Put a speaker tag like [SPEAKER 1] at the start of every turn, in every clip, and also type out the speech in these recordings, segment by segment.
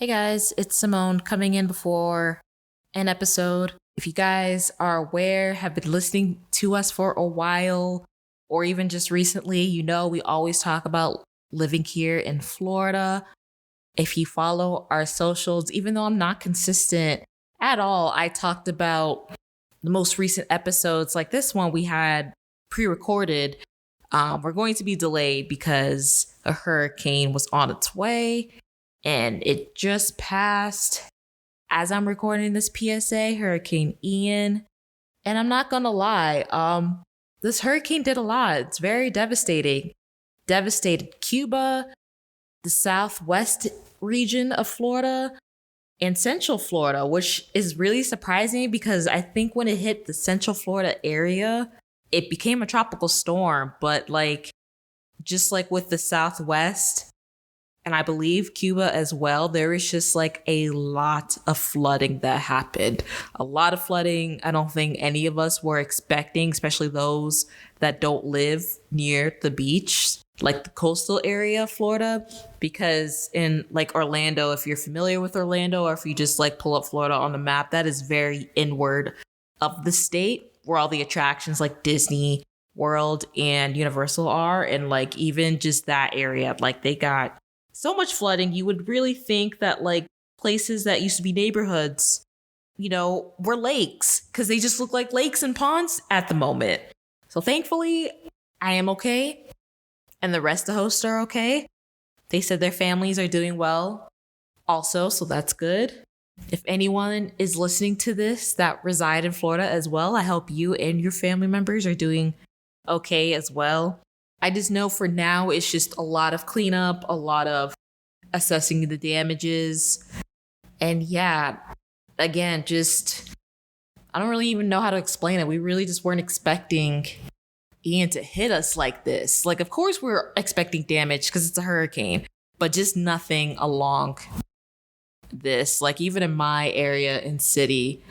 [SPEAKER 1] Hey guys, it's Simone coming in before an episode. If you guys are aware, have been listening to us for a while, or even just recently, you know we always talk about living here in Florida. If you follow our socials, even though I'm not consistent at all, I talked about the most recent episodes like this one we had pre-recorded. We're going to be delayed because a hurricane was on its way and it just passed as I'm recording this PSA, Hurricane Ian. And I'm not gonna lie, this hurricane did a lot. It's very devastating. Devastated Cuba, the southwest region of Florida, and central Florida, which is really surprising because I think when it hit the central Florida area, it became a tropical storm. But just like with the southwest, and I believe Cuba as well, there is just like a lot of flooding that happened. A lot of flooding I don't think any of us were expecting, especially those that don't live near the beach, like the coastal area of Florida. Because in like Orlando, if you're familiar with Orlando, or if you just like pull up Florida on the map, that is very inward of the state where all the attractions like Disney World and Universal are. And like even just that area, like they got so much flooding, you would really think that like places that used to be neighborhoods, were lakes because they just look like lakes and ponds at the moment. So thankfully, I am okay. And the rest of the hosts are okay. They said their families are doing well also, so that's good. If anyone is listening to this that reside in Florida as well, I hope you and your family members are doing okay as well. I just know for now, it's just a lot of cleanup, a lot of assessing the damages. And yeah, again, I don't really even know how to explain it. We really just weren't expecting Ian to hit us like this. Like, of course, we're expecting damage because it's a hurricane, but just nothing along this. Like, even in my area and city,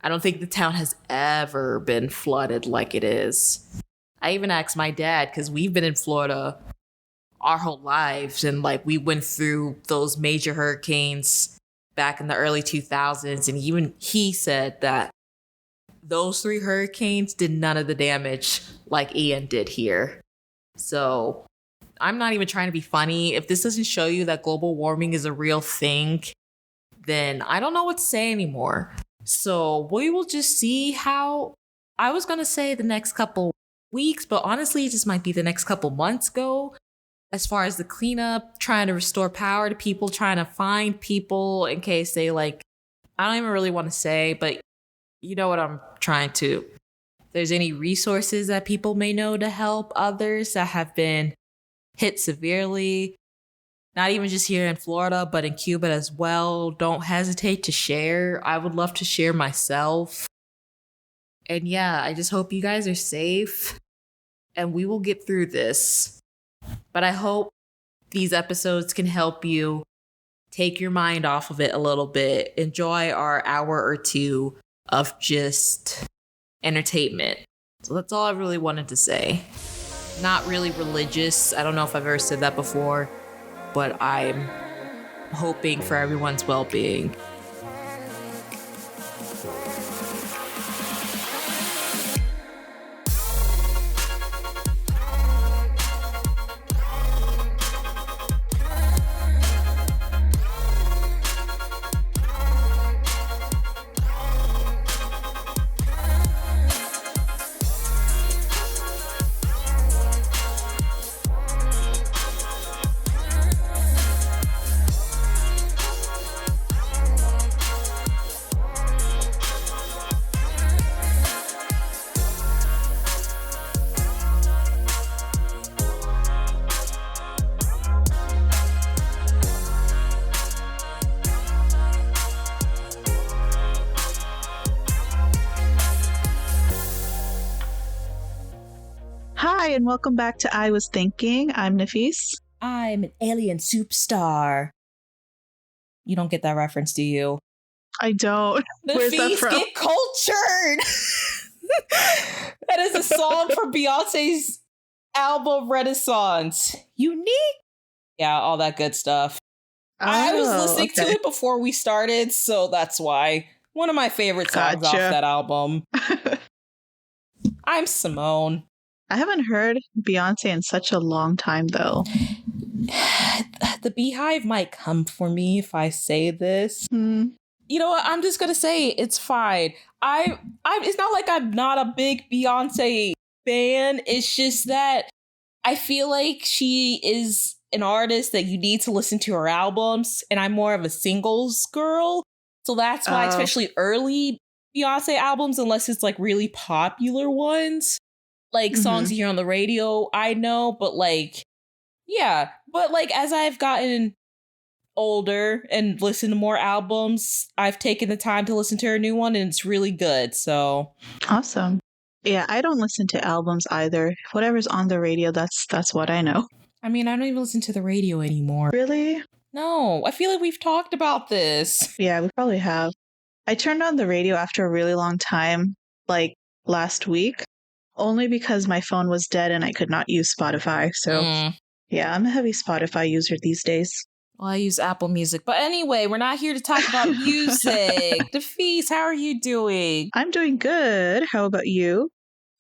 [SPEAKER 1] I don't think the town has ever been flooded like it is. I even asked my dad because we've been in Florida our whole lives, and like we went through those major hurricanes back in the early 2000s, and even he said that those three hurricanes did none of the damage like Ian did here. So I'm not even trying to be funny. If this doesn't show you that global warming is a real thing, then I don't know what to say anymore. So we will just see how, I was going to say the next couple weeks, but honestly, it just might be the next couple months go as far as the cleanup, trying to restore power to people, trying to find people in case they I don't even really want to say, but you know what I'm trying to. If there's any resources that people may know to help others that have been hit severely, not even just here in Florida, but in Cuba as well, don't hesitate to share. I would love to share myself. And yeah, I just hope you guys are safe and we will get through this. But I hope these episodes can help you take your mind off of it a little bit. Enjoy our hour or two of just entertainment. So that's all I really wanted to say. Not really religious. I don't know if I've ever said that before, but I'm hoping for everyone's well-being.
[SPEAKER 2] Hi, and welcome back to I Was Thinking. I'm Nafis.
[SPEAKER 1] I'm an alien superstar. You don't get that reference, do you?
[SPEAKER 2] I don't. Where's that from?
[SPEAKER 1] Get cultured! That is a song from Beyonce's album Renaissance. Unique. Yeah, all that good stuff. I was
[SPEAKER 2] Oh,
[SPEAKER 1] listening to
[SPEAKER 2] okay.
[SPEAKER 1] it before we started, so that's why. One of my favorite songs off
[SPEAKER 2] Gotcha.
[SPEAKER 1] that album. I'm Simone.
[SPEAKER 2] I haven't heard Beyonce in such a long time, though.
[SPEAKER 1] The Beehive might come for me if I say this.
[SPEAKER 2] Hmm.
[SPEAKER 1] You know what? I'm just gonna say it's fine. I. It's not like I'm not a big Beyonce fan. It's just that I feel like she is an artist that you need to listen to her albums, and I'm more of a singles girl. So that's why,
[SPEAKER 2] Oh,
[SPEAKER 1] especially early Beyonce albums, unless it's like really popular ones, like songs
[SPEAKER 2] hmm.
[SPEAKER 1] you hear on the radio, I know, but like, yeah. But like, as I've gotten older and listened to more albums, I've taken the time to listen to her new one, and it's really good. So,
[SPEAKER 2] Awesome. Yeah, I don't listen to albums either. Whatever's on the radio, that's what I know.
[SPEAKER 1] I mean, I don't even listen to the radio anymore.
[SPEAKER 2] Really?
[SPEAKER 1] No, I feel like we've talked about this.
[SPEAKER 2] Yeah, we probably have. I turned on the radio after a really long time, like last week, only because my phone was dead and I could not use Spotify. So,
[SPEAKER 1] Mm.
[SPEAKER 2] yeah, I'm a heavy Spotify user these days.
[SPEAKER 1] Well, I use Apple Music. But anyway, we're not here to talk about music. Defease, how are you doing?
[SPEAKER 2] I'm doing good. How about you?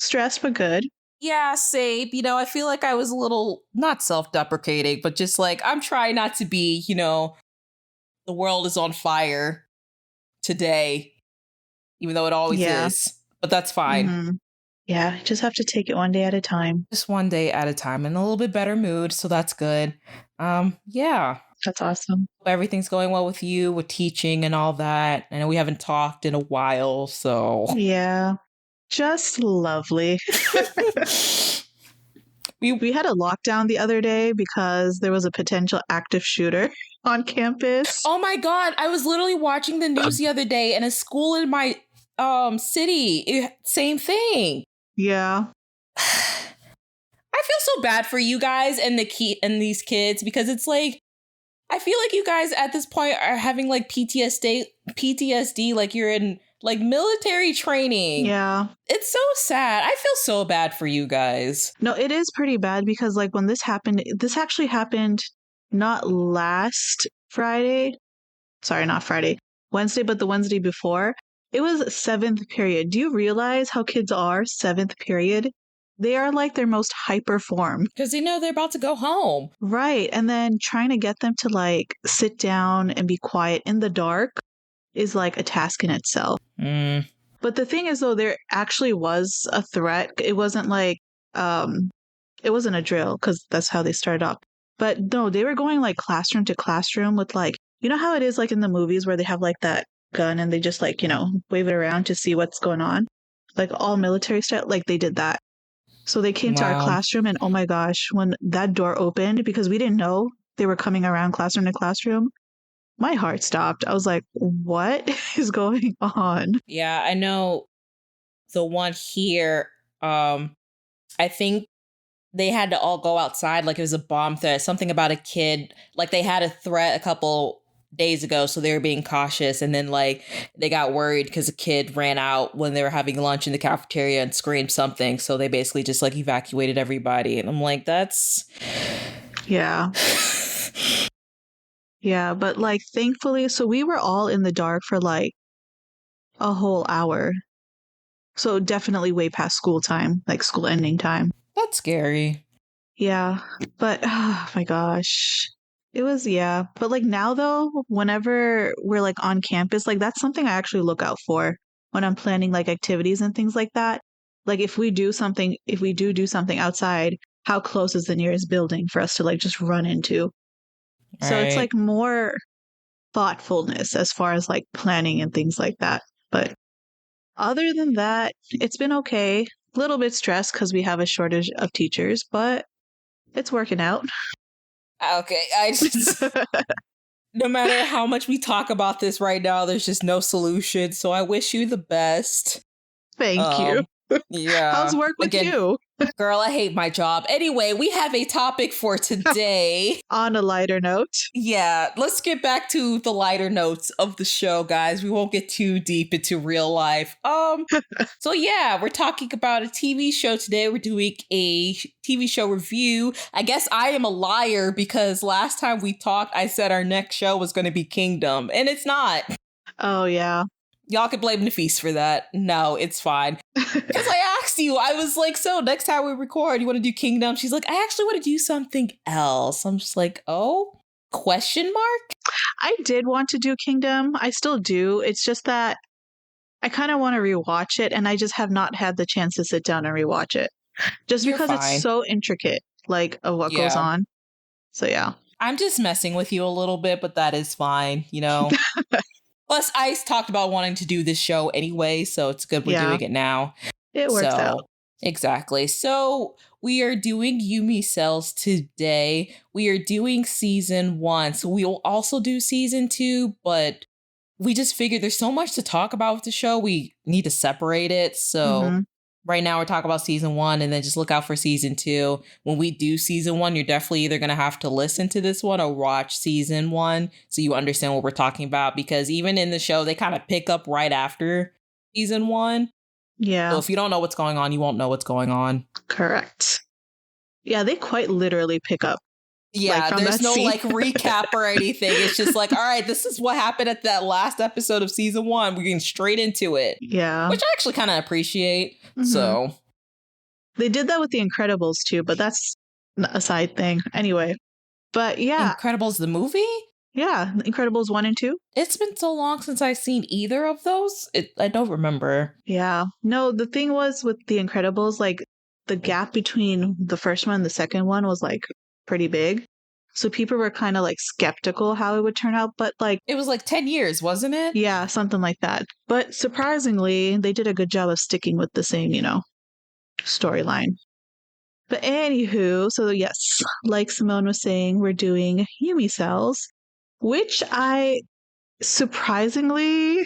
[SPEAKER 2] Stressed, but good.
[SPEAKER 1] Yeah, same. You know, I feel like I was a little, not self deprecating, but just like, I'm trying not to be, the world is on fire today, even though it always
[SPEAKER 2] Yeah.
[SPEAKER 1] is. But that's fine.
[SPEAKER 2] Mhm. Yeah, just have to take it one day at a time.
[SPEAKER 1] Just one day at a time, in a little bit better mood. So that's good. Yeah.
[SPEAKER 2] That's awesome.
[SPEAKER 1] Everything's going well with you with teaching and all that. I know we haven't talked in a while, so
[SPEAKER 2] Yeah, just lovely. We had a lockdown the other day because there was a potential active shooter on campus.
[SPEAKER 1] Oh my god, I was literally watching the news the other day, and a school in my city, same thing.
[SPEAKER 2] Yeah.
[SPEAKER 1] I feel so bad for you guys and these kids, because it's like, I feel like you guys at this point are having like PTSD, like you're in like military training.
[SPEAKER 2] Yeah.
[SPEAKER 1] It's so sad. I feel so bad for you guys.
[SPEAKER 2] No, it is pretty bad because like when this actually happened not last Friday. Sorry, not Friday. Wednesday, but the Wednesday before. It was seventh period. Do you realize how kids are seventh period? They are like their most hyper form.
[SPEAKER 1] Because they know they're about to go home.
[SPEAKER 2] Right. And then trying to get them to like sit down and be quiet in the dark is like a task in itself.
[SPEAKER 1] Mm.
[SPEAKER 2] But the thing is, though, there actually was a threat. It wasn't like, it wasn't a drill because that's how they started off. But no, they were going like classroom to classroom with like, you know how it is like in the movies where they have like that gun and they just like, wave it around to see what's going on. Like all military style, like they did that. So they came to our
[SPEAKER 1] Wow.
[SPEAKER 2] classroom and oh my gosh, when that door opened, because we didn't know they were coming around classroom to classroom, my heart stopped. I was like, what is going on?
[SPEAKER 1] Yeah, I know the one here, I think they had to all go outside, like it was a bomb threat, something about a kid, like they had a threat a couple days ago, so they were being cautious, and then like they got worried because a kid ran out when they were having lunch in the cafeteria and screamed something, so they basically just like evacuated everybody, and I'm like, that's
[SPEAKER 2] Yeah. Yeah, but like thankfully, so we were all in the dark for like a whole hour. So definitely way past school time, like school ending time.
[SPEAKER 1] that's scary.
[SPEAKER 2] Yeah, but oh my gosh. It was, yeah. But like now though, whenever we're like on campus, like that's something I actually look out for when I'm planning like activities and things like that. Like if we do something, if we do something outside, how close is the nearest building for us to like just run into? So it's
[SPEAKER 1] Right.
[SPEAKER 2] like more thoughtfulness as far as like planning and things like that. But other than that, it's been okay. A little bit stressed because we have a shortage of teachers, but it's working out.
[SPEAKER 1] Okay, I just no matter how much we talk about this right now, there's just no solution. So I wish you the best.
[SPEAKER 2] Thank you.
[SPEAKER 1] Yeah.
[SPEAKER 2] How's work with
[SPEAKER 1] Again,
[SPEAKER 2] you?
[SPEAKER 1] Girl, I hate my job. Anyway, we have a topic for today.
[SPEAKER 2] On a lighter note.
[SPEAKER 1] Yeah, let's get back to the lighter notes of the show, guys. We won't get too deep into real life. So yeah, we're talking about a TV show today. We're doing a TV show review. I guess I am a liar because last time we talked, I said our next show was going to be Kingdom, and it's not.
[SPEAKER 2] Oh, yeah.
[SPEAKER 1] Y'all can blame Nafis for that. No, it's fine. Because I asked you, I was like, so next time we record, you want to do Kingdom? She's like, I actually want to do something else. I'm just like, oh? Question mark?
[SPEAKER 2] I did want to do Kingdom. I still do. It's just that I kind of want to rewatch it, and I just have not had the chance to sit down and rewatch it. Just
[SPEAKER 1] You're
[SPEAKER 2] because
[SPEAKER 1] fine.
[SPEAKER 2] It's so intricate, like, of what goes on. So, yeah.
[SPEAKER 1] I'm just messing with you a little bit, but that is fine, you know? Plus, I talked about wanting to do this show anyway, so it's good we're doing it now.
[SPEAKER 2] It works out.
[SPEAKER 1] Exactly. So we are doing Yumi Cells today. We are doing season 1. So we will also do season 2, but we just figured there's so much to talk about with the show. We need to separate it. So right now we're talking about season 1, and then just look out for season 2. When we do season 1, you're definitely either going to have to listen to this one or watch season 1 so you understand what we're talking about, because even in the show, they kind of pick up right after season 1.
[SPEAKER 2] Yeah.
[SPEAKER 1] So if you don't know what's going on, you won't know what's going on.
[SPEAKER 2] Correct. Yeah, they quite literally pick up.
[SPEAKER 1] Yeah, there's no like recap or anything. It's just like, all right, this is what happened at that last episode of season 1. We're getting straight into it.
[SPEAKER 2] Yeah.
[SPEAKER 1] Which I actually kind of appreciate. So
[SPEAKER 2] they did that with The Incredibles too, but that's a side thing. Anyway. But yeah.
[SPEAKER 1] Incredibles the movie?
[SPEAKER 2] Yeah, Incredibles 1 and 2.
[SPEAKER 1] It's been so long since I've seen either of those. I don't remember.
[SPEAKER 2] Yeah. No, the thing was with The Incredibles, like the gap between the first one and the second one was like pretty big. So people were kind of like skeptical how it would turn out, but like
[SPEAKER 1] it was like 10 years, wasn't it?
[SPEAKER 2] Yeah, something like that. But surprisingly, they did a good job of sticking with the same, storyline. But anywho, so yes, like Simone was saying, we're doing Yumi Cells, which I surprisingly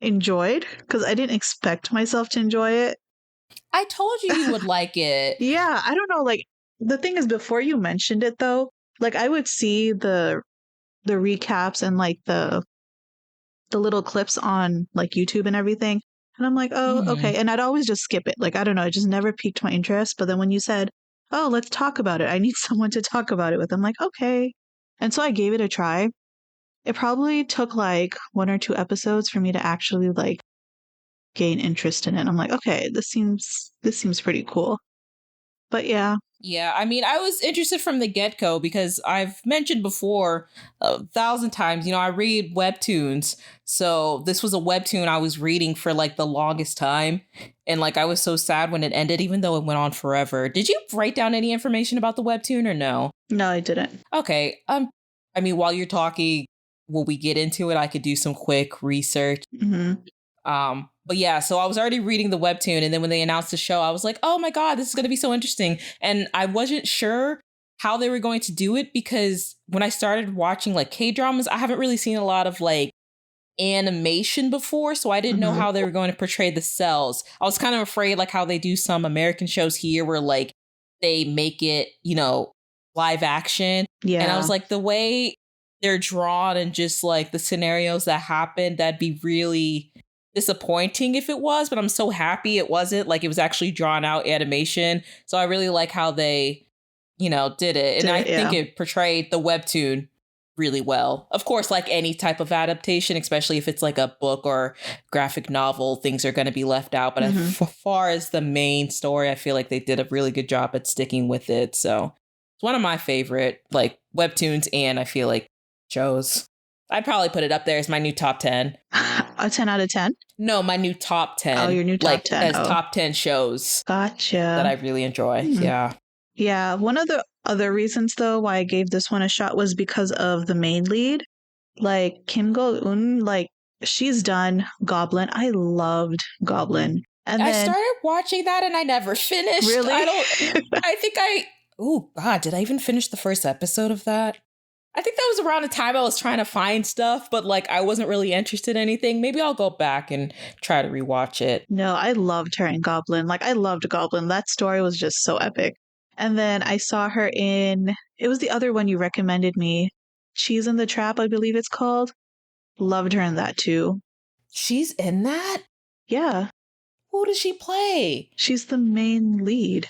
[SPEAKER 2] enjoyed because I didn't expect myself to enjoy it.
[SPEAKER 1] I told you would like it.
[SPEAKER 2] Yeah, I don't know. Like, the thing is, before you mentioned it, though, like I would see the recaps and like the little clips on like YouTube and everything. And I'm like, oh, okay. And I'd always just skip it. Like, I don't know. It just never piqued my interest. But then when you said, oh, let's talk about it, I need someone to talk about it with. I'm like, okay. And so I gave it a try. It probably took like 1 or 2 episodes for me to actually like gain interest in it. I'm like, okay, this seems pretty cool. But yeah.
[SPEAKER 1] Yeah, I mean, I was interested from the get-go because I've mentioned before 1,000 times, I read webtoons. So this was a webtoon I was reading for like the longest time. And like, I was so sad when it ended, even though it went on forever. Did you write down any information about the webtoon or no?
[SPEAKER 2] No, I didn't.
[SPEAKER 1] Okay. I mean, while you're talking, will we get into it? I could do some quick research. But yeah, so I was already reading the webtoon, and then when they announced the show, I was like, oh my God, this is going to be so interesting. And I wasn't sure how they were going to do it because when I started watching like K-dramas, I haven't really seen a lot of like animation before, so I didn't know how they were going to portray the cells. I was kind of afraid like how they do some American shows here where like they make it, live action. Yeah. And I was like, the way they're drawn and just like the scenarios that happen, that'd be really disappointing if it was, but I'm so happy it wasn't. Like, it was actually drawn out animation. So I really like how they, did it. And I think it portrayed the webtoon really well. Of course, like any type of adaptation, especially if it's like a book or graphic novel, things are going to be left out. But as far as the main story, I feel like they did a really good job at sticking with it. So it's one of my favorite like webtoons, and I feel like shows. I'd probably put it up there as my new top 10.
[SPEAKER 2] A 10 out of 10?
[SPEAKER 1] No, my new top 10.
[SPEAKER 2] Oh, your new top 10.
[SPEAKER 1] As top 10 shows.
[SPEAKER 2] Gotcha.
[SPEAKER 1] That I really enjoy. Yeah.
[SPEAKER 2] Yeah. One of the other reasons, though, why I gave this one a shot was because of the main lead. Like, Kim Go-eun, like, she's done Goblin. I loved Goblin. And
[SPEAKER 1] I started watching that and I never finished.
[SPEAKER 2] Really?
[SPEAKER 1] Oh, God, did I even finish the first episode of that? I think that was around the time I was trying to find stuff, but like I wasn't really interested in anything. Maybe I'll go back and try to rewatch it.
[SPEAKER 2] No, I loved her in Goblin. Like, I loved Goblin. That story was just so epic. And then I saw her in, it was the other one you recommended me. She's in the Trap, I believe it's called. Loved her in that too.
[SPEAKER 1] She's in that?
[SPEAKER 2] Yeah.
[SPEAKER 1] Who does she play?
[SPEAKER 2] She's the main lead.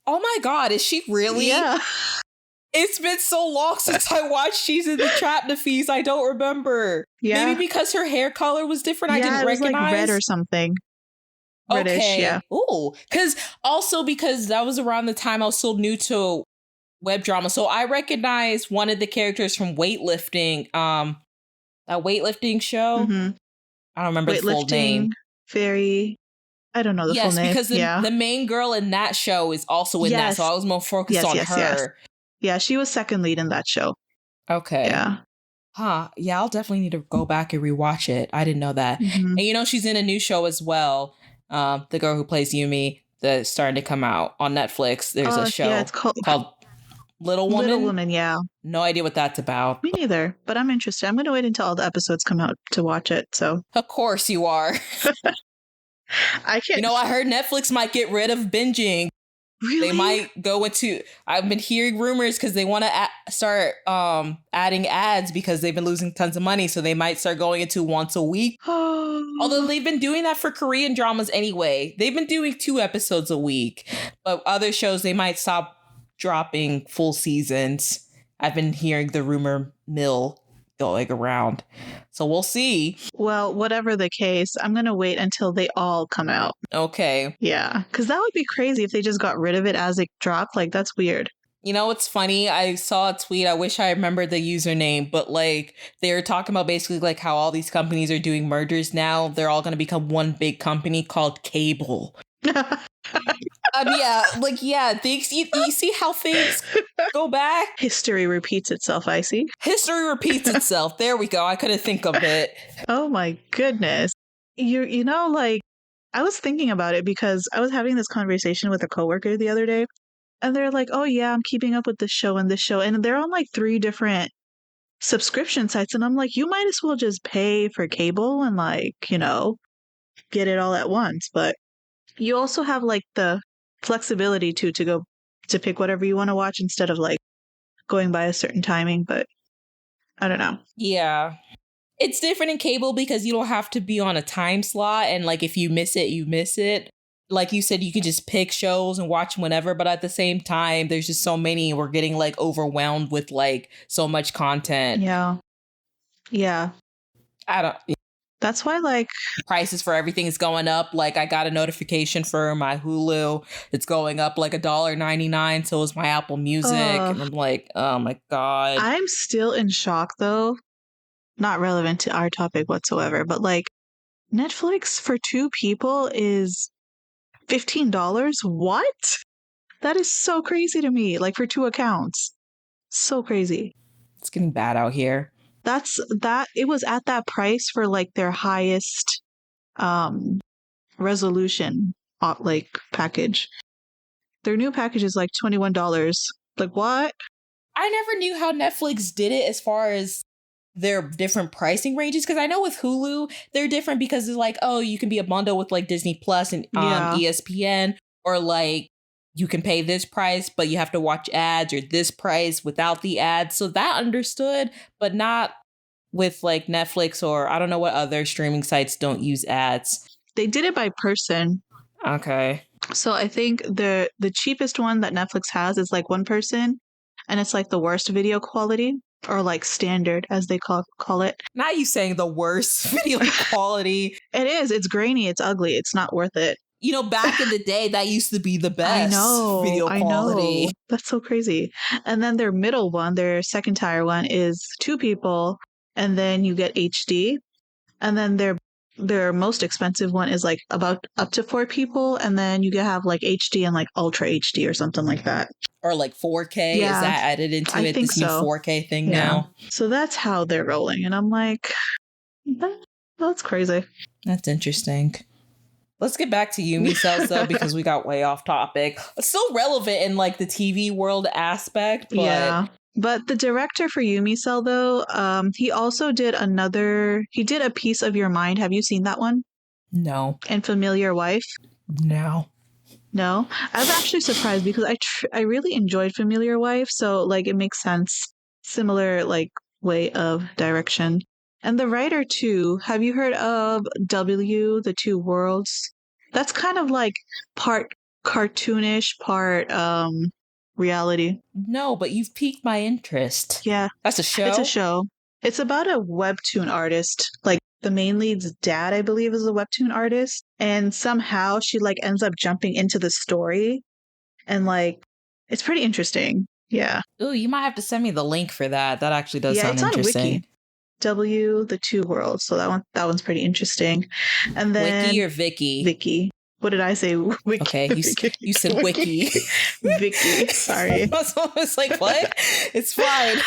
[SPEAKER 1] Oh my God, is she really?
[SPEAKER 2] Yeah.
[SPEAKER 1] It's been so long since I watched She's in the Trap, Nafis. I don't remember.
[SPEAKER 2] Yeah.
[SPEAKER 1] Maybe because her hair color was different. I didn't
[SPEAKER 2] it was
[SPEAKER 1] recognize.
[SPEAKER 2] like red or something. Reddish,
[SPEAKER 1] okay.
[SPEAKER 2] yeah.
[SPEAKER 1] Ooh, because that was around the time I was still new to web drama. So I recognized one of the characters from weightlifting. That weightlifting show.
[SPEAKER 2] Mm-hmm.
[SPEAKER 1] I don't remember the full name.
[SPEAKER 2] Fairy. I don't know the full name.
[SPEAKER 1] Yes, because the main girl in that show is also in that. So I was more focused on her. Yes.
[SPEAKER 2] Yeah, she was second lead in that show.
[SPEAKER 1] Okay.
[SPEAKER 2] Yeah.
[SPEAKER 1] Huh. Yeah, I'll definitely need to go back and rewatch it. I didn't know that.
[SPEAKER 2] Mm-hmm.
[SPEAKER 1] And she's in a new show as well. The girl who plays Yumi, that's starting to come out on Netflix. There's a show
[SPEAKER 2] it's called
[SPEAKER 1] Little Woman.
[SPEAKER 2] Little Woman, yeah.
[SPEAKER 1] No idea what that's about.
[SPEAKER 2] Me neither, but I'm interested. I'm going to wait until all the episodes come out to watch it. So
[SPEAKER 1] of course you are.
[SPEAKER 2] I can't.
[SPEAKER 1] I heard Netflix might get rid of binging.
[SPEAKER 2] Really?
[SPEAKER 1] They might go into. I've been hearing rumors because they want to start adding ads because they've been losing tons of money. So they might start going into once a week. Although they've been doing that for Korean dramas anyway. They've been doing 2 episodes a week. But other shows, they might stop dropping full seasons. I've been hearing the rumor mill going around. So we'll see. Well,
[SPEAKER 2] whatever the case, I'm going to wait until they all come out.
[SPEAKER 1] Okay.
[SPEAKER 2] Yeah, because that would be crazy if they just got rid of it as it dropped. Like, that's weird.
[SPEAKER 1] What's funny? I saw a tweet. I wish I remembered the username, but like they were talking about basically like how all these companies are doing mergers now. They're all going to become one big company called Cable. Things you see how things go back.
[SPEAKER 2] History repeats itself. I see.
[SPEAKER 1] History repeats itself. There we go. I couldn't think of it.
[SPEAKER 2] Oh my goodness. Like I was thinking about it because I was having this conversation with a coworker the other day, and they're like, "Oh yeah, I'm keeping up with this show and this show," and they're on like 3 different subscription sites, and I'm like, you might as well just pay for cable and get it all at once, but. You also have like the flexibility to go to pick whatever you want to watch instead of like going by a certain timing, but I don't know.
[SPEAKER 1] Yeah. It's different in cable because you don't have to be on a time slot, and like if you miss it, you miss it. Like you said, you can just pick shows and watch them whenever, but at the same time, there's just so many, we're getting like overwhelmed with like so much content.
[SPEAKER 2] Yeah. Yeah. That's why, like,
[SPEAKER 1] prices for everything is going up. Like, I got a notification for my Hulu. It's going up like $1.99. So is my Apple Music. And I'm like, oh my God.
[SPEAKER 2] I'm still in shock, though. Not relevant to our topic whatsoever. But, like, Netflix for 2 people is $15? What? That is so crazy to me. Like, for 2 accounts. So crazy.
[SPEAKER 1] It's getting bad out here.
[SPEAKER 2] It was at that price for like their highest resolution like package. Their new package is like $21. Like, what?
[SPEAKER 1] I never knew how Netflix did it as far as their different pricing ranges, because I know with Hulu they're different because it's like, oh, you can be a bundle with like Disney Plus and ESPN, or like you can pay this price, but you have to watch ads, or this price without the ads. So that understood, but not with like Netflix, or I don't know what other streaming sites don't use ads.
[SPEAKER 2] They did it by person.
[SPEAKER 1] Okay.
[SPEAKER 2] So I think the cheapest one that Netflix has is like 1 person, and it's like the worst video quality, or like standard as they call it.
[SPEAKER 1] Not you saying the worst video quality.
[SPEAKER 2] It is. It's grainy. It's ugly. It's not worth it.
[SPEAKER 1] Back in the day, that used to be the best video quality.
[SPEAKER 2] I know. That's so crazy. And then their middle one, their second tier one, is 2 people, and then you get HD. And then their most expensive one is like about up to 4 people, and then you can have like HD and like Ultra HD or something like that.
[SPEAKER 1] Or like 4K? Yeah. Is that added into
[SPEAKER 2] I
[SPEAKER 1] it?
[SPEAKER 2] think
[SPEAKER 1] this new 4K thing now?
[SPEAKER 2] So that's how they're rolling. And I'm like, that's crazy.
[SPEAKER 1] That's interesting. Let's get back to Yumi Cells, though, because we got way off topic. It's still relevant in like the TV world aspect, but
[SPEAKER 2] But the director for Yumi Cell, though, he also did he did A Piece of Your Mind. Have you seen that one?
[SPEAKER 1] No.
[SPEAKER 2] And Familiar Wife?
[SPEAKER 1] No.
[SPEAKER 2] No? I was actually surprised because I really enjoyed Familiar Wife, so like it makes sense. Similar like way of direction. And the writer too, have you heard of W, The Two Worlds? That's kind of like part cartoonish, part reality.
[SPEAKER 1] No, but you've piqued my interest.
[SPEAKER 2] Yeah,
[SPEAKER 1] That's a show?
[SPEAKER 2] it's a show. It's about a webtoon artist. Like the main lead's dad, I believe, is a webtoon artist, and somehow she like ends up jumping into the story, and like it's pretty interesting. Yeah,
[SPEAKER 1] Ooh, you might have to send me the link for that. That actually does
[SPEAKER 2] yeah,
[SPEAKER 1] sound
[SPEAKER 2] it's on
[SPEAKER 1] interesting.
[SPEAKER 2] Wiki. W, The Two Worlds. So that one's pretty interesting. And then
[SPEAKER 1] Wiki or Vicky?
[SPEAKER 2] Vicky. What did I say? Wiki.
[SPEAKER 1] Okay, you said Wiki.
[SPEAKER 2] Vicky. Sorry.
[SPEAKER 1] I was like, what? It's fine.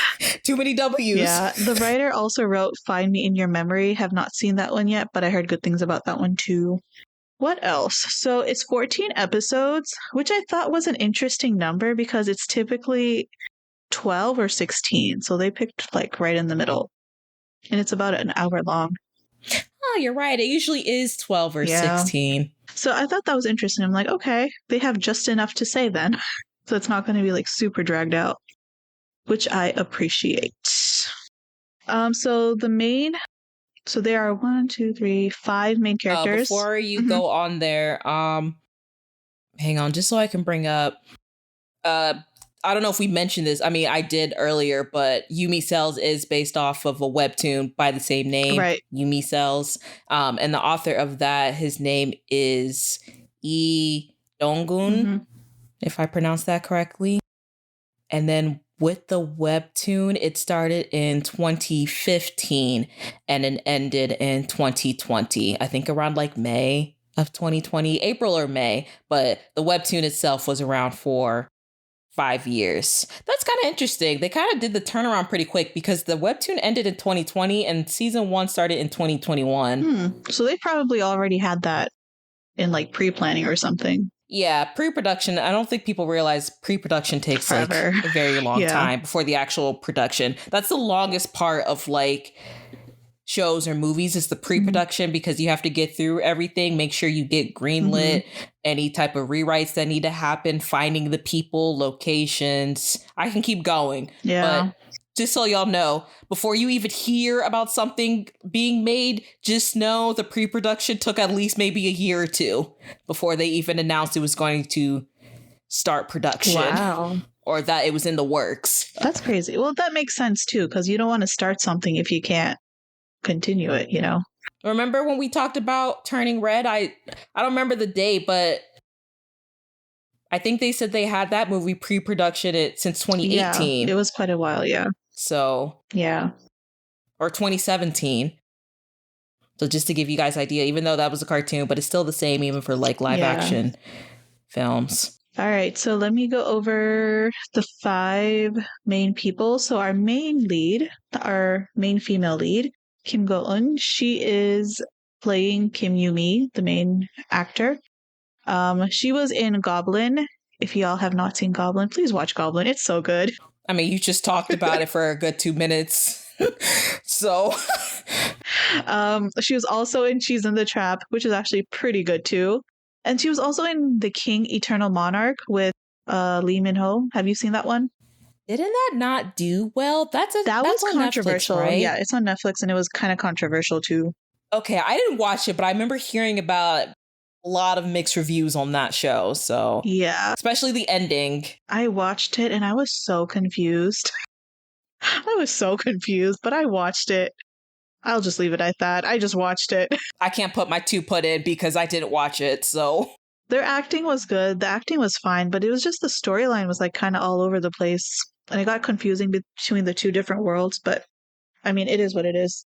[SPEAKER 1] Too many W's.
[SPEAKER 2] Yeah. The writer also wrote Find Me in Your Memory. Have not seen that one yet, but I heard good things about that one too. What else? So it's 14 episodes, which I thought was an interesting number because it's typically 12 or 16. So they picked like right in the middle. And it's about an hour long.
[SPEAKER 1] Oh, you're right. It usually is 12 or 16.
[SPEAKER 2] So I thought that was interesting. I'm like, okay, they have just enough to say then. So it's not going to be like super dragged out, which I appreciate. So there are 5 main characters.
[SPEAKER 1] Before you go on there, hang on, just so I can bring up, I don't know if we mentioned this. I mean, I did earlier, but Yumi Cells is based off of a webtoon by the same name,
[SPEAKER 2] right?
[SPEAKER 1] Yumi Cells. And the author of that, his name is Dongun, if I pronounced that correctly. And then with the webtoon, it started in 2015 and it ended in 2020. I think around like May of 2020, April or May. But the webtoon itself was around for 5 years. That's kind of interesting. They kind of did the turnaround pretty quick because the webtoon ended in 2020 and season 1 started in 2021.
[SPEAKER 2] So they probably already had that in like pre-planning or something.
[SPEAKER 1] Yeah, pre-production. I don't think people realize pre-production takes forever. Like a very long time before the actual production. That's the longest part of like shows or movies is the pre-production because you have to get through everything, make sure you get greenlit, any type of rewrites that need to happen, finding the people, locations. I can keep going.
[SPEAKER 2] Yeah.
[SPEAKER 1] But just so y'all know, before you even hear about something being made, just know the pre-production took at least maybe a year or 2 before they even announced it was going to start production.
[SPEAKER 2] Wow.
[SPEAKER 1] Or that it was in the works.
[SPEAKER 2] That's crazy. Well, that makes sense too, because you don't want to start something if you can't continue it, you know?
[SPEAKER 1] Remember when we talked about Turning Red? I don't remember the date, but I think they said they had that movie pre-production since 2018.
[SPEAKER 2] Yeah, it was quite a while, yeah.
[SPEAKER 1] So,
[SPEAKER 2] yeah.
[SPEAKER 1] Or 2017. So just to give you guys an idea, even though that was a cartoon, but it's still the same even for like live action films.
[SPEAKER 2] All right, so let me go over the 5 main people. So our main female lead, Kim Go-eun, she is playing Kim Yumi, the main actor. She was in Goblin. If y'all have not seen Goblin, please watch Goblin. It's so good.
[SPEAKER 1] I mean, you just talked about it for a good 2 minutes. So
[SPEAKER 2] she was also in She's in the Trap, which is actually pretty good too. And she was also in The King, Eternal Monarch with Lee Min-ho. Have you seen that one?
[SPEAKER 1] Didn't that not do well? That was
[SPEAKER 2] controversial,
[SPEAKER 1] Netflix, right?
[SPEAKER 2] Yeah, it's on Netflix, and it was kind of controversial too.
[SPEAKER 1] Okay, I didn't watch it, but I remember hearing about a lot of mixed reviews on that show. So
[SPEAKER 2] yeah,
[SPEAKER 1] especially the ending.
[SPEAKER 2] I watched it, and I was so confused. I was so confused, but I watched it. I'll just leave it at that. I just watched it.
[SPEAKER 1] I can't put my 2 put in because I didn't watch it, so.
[SPEAKER 2] Their acting was good. The acting was fine, but it was just the storyline was like kind of all over the place. And it got confusing between the 2 different worlds, but I mean, it is what it is.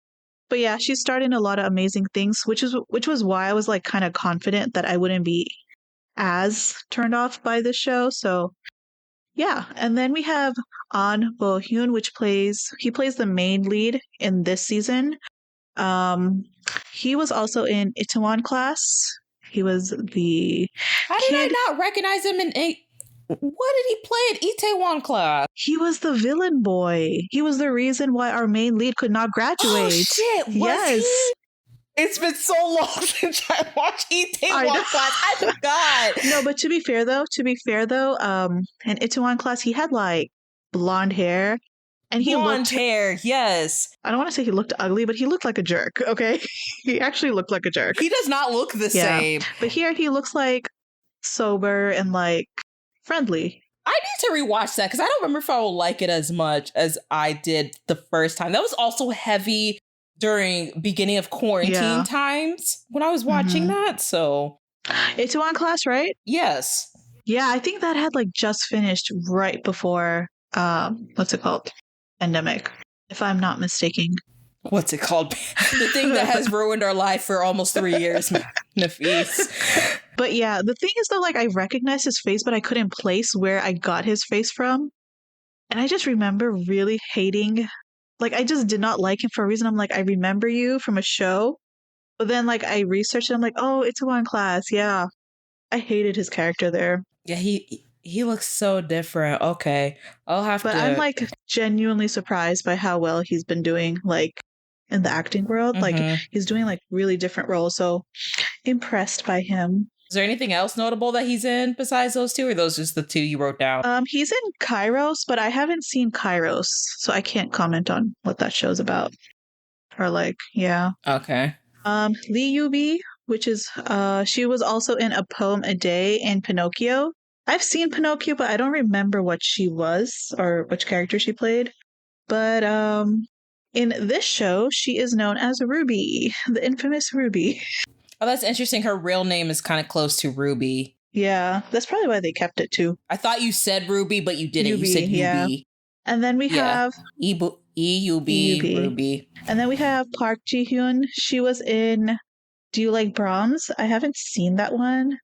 [SPEAKER 2] But yeah, she's starting a lot of amazing things, which was why I was like kind of confident that I wouldn't be as turned off by the show. So yeah, and then we have An Bo-hyun, he plays the main lead in this season. He was also in Itaewon Class. He was the
[SPEAKER 1] How did I not recognize him in What did he play at Itaewon class?
[SPEAKER 2] He was the villain boy. He was the reason why our main lead could not graduate.
[SPEAKER 1] Oh shit! Was he? It's been so long since I watched Itaewon class. I forgot.
[SPEAKER 2] No, but to be fair though, in Itaewon class, he had like blonde hair. And he
[SPEAKER 1] blonde hair, yes.
[SPEAKER 2] I don't want to say he looked ugly, but he looked like a jerk, okay? He actually looked like a jerk.
[SPEAKER 1] He does not look the same.
[SPEAKER 2] But here he looks like sober and like friendly.
[SPEAKER 1] I need to rewatch that because I don't remember if I will like it as much as I did the first time. That was also heavy during beginning of quarantine times when I was watching that. So
[SPEAKER 2] Itaewon class, right?
[SPEAKER 1] Yes.
[SPEAKER 2] Yeah, I think that had like just finished right before what's it called? Pandemic, if I'm not mistaken.
[SPEAKER 1] What's it called? The thing that has ruined our life for almost 3 years, Nafis.
[SPEAKER 2] But yeah, the thing is though, like I recognized his face, but I couldn't place where I got his face from. And I just remember really hating, like I just did not like him for a reason. I'm like, I remember you from a show. But then like I researched it, I'm like, oh, it's One class. Yeah. I hated his character there.
[SPEAKER 1] Yeah, he looks so different. Okay.
[SPEAKER 2] But I'm like genuinely surprised by how well he's been doing, like in the acting world. Like he's doing like really different roles. So impressed by him.
[SPEAKER 1] Is there anything else notable that he's in besides those two, or are those just the two you wrote down?
[SPEAKER 2] He's in Kairos, but I haven't seen Kairos, so I can't comment on what that show's about. Or like, yeah.
[SPEAKER 1] Okay.
[SPEAKER 2] Lee Yubi, which is she was also in A Poem a Day and Pinocchio. I've seen Pinocchio, but I don't remember what she was or which character she played. But in this show, she is known as Ruby, the infamous Ruby.
[SPEAKER 1] Oh, that's interesting. Her real name is kind of close to Ruby.
[SPEAKER 2] Yeah, that's probably why they kept it too.
[SPEAKER 1] I thought you said Ruby, but you didn't. You said Yubi.
[SPEAKER 2] Yeah. And then we have
[SPEAKER 1] E-U-B, Ruby.
[SPEAKER 2] And then we have Park Ji-hyun. She was in Do You Like Brahms? I haven't seen that one,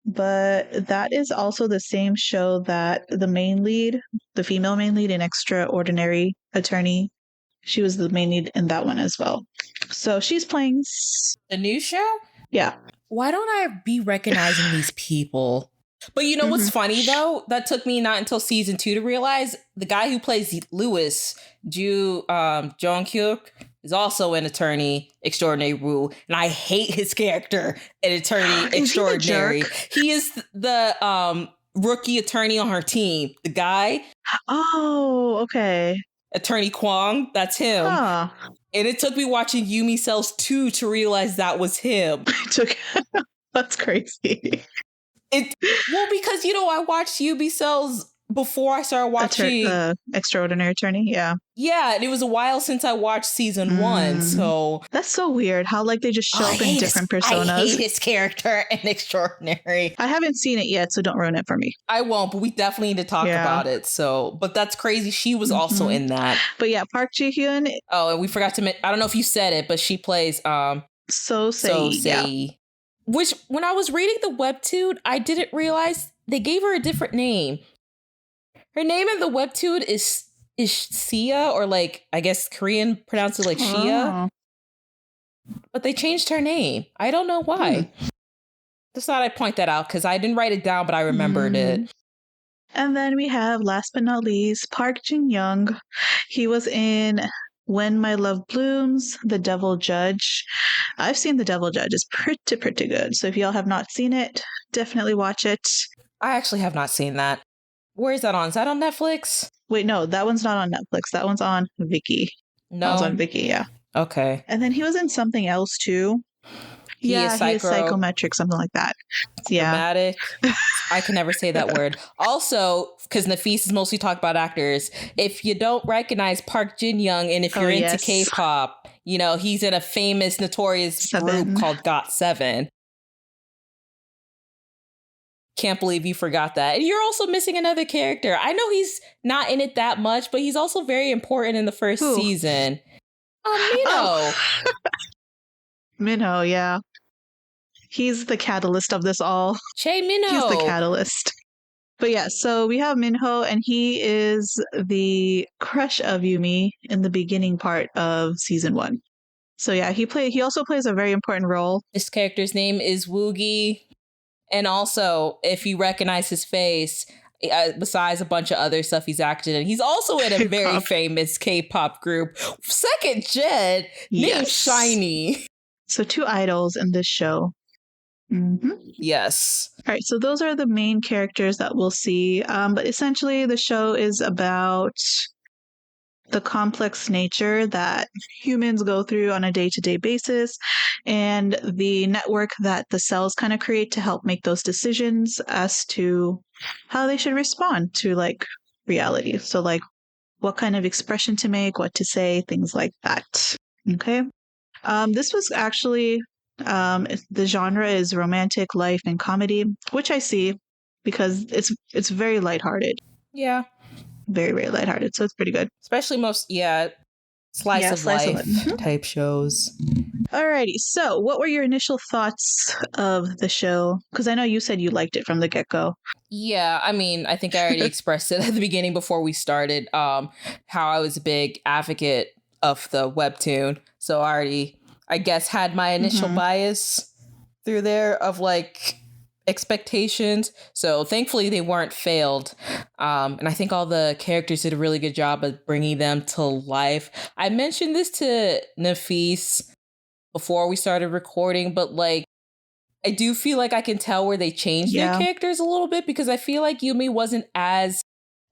[SPEAKER 2] but that is also the same show that the main lead, the female main lead in Extraordinary Attorney, she was the main lead in that one as well. So she's playing
[SPEAKER 1] the new show?
[SPEAKER 2] Yeah.
[SPEAKER 1] Why don't I be recognizing these people? But you know what's funny, though? That took me not until season 2 to realize the guy who plays Lewis, Jong-hyuk, is also an Attorney Extraordinary Woo. And I hate his character in Attorney Extraordinary. He is the rookie attorney on her team. The guy.
[SPEAKER 2] Oh, okay.
[SPEAKER 1] Attorney Kwong, that's him. Huh. And it took me watching Yumi Cells 2 to realize that was him.
[SPEAKER 2] That's crazy.
[SPEAKER 1] Well, because, I watched Yumi Cells before I started watching
[SPEAKER 2] Extraordinary Attorney, yeah.
[SPEAKER 1] Yeah, and it was a while since I watched season 1, so...
[SPEAKER 2] That's so weird, how, like, they just show up in different personas.
[SPEAKER 1] I hate his character in Extraordinary.
[SPEAKER 2] I haven't seen it yet, so don't ruin it for me.
[SPEAKER 1] I won't, but we definitely need to talk about it, so... But that's crazy, she was also in that.
[SPEAKER 2] But yeah, Park Ji-hyun...
[SPEAKER 1] Oh, and we forgot to mention... I don't know if you said it, but she plays,
[SPEAKER 2] So Sei. Yeah.
[SPEAKER 1] Which, when I was reading the webtoon, I didn't realize they gave her a different name. Her name in the webtoon is Sia, or like, I guess Korean pronounce it like Shia. But they changed her name. I don't know why. Just thought I'd point that out because I didn't write it down, but I remembered it.
[SPEAKER 2] And then we have, last but not least, Park Jin-young. He was in When My Love Blooms, The Devil Judge. I've seen The Devil Judge. It's pretty good. So if y'all have not seen it, definitely watch it.
[SPEAKER 1] I actually have not seen that. Where is that on? Is that on Netflix?
[SPEAKER 2] Wait, no, that one's not on Netflix. That one's on Viki.
[SPEAKER 1] No.
[SPEAKER 2] That one's on Viki, yeah.
[SPEAKER 1] Okay.
[SPEAKER 2] And then he was in something else too. He is psychometric, something like that. Yeah.
[SPEAKER 1] Dramatic. I can never say that word. Also, because Nafis is mostly talking about actors, if you don't recognize Park Jin-young, and if you're into K-pop, he's in a famous, notorious group called GOT7. Can't believe you forgot that. And you're also missing another character. I know he's not in it that much, but he's also very important in the first season. Minho.
[SPEAKER 2] Minho, yeah. He's the catalyst of this all.
[SPEAKER 1] Che Minho.
[SPEAKER 2] He's the catalyst. But yeah, so we have Minho, and he is the crush of Yumi in the beginning part of season 1. So yeah, he also plays a very important role.
[SPEAKER 1] This character's name is Woogie. And also, if you recognize his face, besides a bunch of other stuff he's acted in. He's also in a very
[SPEAKER 2] K-pop.
[SPEAKER 1] famous K-pop group, second gen, named Shiny.
[SPEAKER 2] So 2 idols in this show. Mm-hmm.
[SPEAKER 1] Yes.
[SPEAKER 2] All right, so those are the main characters that we'll see. But essentially, the show is about the complex nature that humans go through on a day-to-day basis and the network that the cells kind of create to help make those decisions as to how they should respond to like reality. So like what kind of expression to make, what to say, things like that. Okay. This was actually the genre is romantic, life, and comedy, which I see because it's very lighthearted.
[SPEAKER 1] Yeah.
[SPEAKER 2] Very, very lighthearted. So it's pretty good.
[SPEAKER 1] Especially slice of life type shows.
[SPEAKER 2] Alrighty. So what were your initial thoughts of the show? Because I know you said you liked it from the get-go.
[SPEAKER 1] Yeah, I mean, I think I already expressed it at the beginning before we started, how I was a big advocate of the webtoon. So I already, I guess, had my initial bias through there of like expectations. So thankfully they weren't failed. And I think all the characters did a really good job of bringing them to life. I mentioned this to Nafis before we started recording, but like, I do feel like I can tell where they changed their characters a little bit, because I feel like Yumi wasn't as,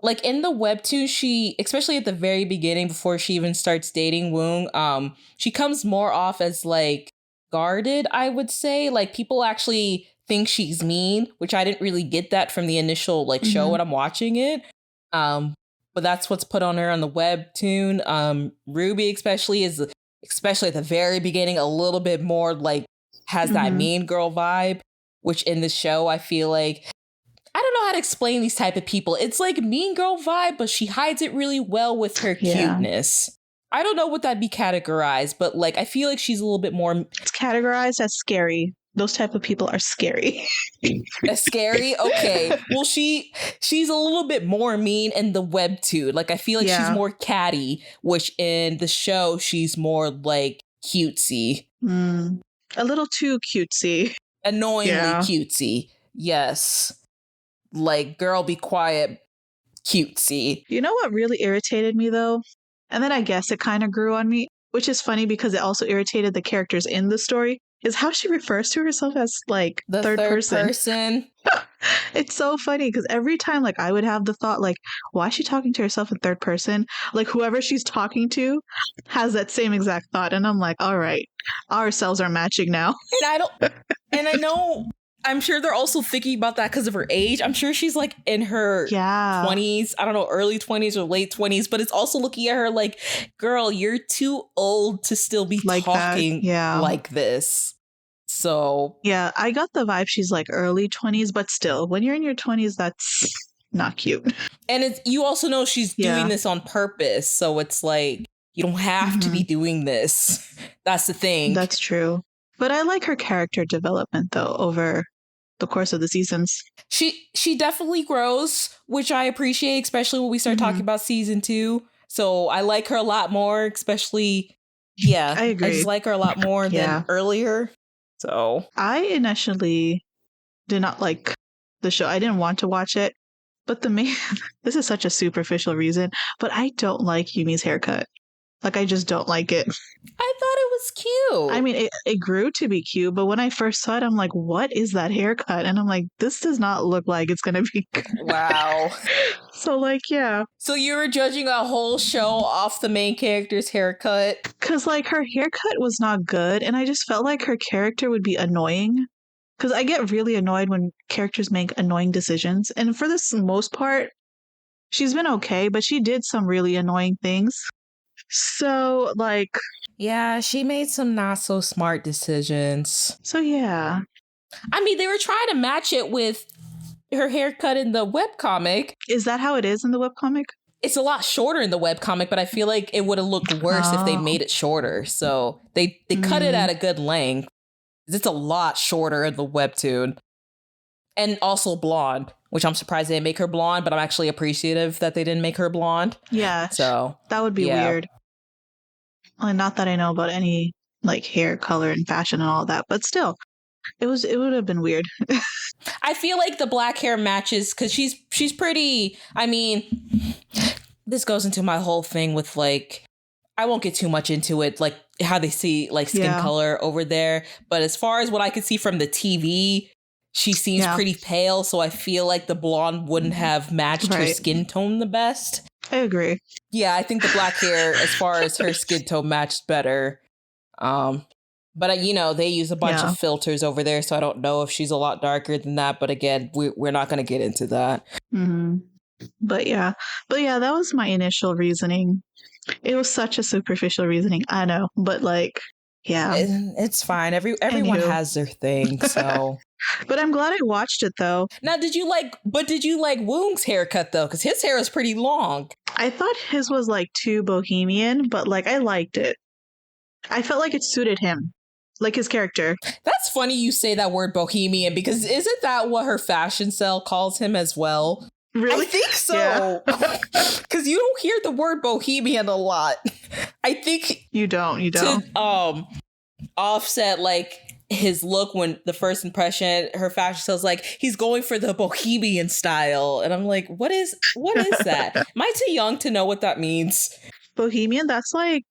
[SPEAKER 1] like in the webtoon, she, especially at the very beginning before she even starts dating Wung, she comes more off as like guarded, I would say. Like people actually think she's mean, which I didn't really get that from the initial like show when I'm watching it. But that's what's put on her on the webtoon. Ruby especially at the very beginning a little bit more like has that mean girl vibe, which in the show I feel like, I don't know how to explain these type of people. It's like mean girl vibe, but she hides it really well with her cuteness. I don't know what that'd be categorized, but like I feel like she's a little bit more.
[SPEAKER 2] It's categorized as scary. Those type of people are scary.
[SPEAKER 1] Scary? Okay. Well, she's a little bit more mean in the webtoon. Like I feel like she's more catty, which in the show she's more like cutesy.
[SPEAKER 2] A little too cutesy.
[SPEAKER 1] Annoyingly cutesy. Yes. Like, girl, be quiet, cutesy.
[SPEAKER 2] You know what really irritated me though? And then I guess it kind of grew on me, which is funny because it also irritated the characters in the story, is how she refers to herself as like
[SPEAKER 1] the
[SPEAKER 2] third person. It's so funny because every time like I would have the thought like, why is she talking to herself in third person? Like whoever she's talking to has that same exact thought. And I'm like, all right, our cells are matching now.
[SPEAKER 1] And I know, I'm sure they're also thinking about that because of her age. I'm sure she's like in her 20s, I don't know, early 20s or late 20s, but it's also looking at her like, girl, you're too old to still be like talking like this. So
[SPEAKER 2] yeah, I got the vibe she's like early 20s, but still, when you're in your 20s, that's not cute.
[SPEAKER 1] And you also know she's doing this on purpose. So it's like, you don't have to be doing this. That's the thing.
[SPEAKER 2] That's true. But I like her character development though over the course of the seasons.
[SPEAKER 1] She definitely grows, which I appreciate, especially when we start talking about season 2. So I like her a lot more, especially, I agree. I just like her a lot more than earlier. So
[SPEAKER 2] I initially did not like the show. I didn't want to watch it, but this is such a superficial reason, but I don't like Yumi's haircut. Like, I just don't like it.
[SPEAKER 1] I thought it was cute.
[SPEAKER 2] I mean, it grew to be cute, but when I first saw it, I'm like, what is that haircut? And I'm like, this does not look like it's going to be good.
[SPEAKER 1] Wow.
[SPEAKER 2] So, like, yeah.
[SPEAKER 1] So you were judging a whole show off the main character's haircut?
[SPEAKER 2] Because, like, her haircut was not good, and I just felt like her character would be annoying. Because I get really annoyed when characters make annoying decisions. And for this most part, she's been okay, but she did some really annoying things. So, like...
[SPEAKER 1] yeah, she made some not so smart decisions.
[SPEAKER 2] So, yeah.
[SPEAKER 1] I mean, they were trying to match it with her haircut in the webcomic.
[SPEAKER 2] Is that how it is in the webcomic?
[SPEAKER 1] It's a lot shorter in the webcomic, but I feel like it would have looked worse if they made it shorter. So they cut it at a good length. It's a lot shorter in the webtoon. And also blonde, which I'm surprised they didn't make her blonde, but I'm actually appreciative that they didn't make her blonde.
[SPEAKER 2] Yeah.
[SPEAKER 1] So
[SPEAKER 2] that would be weird. Well, not that I know about any like hair color and fashion and all that, but still. It would have been weird.
[SPEAKER 1] I feel like the black hair matches because she's pretty. I mean, this goes into my whole thing with like, I won't get too much into it, like how they see like skin
[SPEAKER 2] Yeah.
[SPEAKER 1] color over there. But as far as what I could see from the TV, she seems
[SPEAKER 2] Yeah.
[SPEAKER 1] pretty pale. So I feel like the blonde wouldn't have matched her
[SPEAKER 2] Right.
[SPEAKER 1] skin tone the best.
[SPEAKER 2] I agree.
[SPEAKER 1] Yeah, I think the black hair, as far as her skin tone, matched better. But you know, they use a bunch
[SPEAKER 2] Yeah.
[SPEAKER 1] of filters over there, so I don't know if she's a lot darker than that. But again, we're not going to get into that.
[SPEAKER 2] hmm But yeah, that was my initial reasoning. It was such a superficial reasoning, I know, but like, yeah.
[SPEAKER 1] It's fine. Everyone
[SPEAKER 2] Anywho.
[SPEAKER 1] has their thing. So,
[SPEAKER 2] But I'm glad I watched it though.
[SPEAKER 1] now, did you like Wung's haircut though? Because his hair is pretty long.
[SPEAKER 2] I thought his was like too bohemian, but like I liked it. I felt like it suited him, like his character.
[SPEAKER 1] That's funny you say that word bohemian, because isn't that what her fashion cell calls him as well?
[SPEAKER 2] Really?
[SPEAKER 1] I think so.
[SPEAKER 2] Yeah.
[SPEAKER 1] Because you don't hear the word bohemian a lot. I think
[SPEAKER 2] You don't.
[SPEAKER 1] to offset like his look, when the first impression, her fashion cell's like, he's going for the bohemian style. And I'm like, what is that? Am I too young to know what that means?
[SPEAKER 2] Bohemian, that's like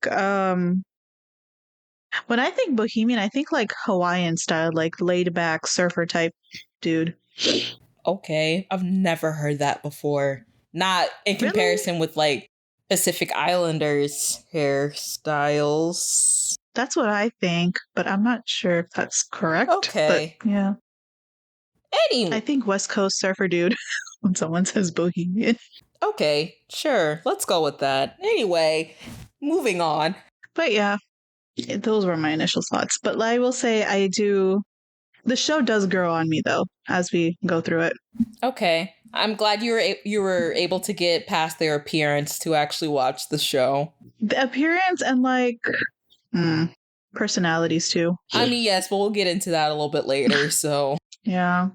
[SPEAKER 2] when I think bohemian, I think like Hawaiian style, like laid back surfer type dude.
[SPEAKER 1] Okay, I've never heard that before. Not in
[SPEAKER 2] Really?
[SPEAKER 1] comparison with like Pacific Islanders hairstyles.
[SPEAKER 2] That's what I think, but I'm not sure if that's correct.
[SPEAKER 1] Okay.
[SPEAKER 2] But yeah.
[SPEAKER 1] Anyway,
[SPEAKER 2] I think West Coast surfer dude when someone says bohemian.
[SPEAKER 1] okay, sure. Let's go with that. Anyway, moving on.
[SPEAKER 2] But yeah, those were my initial thoughts. But I will say the show does grow on me though as we go through it.
[SPEAKER 1] Okay, I'm glad you were able to get past their appearance to actually watch the show.
[SPEAKER 2] The appearance and like personalities too.
[SPEAKER 1] I mean, yes, but we'll get into that a little bit later. So
[SPEAKER 2] Yeah.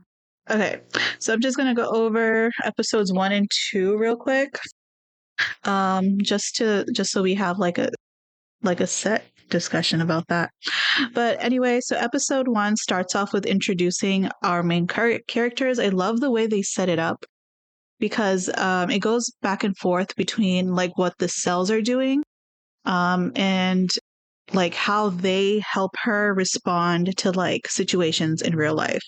[SPEAKER 2] Okay. So I'm just gonna go over episodes 1 and 2 real quick. Just so we have like a set discussion about that. But anyway, so episode 1 starts off with introducing our main characters. I love the way they set it up because it goes back and forth between like what the cells are doing and like how they help her respond to like situations in real life.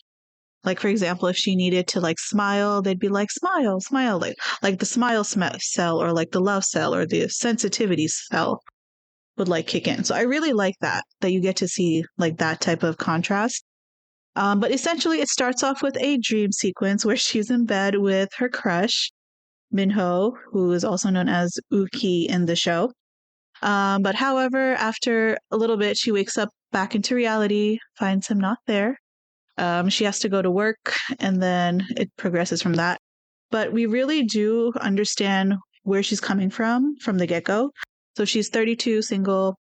[SPEAKER 2] Like, for example, if she needed to like smile, they'd be like, smile, smile, like the smile cell or like the love cell or the sensitivity cell would like kick in. So I really like that you get to see like that type of contrast. But essentially, it starts off with a dream sequence where she's in bed with her crush, Minho, who is also known as Uki in the show. But however, after a little bit, she wakes up back into reality, finds him not there. She has to go to work, and then it progresses from that. But we really do understand where she's coming from the get-go. So she's 32, single,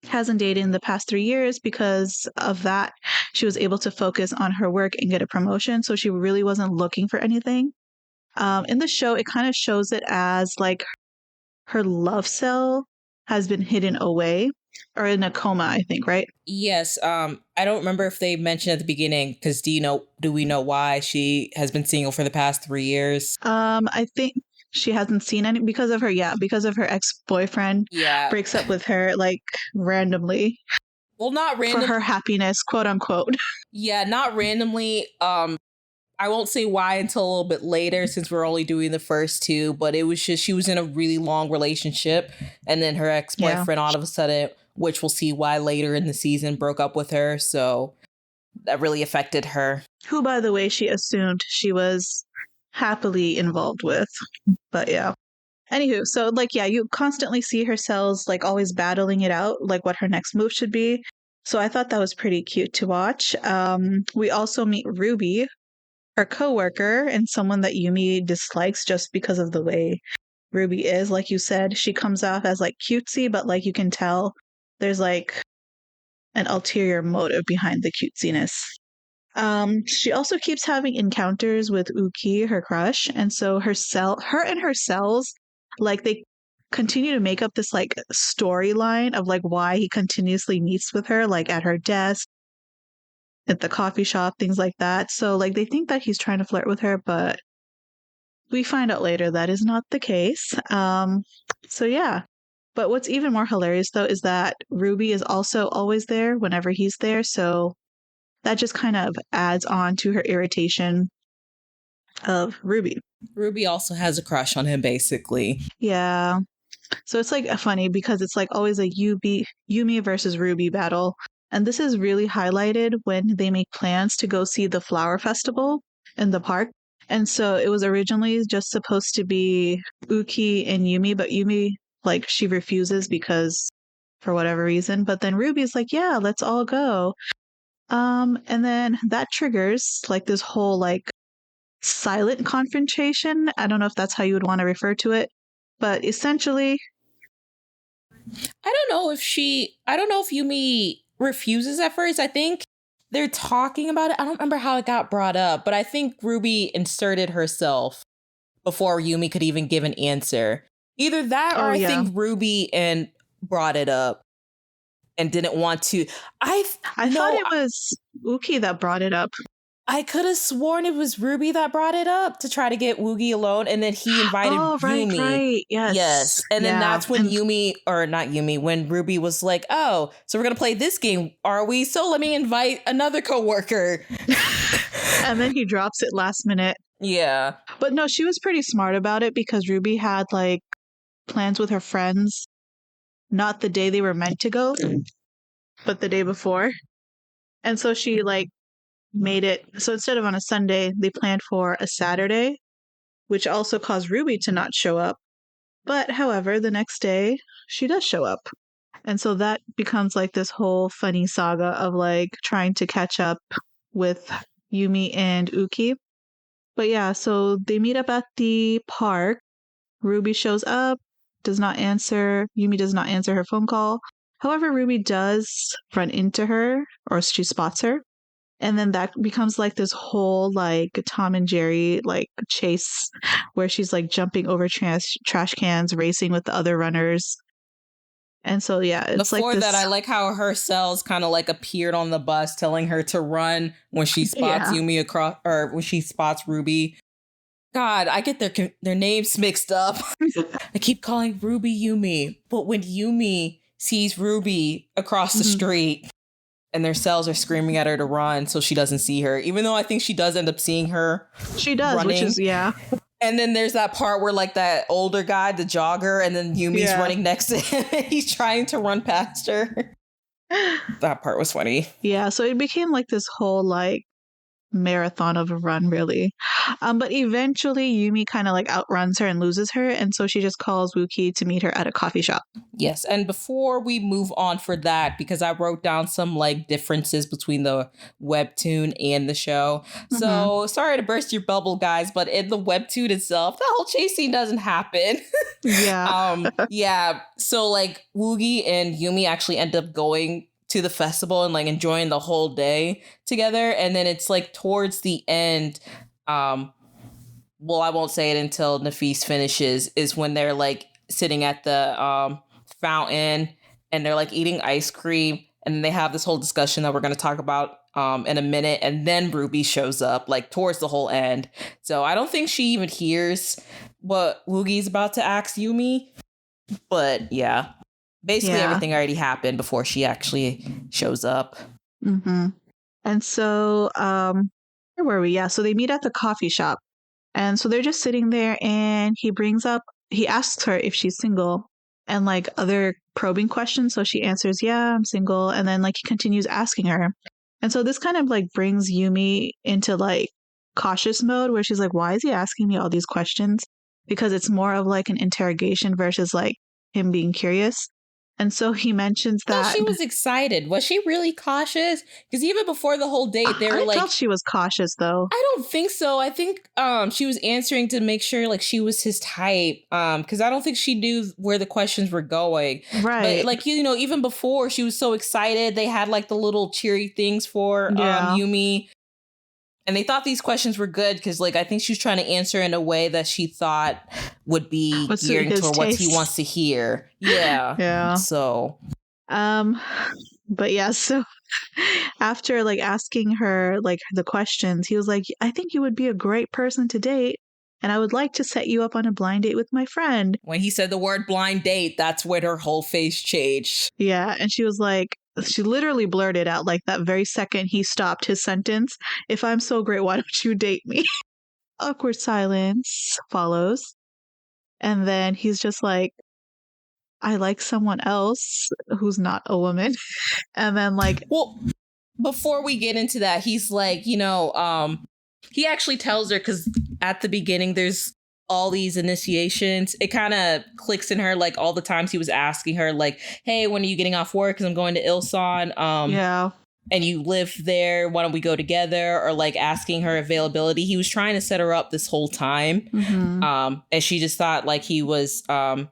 [SPEAKER 2] hasn't dated in the past 3 years. Because of that, she was able to focus on her work and get a promotion. So she really wasn't looking for anything. In the show, it kind of shows it as like her love cell has been hidden away or in a coma, I think, right?
[SPEAKER 1] yes, I don't remember if they mentioned at the beginning, because do we know why she has been single for the past 3 years?
[SPEAKER 2] I think she hasn't seen any because of her ex-boyfriend breaks up with her like randomly.
[SPEAKER 1] Well, not randomly.
[SPEAKER 2] For her happiness, quote unquote.
[SPEAKER 1] Yeah, not randomly. I won't say why until a little bit later, since we're only doing the first 2, but it was just she was in a really long relationship, and then her ex-boyfriend all of a sudden, which we'll see why later in the season, broke up with her. So that really affected her.
[SPEAKER 2] Who, by the way, she assumed she was happily involved with. But yeah. Anywho, so like, yeah, you constantly see her cells like always battling it out, like what her next move should be. So I thought that was pretty cute to watch. We also meet Ruby, her coworker, and someone that Yumi dislikes just because of the way Ruby is. Like you said, she comes off as like cutesy, but like you can tell there's like an ulterior motive behind the cutesiness. She also keeps having encounters with Uki, her crush, and so her and her cells, like they continue to make up this like storyline of like why he continuously meets with her, like at her desk, at the coffee shop, things like that. So like they think that he's trying to flirt with her, but we find out later that is not the case. So yeah. But what's even more hilarious though is that Ruby is also always there whenever he's there. So that just kind of adds on to her irritation of Ruby.
[SPEAKER 1] Ruby also has a crush on him, basically.
[SPEAKER 2] Yeah. So it's like funny because it's like always a Yumi versus Ruby battle. And this is really highlighted when they make plans to go see the flower festival in the park. And so it was originally just supposed to be Uki and Yumi, but Yumi, like, she refuses because for whatever reason. But then Ruby's like, yeah, let's all go. And then that triggers like this whole like silent confrontation. I don't know if that's how you would want to refer to it, but essentially,
[SPEAKER 1] I don't know if Yumi refuses at first. I think they're talking about it. I don't remember how it got brought up, but I think Ruby inserted herself before Yumi could even give an answer. Either that or I think Ruby and brought it up and didn't want to. I
[SPEAKER 2] thought it was Uki that brought it up.
[SPEAKER 1] I could have sworn it was Ruby that brought it up to try to get Woogie alone, and then he invited Yumi.
[SPEAKER 2] Right, yes.
[SPEAKER 1] And then that's when when Ruby was like, oh, so we're going to play this game, are we? So let me invite another coworker.
[SPEAKER 2] And then he drops it last minute.
[SPEAKER 1] Yeah.
[SPEAKER 2] But no, she was pretty smart about it because Ruby had like plans with her friends, not the day they were meant to go, but the day before. And so she like made it so instead of on a Sunday, they planned for a Saturday, which also caused Ruby to not show up. But however, the next day she does show up. And so that becomes like this whole funny saga of like trying to catch up with Yumi and Uki. But yeah, so they meet up at the park. Ruby shows up, does not answer. Yumi does not answer her phone call. However, Ruby does run into her, or she spots her. And then that becomes like this whole like Tom and Jerry like chase where she's like jumping over trash cans, racing with the other runners. And so, yeah, it's
[SPEAKER 1] before
[SPEAKER 2] like this...
[SPEAKER 1] that, I like how her cells kind of like appeared on the bus telling her to run when she spots Yumi across, or when she spots Ruby. God, I get their names mixed up. I keep calling Ruby Yumi, but when Yumi sees Ruby across the street and their cells are screaming at her to run so she doesn't see her, even though I think she does end up seeing her.
[SPEAKER 2] She does, running. Which is, yeah.
[SPEAKER 1] And then there's that part where like that older guy, the jogger, and then Yumi's running next to him and he's trying to run past her. That part was funny.
[SPEAKER 2] Yeah, so it became like this whole like marathon of a run, really. But eventually Yumi kind of like outruns her and loses her, and so she just calls Wookie to meet her at a coffee shop.
[SPEAKER 1] Yes, and before we move on for that, because I wrote down some like differences between the webtoon and the show. So sorry to burst your bubble, guys, but in the webtoon itself, the whole chase scene doesn't happen.
[SPEAKER 2] Yeah.
[SPEAKER 1] So like Woogie and Yumi actually end up going to the festival and like enjoying the whole day together, and then it's like towards the end, well, I won't say it until Nafis finishes, is when they're like sitting at the fountain and they're like eating ice cream, and they have this whole discussion that we're going to talk about in a minute, and then Ruby shows up like towards the whole end. So I don't think she even hears what Woogie's about to ask Yumi, but yeah. Basically, everything already happened before she actually shows up.
[SPEAKER 2] And so, where were we? Yeah, so they meet at the coffee shop. And so they're just sitting there, and he asks her if she's single and like other probing questions. So she answers, yeah, I'm single. And then like he continues asking her. And so this kind of like brings Yumi into like cautious mode where she's like, why is he asking me all these questions? Because it's more of like an interrogation versus like him being curious. And so he mentions that...
[SPEAKER 1] Well, she was excited. Was she really cautious? Because even before the whole date, they were like...
[SPEAKER 2] I felt she was cautious, though.
[SPEAKER 1] I don't think so. I think she was answering to make sure like she was his type. Because I don't think she knew where the questions were going.
[SPEAKER 2] Right.
[SPEAKER 1] But like, you know, even before, she was so excited. They had like the little cheery things for Yumi. And they thought these questions were good because, like, I think she was trying to answer in a way that she thought would be gearing toward what he wants to hear. Yeah.
[SPEAKER 2] Yeah.
[SPEAKER 1] So.
[SPEAKER 2] But yeah, so After like asking her like the questions, he was like, I think you would be a great person to date. And I would like to set you up on a blind date with my friend.
[SPEAKER 1] When he said the word blind date, that's when her whole face changed.
[SPEAKER 2] Yeah. And she was like, she literally blurted out like that very second he stopped his sentence, if I'm so great, why don't you date me? Awkward silence follows. And then he's just like, I like someone else who's not a woman. And then like,
[SPEAKER 1] well, before we get into that, he's like, he actually tells her, because at the beginning there's all these initiations. It kind of clicks in her, like all the times he was asking her, like, hey, when are you getting off work? Because I'm going to Ilsan.
[SPEAKER 2] Yeah.
[SPEAKER 1] And you live there. Why don't we go together? Or like asking her availability. He was trying to set her up this whole time.
[SPEAKER 2] Mm-hmm.
[SPEAKER 1] And she just thought like he was trying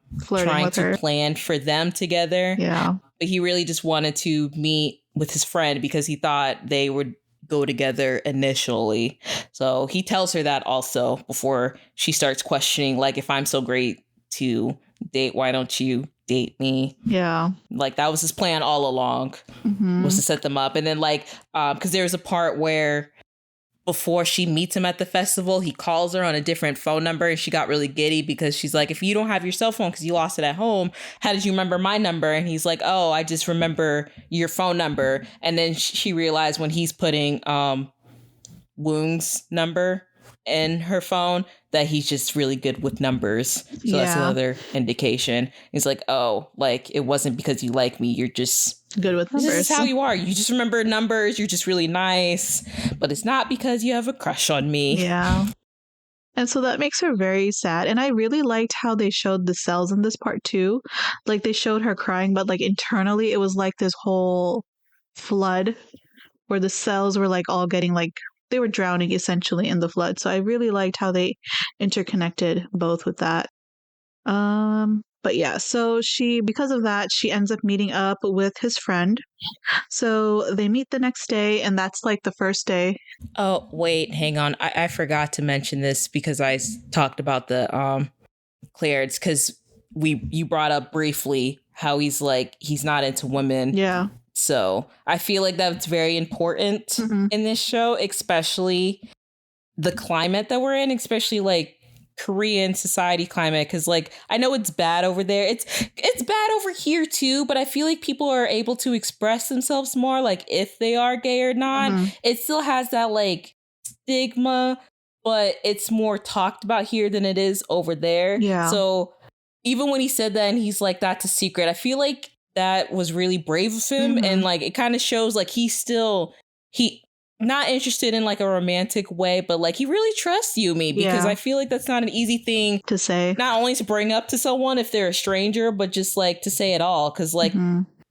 [SPEAKER 1] to plan for them together.
[SPEAKER 2] Yeah.
[SPEAKER 1] But he really just wanted to meet with his friend because he thought they would go together initially. So he tells her that also before she starts questioning, like, if I'm so great to date, why don't you date me?
[SPEAKER 2] Yeah.
[SPEAKER 1] Like that was his plan all along, was to set them up. And then like, because there was a part where before she meets him at the festival, he calls her on a different phone number and she got really giddy because she's like, if you don't have your cell phone because you lost it at home, how did you remember my number? And he's like, oh, I just remember your phone number. And then she realized when he's putting Wung's number in her phone that he's just really good with numbers. So that's another indication. He's like, oh, like it wasn't because you like me. You're just
[SPEAKER 2] good with numbers.
[SPEAKER 1] This is how you are. You just remember numbers. You're just really nice. But it's not because you have a crush on me.
[SPEAKER 2] Yeah. And so that makes her very sad. And I really liked how they showed the cells in this part too. Like they showed her crying, but like internally it was like this whole flood where the cells were like all getting like, they were drowning essentially in the flood. So I really liked how they interconnected both with that. But yeah, so because of that, she ends up meeting up with his friend. So they meet the next day, and that's like the first day.
[SPEAKER 1] Oh, wait, hang on. I forgot to mention this because I talked about the Clairds, because you brought up briefly how he's like, he's not into women.
[SPEAKER 2] Yeah.
[SPEAKER 1] So I feel like that's very important in this show, especially the climate that we're in, especially like Korean society climate. Because like, I know it's bad over there. It's bad over here too, but I feel like people are able to express themselves more, like if they are gay or not. It still has that like stigma, but it's more talked about here than it is over there.
[SPEAKER 2] Yeah.
[SPEAKER 1] So even when he said that and he's like, that's a secret, I feel like that was really brave of him. And like, it kind of shows like he not interested in like a romantic way, but like he really trusts Yumi, because I feel like that's not an easy thing
[SPEAKER 2] to say,
[SPEAKER 1] not only to bring up to someone if they're a stranger, but just like to say it all. Cause like,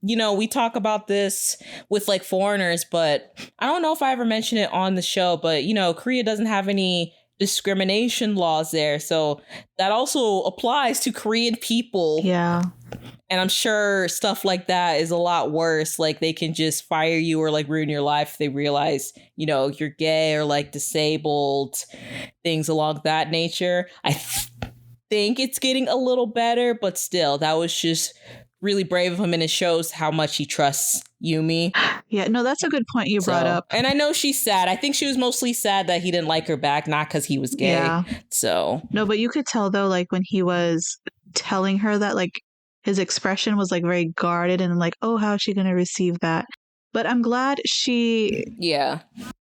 [SPEAKER 1] we talk about this with like foreigners, but I don't know if I ever mentioned it on the show, but Korea doesn't have any discrimination laws there. So that also applies to Korean people.
[SPEAKER 2] Yeah.
[SPEAKER 1] And I'm sure stuff like that is a lot worse. Like they can just fire you or like ruin your life if they realize, you're gay or like disabled, things along that nature. I think it's getting a little better, but still, that was just really brave of him, and it shows how much he trusts Yumi.
[SPEAKER 2] Yeah, no, that's a good point you brought up.
[SPEAKER 1] And I know she's sad. I think she was mostly sad that he didn't like her back, not because he was gay.
[SPEAKER 2] Yeah.
[SPEAKER 1] So
[SPEAKER 2] no, but you could tell though, like when he was telling her that, like his expression was like very guarded and like, oh, how is she going to receive that? But I'm glad she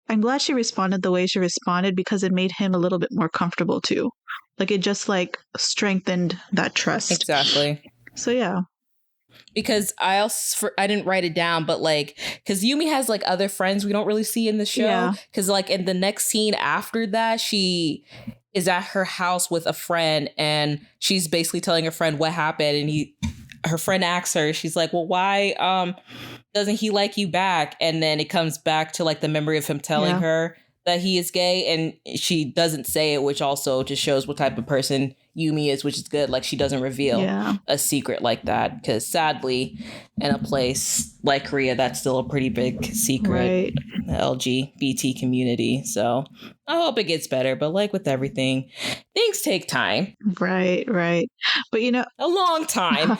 [SPEAKER 2] responded the way she responded, because it made him a little bit more comfortable too. Like it just like strengthened that trust.
[SPEAKER 1] Exactly.
[SPEAKER 2] So yeah.
[SPEAKER 1] Because I didn't write it down, but like, because Yumi has like other friends we don't really see in the show. Because like in the next scene after that, she is at her house with a friend and she's basically telling her friend what happened. And her friend asks her, she's like, well, why doesn't he like you back? And then it comes back to like the memory of him telling her that he is gay, and she doesn't say it, which also just shows what type of person Yumi is, which is good. Like she doesn't reveal a secret like that, because sadly in a place like Korea, that's still a pretty big secret, the LGBT community. So I hope it gets better, but like with everything, things take time.
[SPEAKER 2] Right. But
[SPEAKER 1] a long time.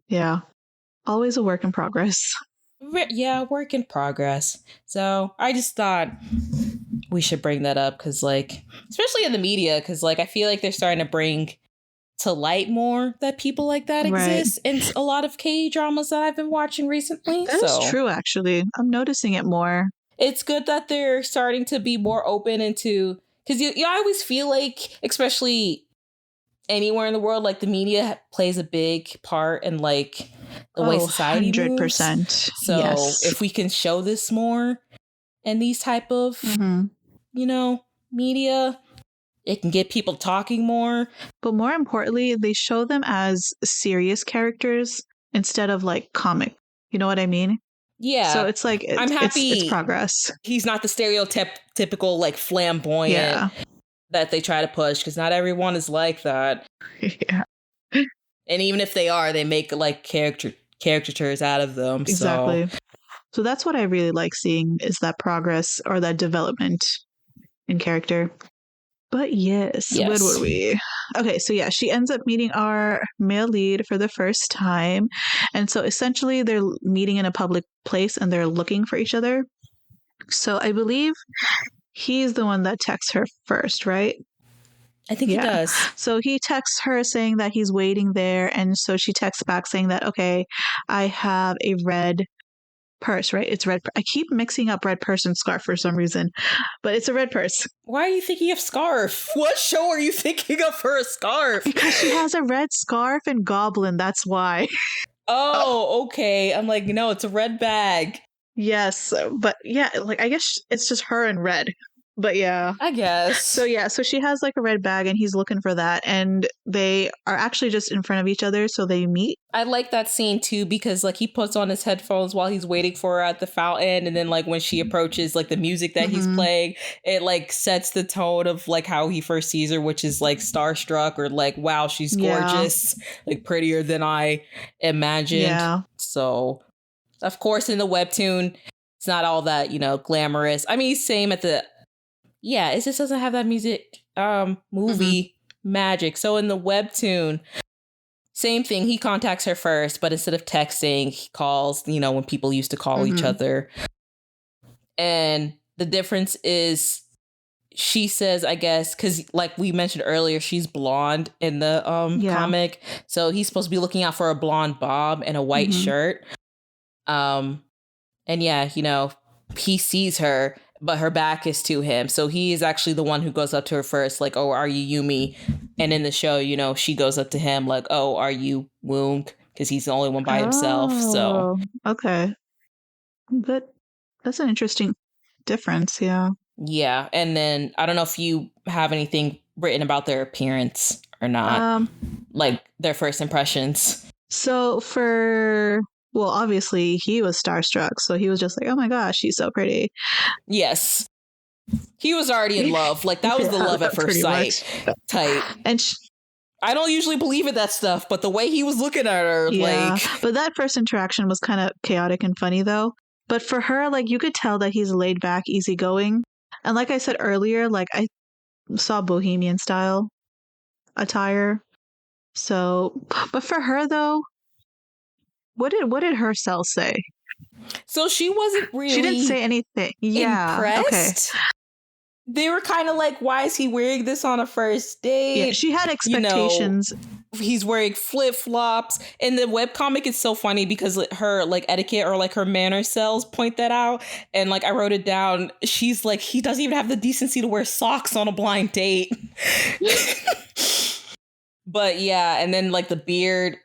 [SPEAKER 2] Yeah. Always a work in progress.
[SPEAKER 1] Yeah, work in progress. So I just thought we should bring that up because, like, especially in the media, because, like, I feel like they're starting to bring to light more that people like that
[SPEAKER 2] Right.
[SPEAKER 1] exist in a lot of K dramas that I've been watching recently.
[SPEAKER 2] That is
[SPEAKER 1] So
[SPEAKER 2] true, actually. I'm noticing it more.
[SPEAKER 1] it's good that they're starting to be more open into, because you I always feel like, especially anywhere in the world, like the media plays a big part in like the way
[SPEAKER 2] Oh,
[SPEAKER 1] society moves.
[SPEAKER 2] 100%.
[SPEAKER 1] So
[SPEAKER 2] Yes.
[SPEAKER 1] if we can show this more in these type of,
[SPEAKER 2] Mm-hmm.
[SPEAKER 1] media, it can get people talking more.
[SPEAKER 2] But more importantly, they show them as serious characters instead of like comic. You know what I mean? So
[SPEAKER 1] Yeah.
[SPEAKER 2] it's like
[SPEAKER 1] I'm
[SPEAKER 2] it's
[SPEAKER 1] happy
[SPEAKER 2] progress.
[SPEAKER 1] he's not the stereotypical like flamboyant
[SPEAKER 2] Yeah.
[SPEAKER 1] that they try to push, because not everyone is like that.
[SPEAKER 2] Yeah.
[SPEAKER 1] And even if they are, they make like caricatures out of them. So
[SPEAKER 2] Exactly. So that's what I really like seeing, is that progress or that development in character. But yes, when
[SPEAKER 1] yes.
[SPEAKER 2] were we? Okay, so yeah, she ends up meeting our male lead for the first time. And so essentially they're meeting in a public place and they're looking for each other. So I believe he's the one that texts her first, right?
[SPEAKER 1] I think he
[SPEAKER 2] Yeah.
[SPEAKER 1] does.
[SPEAKER 2] So he texts her saying that he's waiting there. And so she texts back saying that, okay, I have a red purse, right? It's red. I keep mixing up red purse and scarf for some reason, but it's a red purse.
[SPEAKER 1] Why are you thinking of scarf? What show are you thinking of for a scarf?
[SPEAKER 2] Because she has a red scarf and Goblin. That's why.
[SPEAKER 1] Oh, okay. I'm like, no, it's a red bag.
[SPEAKER 2] Yes, but yeah, like I guess it's just her in red. But yeah.
[SPEAKER 1] I guess.
[SPEAKER 2] So yeah, so she has like a red bag and he's looking for that, and they are actually just in front of each other, so they meet.
[SPEAKER 1] I like that scene too, because like he puts on his headphones while he's waiting for her at the fountain, and then like when she approaches, like the music that he's playing, it like sets the tone of like how he first sees her, which is like starstruck, or like, wow, she's gorgeous, like prettier than I imagined.
[SPEAKER 2] Yeah.
[SPEAKER 1] So of course in the webtoon it's not all that, glamorous. I mean, same at the it just doesn't have that movie magic. So in the webtoon, same thing. He contacts her first, but instead of texting, he calls, when people used to call each other. And the difference is, she says, I guess, because like we mentioned earlier, she's blonde in the comic. So he's supposed to be looking out for a blonde bob and a white shirt. And yeah, he sees her, but her back is to him. So he is actually the one who goes up to her first, like, oh, are you Yumi? And in the show, she goes up to him like, oh, are you Wung? Because he's the only one by himself. So
[SPEAKER 2] okay. But that's an interesting difference, yeah.
[SPEAKER 1] Yeah. And then I don't know if you have anything written about their appearance or not. Like their first impressions.
[SPEAKER 2] So well, obviously he was starstruck, so he was just like, oh my gosh, she's so pretty.
[SPEAKER 1] Yes. He was already in love. Like that was the love at first sight type.
[SPEAKER 2] And
[SPEAKER 1] I don't usually believe in that stuff, but the way he was looking at her,
[SPEAKER 2] but that first interaction was kind of chaotic and funny though. But for her, like you could tell that he's laid back, easygoing. And like I said earlier, like I saw bohemian style attire. So, but for her though, what did her cell say?
[SPEAKER 1] So she wasn't really.
[SPEAKER 2] She didn't say anything. Yeah.
[SPEAKER 1] Impressed. Okay. They were kind of like, why is he wearing this on a first date?
[SPEAKER 2] Yeah, she had expectations.
[SPEAKER 1] He's wearing flip-flops. And the webcomic is so funny because her like etiquette or like her manner cells point that out. And like I wrote it down. She's like, he doesn't even have the decency to wear socks on a blind date. But yeah, and then like the beard,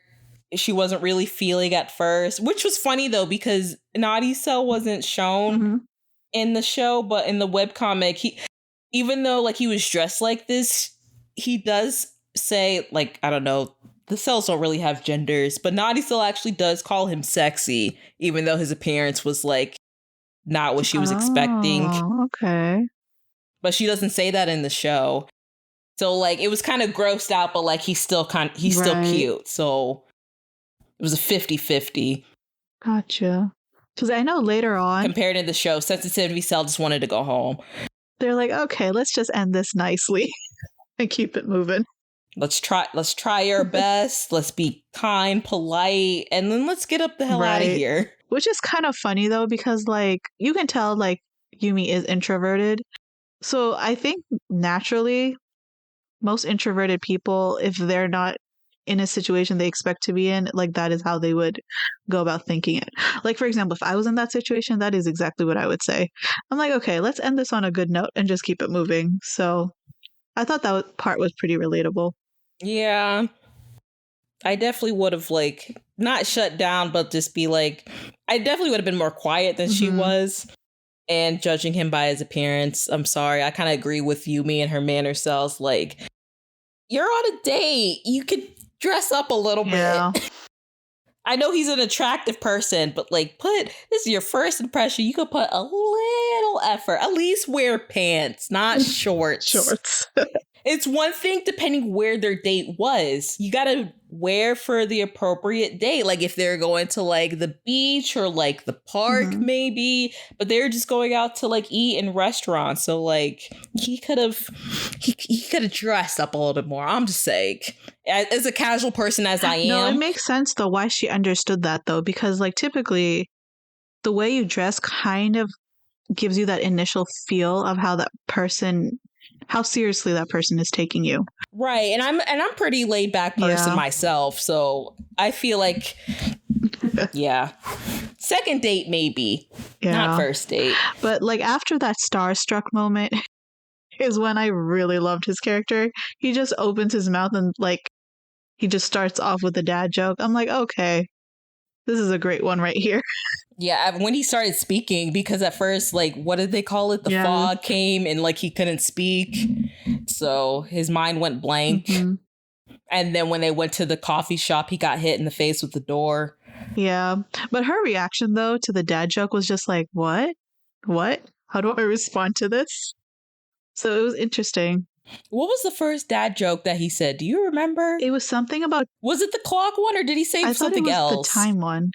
[SPEAKER 1] she wasn't really feeling at first, which was funny though, because Naughty Cell wasn't shown in the show, but in the webcomic, even though like he was dressed like this, he does say like, I don't know, the cells don't really have genders, but Naughty Cell actually does call him sexy, even though his appearance was like not what she was expecting.
[SPEAKER 2] Okay.
[SPEAKER 1] But she doesn't say that in the show. So like it was kind of grossed out, but like he's still still cute. So it was a 50-50.
[SPEAKER 2] Gotcha. Because I know later on,
[SPEAKER 1] compared to the show, Sensitivity Cell just wanted to go home.
[SPEAKER 2] They're like, okay, let's just end this nicely and keep it moving.
[SPEAKER 1] Let's try our best. Let's be kind, polite, and then let's get up the hell out of here.
[SPEAKER 2] Which is kind of funny though, because like you can tell like Yumi is introverted. So I think naturally most introverted people, if they're not in a situation they expect to be in, like that is how they would go about thinking it. Like, for example, if I was in that situation, that is exactly what I would say. I'm like, okay, let's end this on a good note and just keep it moving. So I thought that part was pretty relatable.
[SPEAKER 3] Yeah. I definitely would have like not shut down, but just be like, I definitely would have been more quiet than she was. And judging him by his appearance, I'm sorry. I kind of agree with Yumi and her manner cells. Like, you're on a date. You could dress up a little bit. I know he's an attractive person, but like, this is your first impression. You could put a little effort. At least wear pants, not shorts.
[SPEAKER 2] Shorts.
[SPEAKER 3] It's one thing depending where their date was. You gotta wear for the appropriate date. Like if they're going to like the beach or like the park, maybe. But they're just going out to like eat in restaurants. So like he could have dressed up a little bit more. I'm just saying. As a casual person as I am.
[SPEAKER 2] No, it makes sense though why she understood that though, because like typically the way you dress kind of gives you that initial feel of how seriously that person is taking you.
[SPEAKER 3] Right. And I'm pretty laid back person myself. So I feel like second date maybe. Not first date.
[SPEAKER 2] But like after that starstruck moment is when I really loved his character. He just opens his mouth and like he just starts off with a dad joke. I'm like, okay, this is a great one right here.
[SPEAKER 3] Yeah, when he started speaking, because at first, like, what did they call it? The fog came and like he couldn't speak. So his mind went blank. And then when they went to the coffee shop, he got hit in the face with the door.
[SPEAKER 2] Yeah. But her reaction, though, to the dad joke was just like, what? What? How do I respond to this? So it was interesting.
[SPEAKER 3] What was the first dad joke that he said? Do you remember?
[SPEAKER 2] It was something about...
[SPEAKER 3] Was it the clock one or did he say something else?
[SPEAKER 2] I thought it was the time one.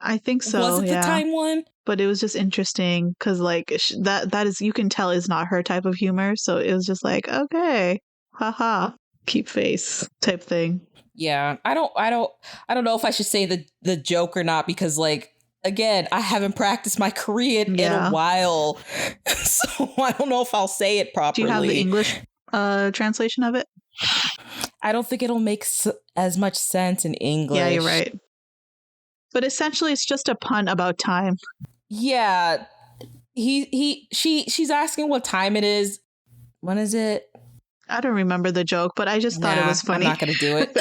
[SPEAKER 2] I think so.
[SPEAKER 3] Was it the time one?
[SPEAKER 2] But it was just interesting because like that is, you can tell is not her type of humor. So it was just like, okay, haha, keep face type thing.
[SPEAKER 3] Yeah, I don't know if I should say the joke or not because like again, I haven't practiced my Korean in a while, so I don't know if I'll say it properly.
[SPEAKER 2] Do you have the English translation of it?
[SPEAKER 3] I don't think it'll make as much sense in English.
[SPEAKER 2] Yeah, you're right. But essentially, it's just a pun about time.
[SPEAKER 3] Yeah, she's asking what time it is. When is it?
[SPEAKER 2] I don't remember the joke, but I just thought it was funny.
[SPEAKER 3] I'm not gonna do it.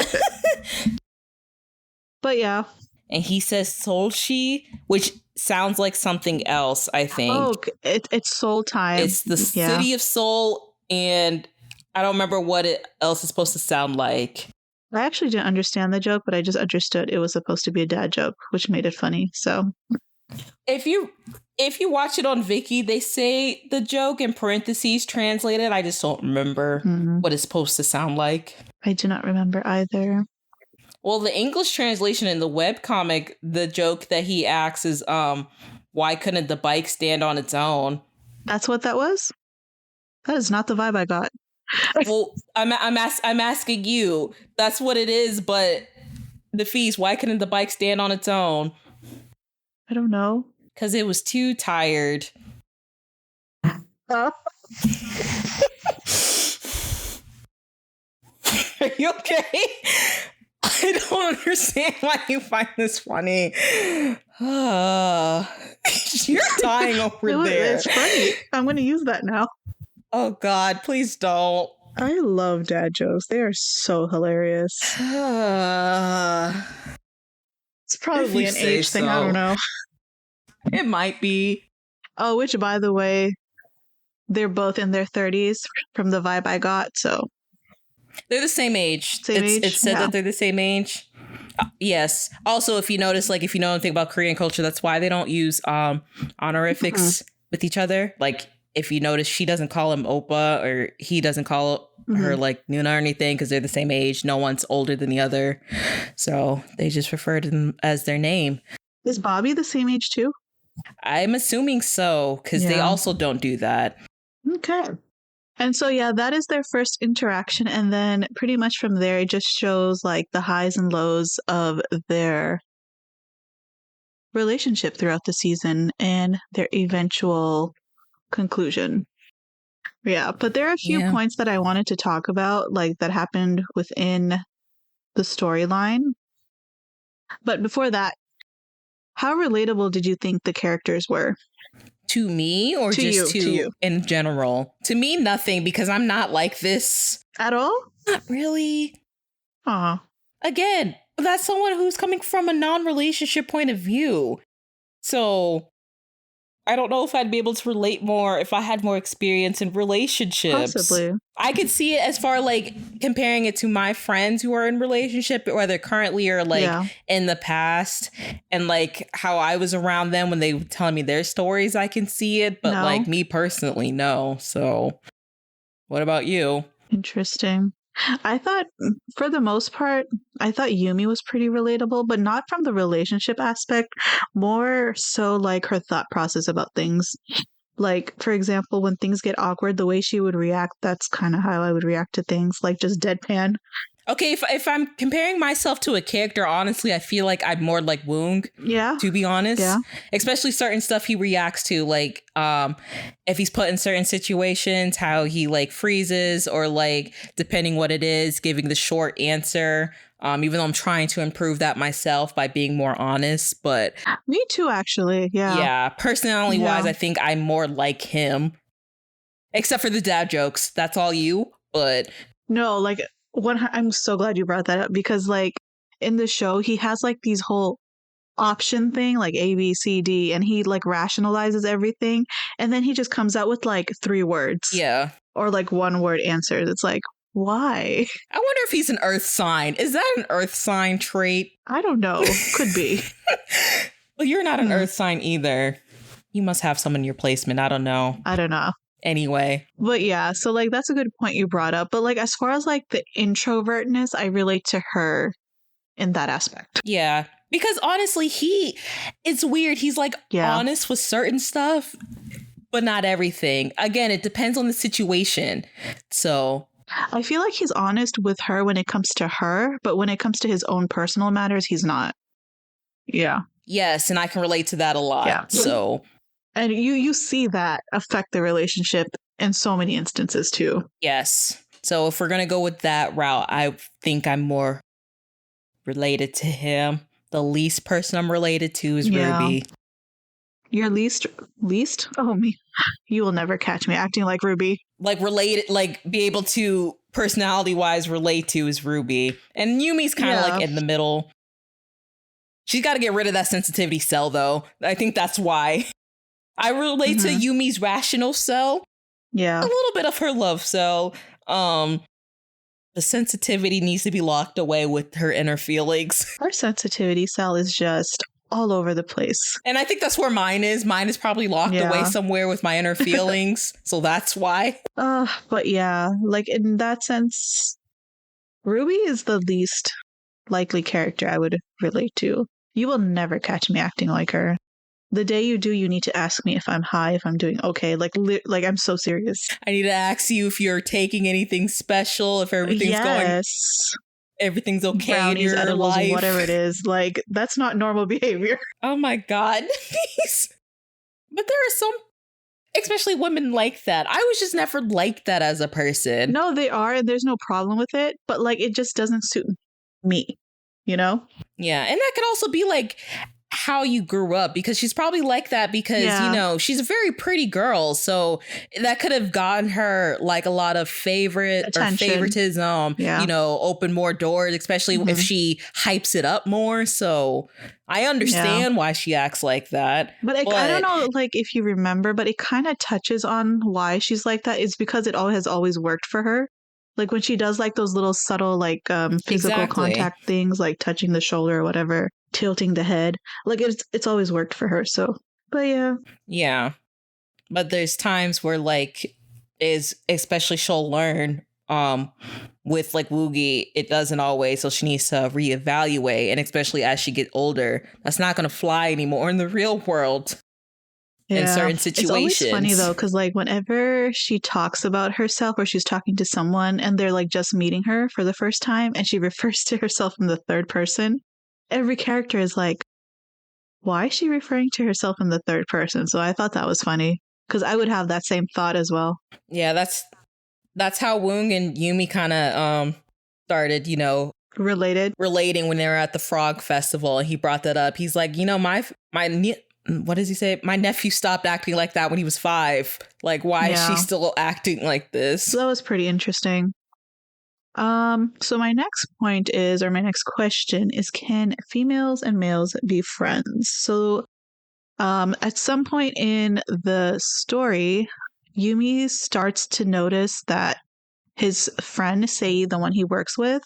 [SPEAKER 2] But yeah.
[SPEAKER 3] And he says Solshi, which sounds like something else, I think.
[SPEAKER 2] Oh, it's Seoul time.
[SPEAKER 3] It's the city of Seoul, and I don't remember what it else is supposed to sound like.
[SPEAKER 2] I actually didn't understand the joke, but I just understood it was supposed to be a dad joke, which made it funny. So
[SPEAKER 3] if you watch it on Viki, they say the joke in parentheses translated. I just don't remember what it's supposed to sound like.
[SPEAKER 2] I do not remember either.
[SPEAKER 3] Well, the English translation in the webcomic, the joke that he asks is, why couldn't the bike stand on its own?
[SPEAKER 2] That's what that was? That is not the vibe I got.
[SPEAKER 3] Well, I'm asking you. That's what it is, but the feast, why couldn't the bike stand on its own?
[SPEAKER 2] I don't know.
[SPEAKER 3] Because it was too tired.
[SPEAKER 2] Are
[SPEAKER 3] you okay? I don't understand why you find this funny. You're dying over there.
[SPEAKER 2] It's funny. I'm going to use that now.
[SPEAKER 3] Oh, God, please don't.
[SPEAKER 2] I love dad jokes. They are so hilarious. It's probably an age thing. I don't know.
[SPEAKER 3] It might be.
[SPEAKER 2] Oh, which, by the way, they're both in their 30s from the vibe I got, so.
[SPEAKER 3] They're the same age. It said that they're the same age. Yes. Also, if you notice, like, if you know anything about Korean culture, that's why they don't use honorifics with each other. Like, if you notice, she doesn't call him Oppa or he doesn't call her like Nuna or anything because they're the same age. No one's older than the other. So they just refer to them as their name.
[SPEAKER 2] Is Babi the same age too?
[SPEAKER 3] I'm assuming so because they also don't do that.
[SPEAKER 2] Okay. And so, yeah, that is their first interaction. And then pretty much from there, it just shows like the highs and lows of their relationship throughout the season and their eventual conclusion. Yeah, but there are a few points that I wanted to talk about, like that happened within the storyline. But before that, how relatable did you think the characters were?
[SPEAKER 3] To me, or just to you in general? To me, nothing, because I'm not like this.
[SPEAKER 2] At all?
[SPEAKER 3] Not really. Again, that's someone who's coming from a non-relationship point of view. So I don't know if I'd be able to relate more if I had more experience in relationships.
[SPEAKER 2] Possibly.
[SPEAKER 3] I could see it as far like comparing it to my friends who are in relationship, whether currently or like in the past, and like how I was around them when they were telling me their stories. I can see it, but like me personally, no. So what about you?
[SPEAKER 2] Interesting. I thought, for the most part, I thought Yumi was pretty relatable, but not from the relationship aspect, more so like her thought process about things. Like, for example, when things get awkward, the way she would react, that's kind of how I would react to things, like just deadpan.
[SPEAKER 3] Okay, if I'm comparing myself to a character, honestly, I feel like I'm more like Wung.
[SPEAKER 2] Yeah.
[SPEAKER 3] To be honest.
[SPEAKER 2] Yeah.
[SPEAKER 3] Especially certain stuff he reacts to, like if he's put in certain situations, how he like freezes, or like depending what it is, giving the short answer. Even though I'm trying to improve that myself by being more honest, but
[SPEAKER 2] me too, actually. Yeah.
[SPEAKER 3] Yeah. Personality wise, I think I'm more like him. Except for the dad jokes. That's all you. But
[SPEAKER 2] no, like I'm so glad you brought that up, because like in the show he has like these whole option thing, like A, B, C, D, and he like rationalizes everything, and then he just comes out with like 3 words.
[SPEAKER 3] Yeah.
[SPEAKER 2] Or like 1 word answers. It's like, why?
[SPEAKER 3] I wonder if he's an earth sign. Is that an earth sign trait?
[SPEAKER 2] I don't know. Could be.
[SPEAKER 3] Well, you're not an earth sign either. You must have some in your placement. I don't know. Anyway.
[SPEAKER 2] But yeah, so like that's a good point you brought up. But like as far as like the introvertness, I relate to her in that aspect.
[SPEAKER 3] Yeah. Because honestly, it's weird. He's like honest with certain stuff, but not everything. Again, it depends on the situation. So
[SPEAKER 2] I feel like he's honest with her when it comes to her, but when it comes to his own personal matters, he's not. Yeah.
[SPEAKER 3] Yes, and I can relate to that a lot. Yeah. So,
[SPEAKER 2] and you see that affect the relationship in so many instances too.
[SPEAKER 3] Yes. So if we're going to go with that route, I think I'm more related to him. The least person I'm related to is Ruby.
[SPEAKER 2] Your least? Oh, me. You will never catch me acting like Ruby.
[SPEAKER 3] Like related, like be able to personality wise relate to is Ruby. And Yumi's kind of like in the middle. She's got to get rid of that sensitivity cell, though. I think that's why. I relate to Yumi's rational cell.
[SPEAKER 2] Yeah.
[SPEAKER 3] A little bit of her love cell. The sensitivity needs to be locked away with her inner feelings.
[SPEAKER 2] Her sensitivity cell is just all over the place.
[SPEAKER 3] And I think that's where mine is. Mine is probably locked away somewhere with my inner feelings. So that's why.
[SPEAKER 2] But yeah, like in that sense, Ruby is the least likely character I would relate to. You will never catch me acting like her. The day you do, you need to ask me if I'm high, if I'm doing okay. Like I'm so serious.
[SPEAKER 3] I need to ask you if you're taking anything special, if everything's going, everything's okay.
[SPEAKER 2] Brownies,
[SPEAKER 3] in your
[SPEAKER 2] edibles,
[SPEAKER 3] life.
[SPEAKER 2] Whatever it is. Like, that's not normal behavior.
[SPEAKER 3] Oh my God. But there are some, especially women like that. I was just never like that as a person.
[SPEAKER 2] No, they are, and there's no problem with it. But like, it just doesn't suit me, you know?
[SPEAKER 3] Yeah. And that could also be like how you grew up, because she's probably like that because, you know, she's a very pretty girl. So that could have gotten her like a lot of favoritism, you know, open more doors, especially if she hypes it up more. So I understand why she acts like that.
[SPEAKER 2] But I don't know, like, if you remember, but it kind of touches on why she's like that. It's because it all has always worked for her. Like when she does like those little subtle like physical contact things, like touching the shoulder or whatever, tilting the head, like it's always worked for her. So, but
[SPEAKER 3] yeah, but there's times where like especially she'll learn with like Woogie, it doesn't always, so she needs to reevaluate, and especially as she gets older, that's not going to fly anymore in the real world. In certain situations.
[SPEAKER 2] It's always funny though, because like whenever she talks about herself or she's talking to someone and they're like just meeting her for the first time and she refers to herself in the third person, every character is like, why is she referring to herself in the third person? So I thought that was funny because I would have that same thought as well.
[SPEAKER 3] Yeah, that's how Wung and Yumi kind of started, relating when they were at the Frog Festival, and he brought that up. He's like, what does he say? My nephew stopped acting like that when he was 5. Like, why is she still acting like this?
[SPEAKER 2] So that was pretty interesting. So my next question is, can females and males be friends? So, at some point in the story, Yumi starts to notice that his friend, Sei, the one he works with,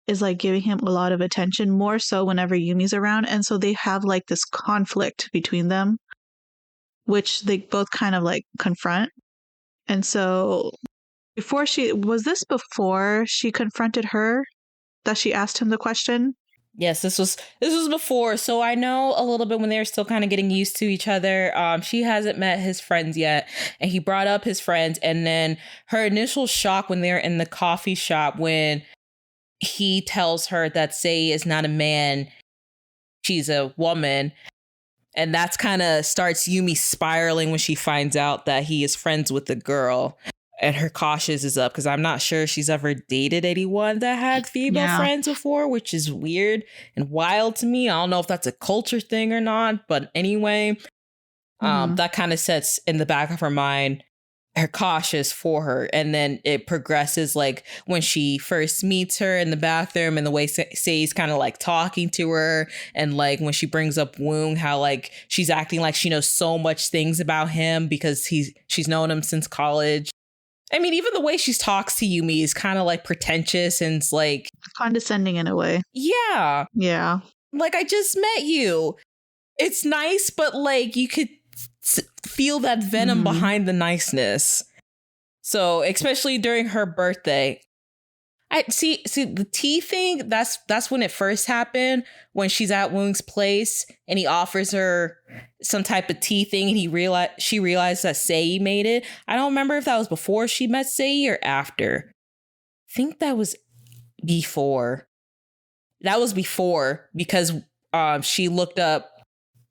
[SPEAKER 2] is like giving him a lot of attention, more so whenever Yumi's around. And so they have like this conflict between them, which they both kind of like confront. And so before she confronted her that she asked him the question?
[SPEAKER 3] Yes, this was before. So I know a little bit when they were still kind of getting used to each other. She hasn't met his friends yet, and he brought up his friends, and then her initial shock when they're in the coffee shop when he tells her that Sei is not a man, she's a woman. And that's kind of starts Yumi spiraling when she finds out that he is friends with the girl. And her cautious is up because I'm not sure she's ever dated anyone that had female friends before, which is weird and wild to me. I don't know if that's a culture thing or not. But anyway, that kind of sets in the back of her mind her cautious for her. And then it progresses like when she first meets her in the bathroom and the way Sei's kind of like talking to her. And like when she brings up Wung, how like she's acting like she knows so much things about him because she's known him since college. I mean, even the way she talks to Yumi is kind of like pretentious and it's like
[SPEAKER 2] condescending in a way.
[SPEAKER 3] Yeah.
[SPEAKER 2] Yeah.
[SPEAKER 3] Like, I just met you. It's nice, but like you could feel that venom behind the niceness. So, especially during her birthday. I see the tea thing, that's when it first happened, when she's at Wung's place and he offers her some type of tea thing and she realized that Sei made it. I don't remember if that was before she met Sei or after. I think that was before. That was before because she looked up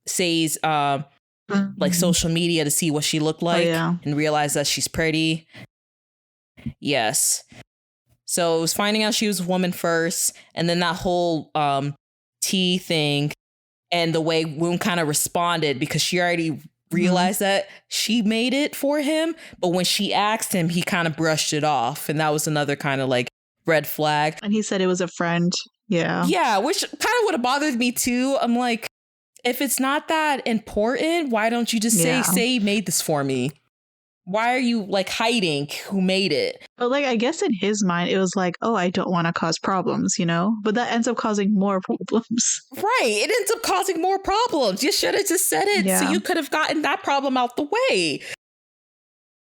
[SPEAKER 3] Sei's like social media to see what she looked like and realized that she's pretty. Yes. So it was finding out she was a woman first, and then that whole tea thing and the way Wung kind of responded because she already realized that she made it for him. But when she asked him, he kind of brushed it off. And that was another kind of like red flag.
[SPEAKER 2] And he said it was a friend. Yeah.
[SPEAKER 3] Yeah, which kind of would have bothered me too. I'm like, if it's not that important, why don't you just say you made this for me? Why are you like hiding who made it?
[SPEAKER 2] But like, I guess in his mind, it was like, oh, I don't want to cause problems, you know? But that ends up causing more problems.
[SPEAKER 3] Right. It ends up causing more problems. You should have just said it so you could have gotten that problem out the way.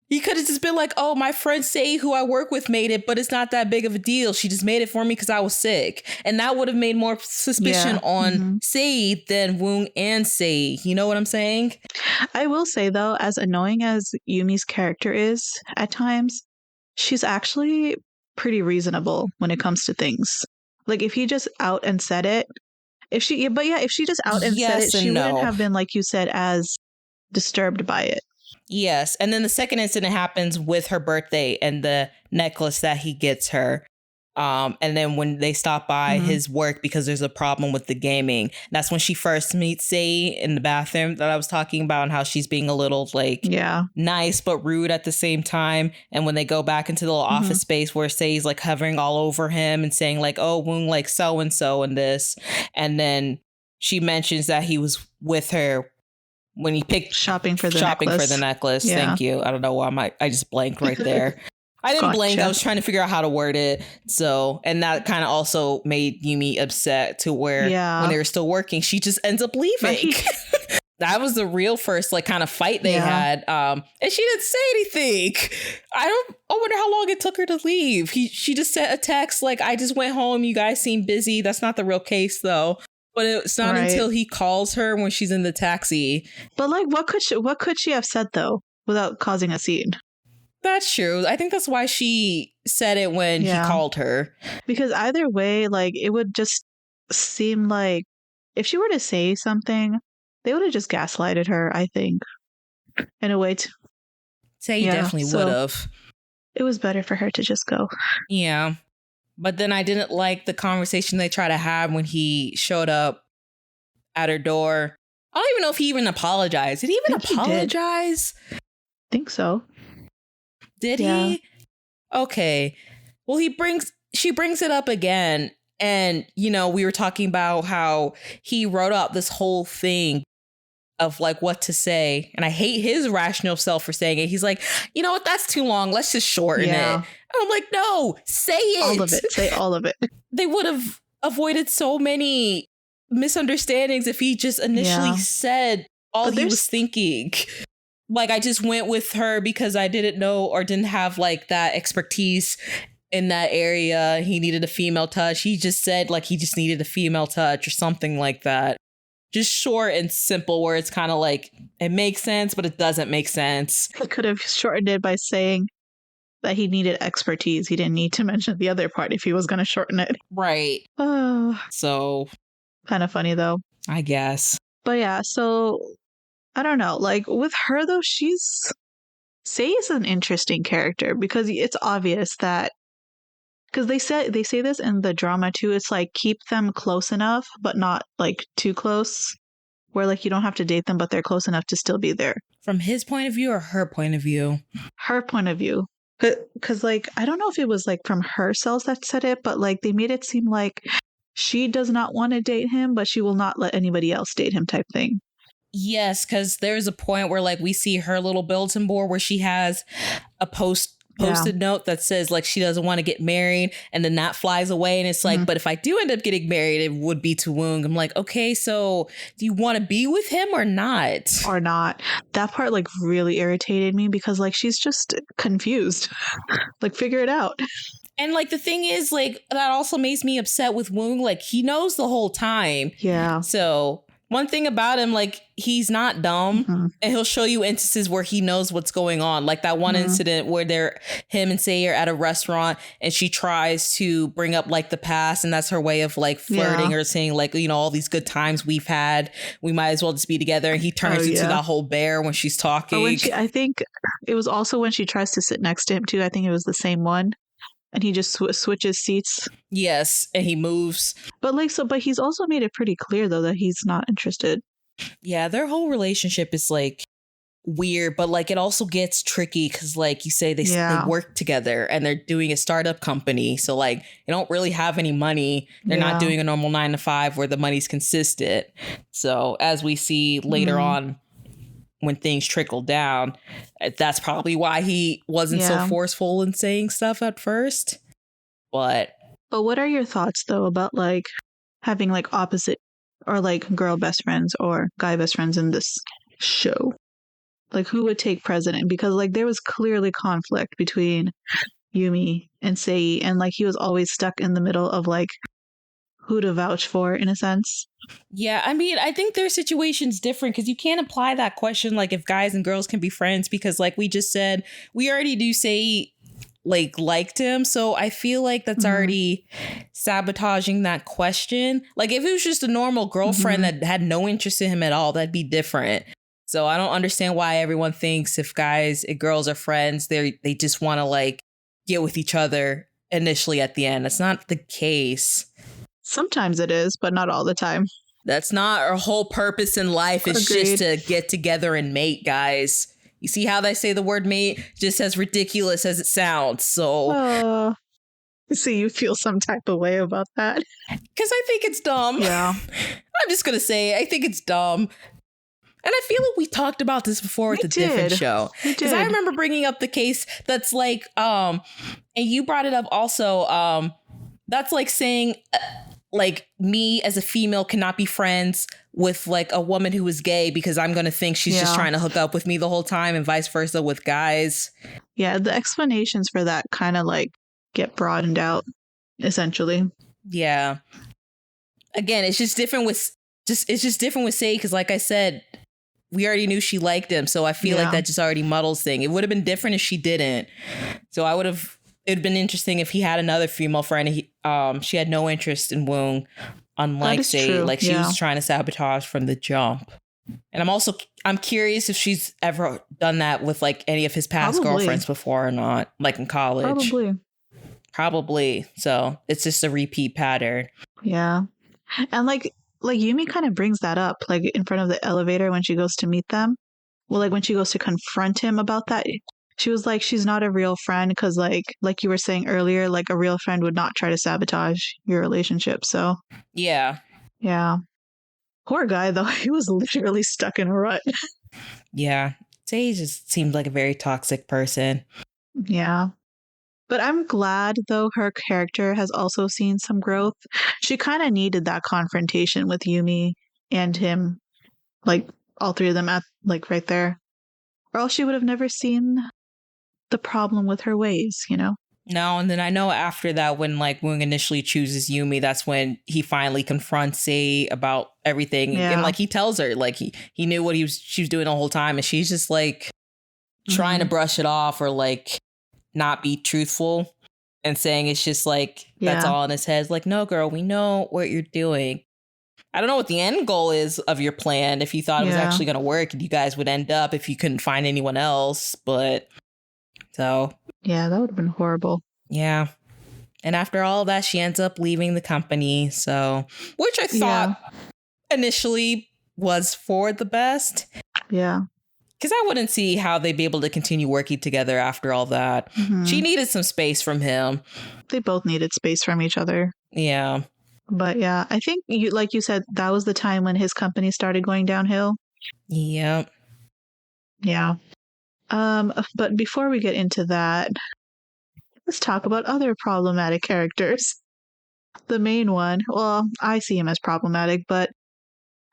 [SPEAKER 3] You could have just been like, oh, my friend Sei, who I work with, made it, but it's not that big of a deal. She just made it for me because I was sick. And that would have made more suspicion on Sei than Wung and Sei. You know what I'm saying?
[SPEAKER 2] I will say, though, as annoying as Yumi's character is at times, she's actually pretty reasonable when it comes to things. Like, if he just out and said it, if she just out and said it, she wouldn't have been, like you said, as disturbed by it.
[SPEAKER 3] Yes. And then the second incident happens with her birthday and the necklace that he gets her. And then when they stop by his work because there's a problem with the gaming, that's when she first meets Sei in the bathroom that I was talking about and how she's being a little like nice but rude at the same time. And when they go back into the little office space where Sei's like hovering all over him and saying like, oh, Wung like so-and-so and this. And then she mentions that he was with her when he picked
[SPEAKER 2] shopping for the necklace.
[SPEAKER 3] Yeah. Thank you. I don't know why I just blanked right there. I didn't blank. I was trying to figure out how to word it. So, and that kind of also made Yumi upset to where when they were still working, she just ends up leaving. That was the real first like kind of fight they had. And she didn't say anything. I wonder how long it took her to leave. She just sent a text like, I just went home. You guys seem busy. That's not the real case though. But it's not until he calls her when she's in the taxi.
[SPEAKER 2] But like, what could she have said though without causing a scene?
[SPEAKER 3] That's true. I think that's why she said it when he called her.
[SPEAKER 2] Because either way, like it would just seem like if she were to say something, They would have just gaslighted her, I think, in a way.
[SPEAKER 1] Say you definitely would have.
[SPEAKER 2] It was better for her to just go.
[SPEAKER 1] Yeah. But then I didn't like the conversation they try to have when he showed up at her door. I don't even know if he even apologized. Did he even apologize?
[SPEAKER 2] I think so.
[SPEAKER 1] Did he? Okay. Well, she brings it up again. And, you know, we were talking about how he wrote up this whole thing of like what to say. And I hate his rational self for saying it. He's like, you know what? That's too long. Let's just shorten it. And I'm like, no, say it.
[SPEAKER 2] All of it. Say all of it.
[SPEAKER 1] They would have avoided so many misunderstandings if he just initially said all he was thinking. Like, I just went with her because I didn't know or didn't have like that expertise in that area. He needed a female touch. He just said like he just needed a female touch or something like that. Just short and simple, where it's kind of like it makes sense, but it doesn't make sense.
[SPEAKER 2] He could have shortened it by saying that he needed expertise. He didn't need to mention the other part if he was going to shorten it.
[SPEAKER 1] Right. So
[SPEAKER 2] kind of funny though,
[SPEAKER 1] I guess.
[SPEAKER 2] But yeah, so I don't know. Like with her though, Sei is an interesting character because it's obvious that because they say this in the drama too. It's like keep them close enough, but not like too close, where like you don't have to date them, but they're close enough to still be there.
[SPEAKER 1] From his point of view or her point of view?
[SPEAKER 2] Her point of view. Because like I don't know if it was like from her cells that said it, but like they made it seem like she does not want to date him, but she will not let anybody else date him type thing.
[SPEAKER 1] Yes, because there's a point where like we see her little bulletin board where she has a posted note that says like she doesn't want to get married, and then that flies away, and it's like, but if I do end up getting married, it would be to Wung. I'm like, okay, so do you want to be with him or not?
[SPEAKER 2] Or not? That part like really irritated me because like she's just confused. Like figure it out.
[SPEAKER 1] And like the thing is like that also makes me upset with Wung. Like he knows the whole time.
[SPEAKER 2] Yeah.
[SPEAKER 1] So one thing about him, like, he's not dumb, and he'll show you instances where he knows what's going on. Like that one incident where him and Sei are at a restaurant and she tries to bring up like the past, and that's her way of like flirting or saying like, you know, all these good times we've had, we might as well just be together. And he turns into that whole bear when she's talking.
[SPEAKER 2] When I think it was also when she tries to sit next to him too. I think it was the same one. And he just switches seats.
[SPEAKER 1] Yes, and he moves.
[SPEAKER 2] But he's also made it pretty clear though that he's not interested.
[SPEAKER 1] Yeah, their whole relationship is like weird, but like it also gets tricky because like you say they work together and they're doing a startup company, so like they don't really have any money. They're not doing a normal 9-to-5 where the money's consistent. So as we see later on, when things trickle down, that's probably why he wasn't so forceful in saying stuff at first. But
[SPEAKER 2] what are your thoughts though about like having like opposite or like girl best friends or guy best friends in this show? Like who would take president? Because like there was clearly conflict between Yumi and Sei, and like he was always stuck in the middle of like who to vouch for in a sense.
[SPEAKER 1] Yeah, I mean, I think their situation's different because you can't apply that question like if guys and girls can be friends, because like we just said, we already do say like liked him. So I feel like that's already sabotaging that question. Like if it was just a normal girlfriend that had no interest in him at all, that'd be different. So I don't understand why everyone thinks if guys and girls are friends, they just want to like get with each other initially at the end. That's not the case.
[SPEAKER 2] Sometimes it is, but not all the time.
[SPEAKER 1] That's not our whole purpose in life. It's just to get together and mate, guys. You see how they say the word mate? Just as ridiculous as it sounds. So,
[SPEAKER 2] you feel some type of way about that?
[SPEAKER 1] Because I think it's dumb.
[SPEAKER 2] Yeah.
[SPEAKER 1] I'm just going to say, I think it's dumb. And I feel like we talked about this before with a different show. Because I remember bringing up the case that's like, and you brought it up also, that's like saying... like me as a female cannot be friends with like a woman who is gay because I'm going to think she's just trying to hook up with me the whole time, and vice versa with guys. Yeah,
[SPEAKER 2] the explanations for that kind of like get broadened out essentially.
[SPEAKER 1] Yeah. Again, it's just different with Sei because like I said, we already knew she liked him. So I feel like that just already muddles things. It would have been different if she didn't. So it'd been interesting if he had another female friend and she had no interest in Wung, unlike Sei. Like she was trying to sabotage from the jump.
[SPEAKER 3] And I'm curious if she's ever done that with like any of his past girlfriends before or not, like in college. Probably. So it's just a repeat pattern.
[SPEAKER 2] Yeah. And like Yumi kind of brings that up, like in front of the elevator when she goes to meet them. Well, like when she goes to confront him about that, she was like, she's not a real friend because like you were saying earlier, like a real friend would not try to sabotage your relationship. So
[SPEAKER 3] yeah.
[SPEAKER 2] Poor guy, though. He was literally stuck in a rut.
[SPEAKER 3] Yeah. He just seemed like a very toxic person.
[SPEAKER 2] Yeah. But I'm glad, though, her character has also seen some growth. She kind of needed that confrontation with Yumi and him, like all three of them at like right there. Or else she would have never seen the problem with her ways, you know?
[SPEAKER 3] No, and then I know after that, when like Wung initially chooses Yumi, that's when he finally confronts Sei about everything. Yeah. And like he tells her, like he knew what she was doing the whole time, and she's just like trying to brush it off or like not be truthful and saying it's just like that's all in his head. It's like, no, girl, we know what you're doing. I don't know what the end goal is of your plan. If you thought it was actually going to work, and you guys would end up if you couldn't find anyone else, but so.
[SPEAKER 2] Yeah, that would have been horrible.
[SPEAKER 3] Yeah. And after all of that, she ends up leaving the company. So, which I thought initially was for the best.
[SPEAKER 2] Yeah.
[SPEAKER 3] Because I wouldn't see how they'd be able to continue working together after all that. Mm-hmm. She needed some space from him.
[SPEAKER 2] They both needed space from each other.
[SPEAKER 3] Yeah.
[SPEAKER 2] But yeah, I think, like you said, that was the time when his company started going downhill.
[SPEAKER 3] Yep.
[SPEAKER 2] Yeah. But before we get into that, let's talk about other problematic characters. The main one, well, I see him as problematic, but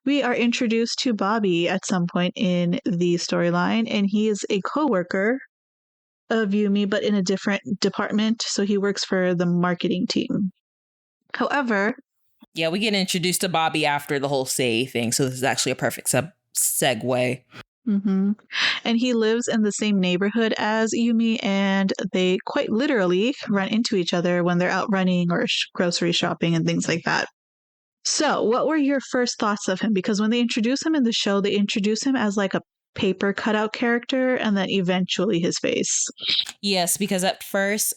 [SPEAKER 2] we are introduced to Babi at some point in the storyline, and he is a co-worker of Yumi, but in a different department, so he works for the marketing team. However...
[SPEAKER 3] Yeah, we get introduced to Babi after the whole Sei thing, so this is actually a perfect segue.
[SPEAKER 2] Mm-hmm. And he lives in the same neighborhood as Yumi, and they quite literally run into each other when they're out running or grocery shopping and things like that. So what were your first thoughts of him? Because when they introduce him in the show, they introduce him as like a paper cutout character, and then eventually his face.
[SPEAKER 3] Yes, because at first,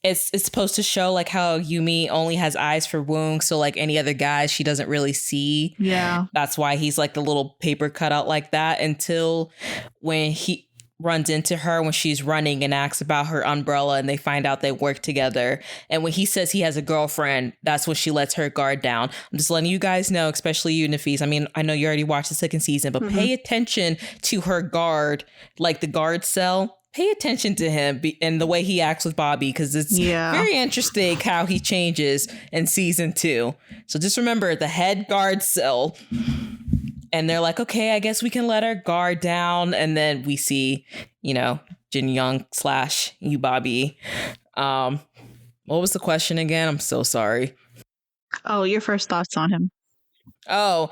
[SPEAKER 3] it's supposed to show like how Yumi only has eyes for Wung, so like any other guys she doesn't really see.
[SPEAKER 2] Yeah.
[SPEAKER 3] That's why he's like the little paper cutout like that, until when he runs into her when she's running and asks about her umbrella, and they find out they work together. And when he says he has a girlfriend, that's when she lets her guard down. I'm just letting you guys know, especially you, Nafis. I mean, I know you already watched the second season, but pay attention to her guard, like the guard cell. Pay attention to him and the way he acts with Babi, because it's very interesting how he changes in season 2. So just remember the head guard cell. And they're like, okay, I guess we can let our guard down. And then we see, you know, Jin Young / you Babi. What was the question again? I'm so sorry.
[SPEAKER 2] Oh, your first thoughts on him.
[SPEAKER 3] Oh,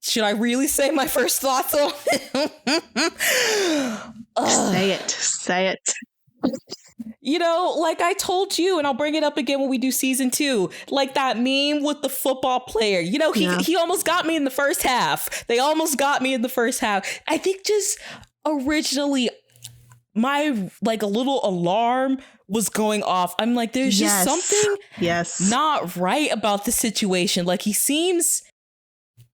[SPEAKER 3] should I really say my first thoughts on him?
[SPEAKER 2] Say it.
[SPEAKER 3] You know, like I told you, and I'll bring it up again when we do season 2, like that meme with the football player. You know, he almost got me in the first half. They almost got me in the first half. I think just originally my like a little alarm was going off. I'm like, there's just something not right about the situation. Like he seems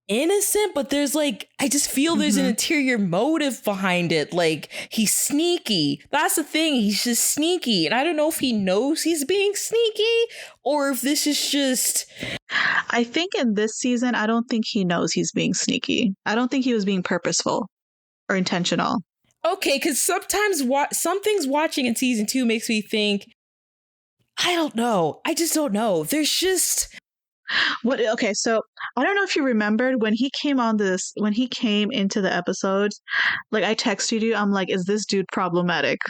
[SPEAKER 3] innocent, but there's like, I just feel there's an interior motive behind it. Like he's sneaky. That's the thing. He's just sneaky. And I don't know if he knows he's being sneaky or if this is just...
[SPEAKER 2] I think in this season, I don't think he knows he's being sneaky. I don't think he was being purposeful or intentional.
[SPEAKER 3] Okay, because sometimes some things watching in season 2 makes me think, I don't know. I just don't know. There's just...
[SPEAKER 2] Okay, so I don't know if you remembered when he came into the episode, like I texted you, I'm like, is this dude problematic?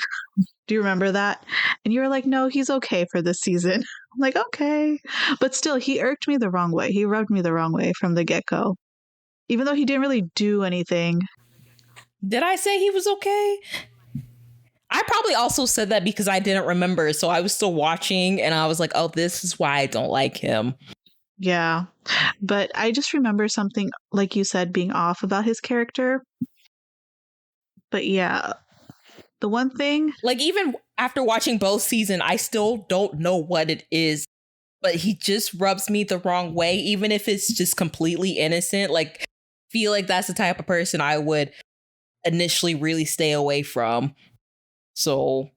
[SPEAKER 2] Do you remember that? And you were like, no, he's okay for this season. I'm like, okay. But still, he irked me the wrong way. He rubbed me the wrong way from the get-go. Even though he didn't really do anything.
[SPEAKER 3] Did I say he was okay? I probably also said that because I didn't remember. So I was still watching and I was like, oh, this is why I don't like him.
[SPEAKER 2] Yeah. But I just remember something, like you said, being off about his character. But yeah, the one thing,
[SPEAKER 3] Like, even after watching both seasons, I still don't know what it is, but he just rubs me the wrong way, even if it's just completely innocent. Like, feel like that's the type of person I would initially really stay away from. So,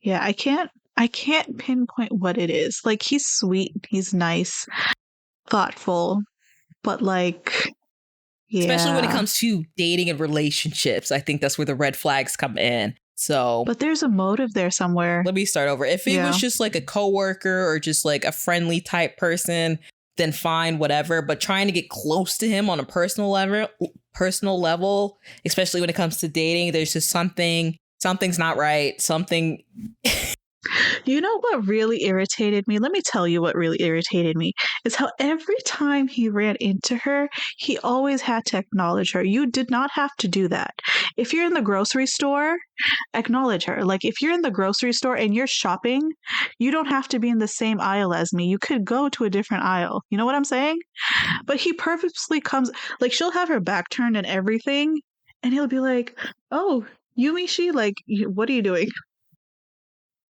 [SPEAKER 2] yeah, I can't pinpoint what it is. Like, he's sweet, he's nice, thoughtful, but like,
[SPEAKER 3] especially when it
[SPEAKER 2] yeah.
[SPEAKER 3] comes to dating and relationships, I think that's where the red flags come in. So,
[SPEAKER 2] But there's a motive there somewhere.
[SPEAKER 3] let me start over. If it was just like a coworker or just like a friendly type person, then fine, whatever. But trying to get close to him on a personal level, especially when it comes to dating, there's just something's not right. Something.
[SPEAKER 2] You know what really irritated me? Let me tell you what really irritated me is how every time he ran into her, he always had to acknowledge her. You did not have to do that. If you're in the grocery store, acknowledge her. Like, if you're in the grocery store and you're shopping, you don't have to be in the same aisle as me. You could go to a different aisle. You know what I'm saying? But he purposely comes, like, she'll have her back turned and everything, and he'll be like, "Oh, Yumi, like, what are you doing?"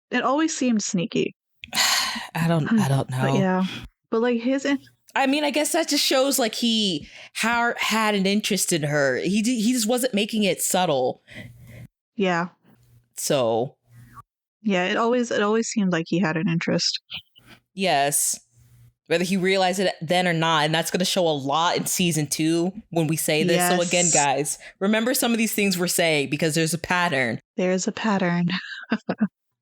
[SPEAKER 2] It always seemed sneaky.
[SPEAKER 3] I don't know.
[SPEAKER 2] But yeah. But like
[SPEAKER 3] I mean, I guess that just shows like he had an interest in her. He just wasn't making it subtle.
[SPEAKER 2] yeah.
[SPEAKER 3] So
[SPEAKER 2] Yeah, it always seemed like he had an interest.
[SPEAKER 3] yes, whether he realized it then or not, and that's going to show a lot in season 2 when we say this.
[SPEAKER 2] Yes.
[SPEAKER 3] So again, guys, remember some of these things we're saying because there's a pattern.
[SPEAKER 2] There's a pattern.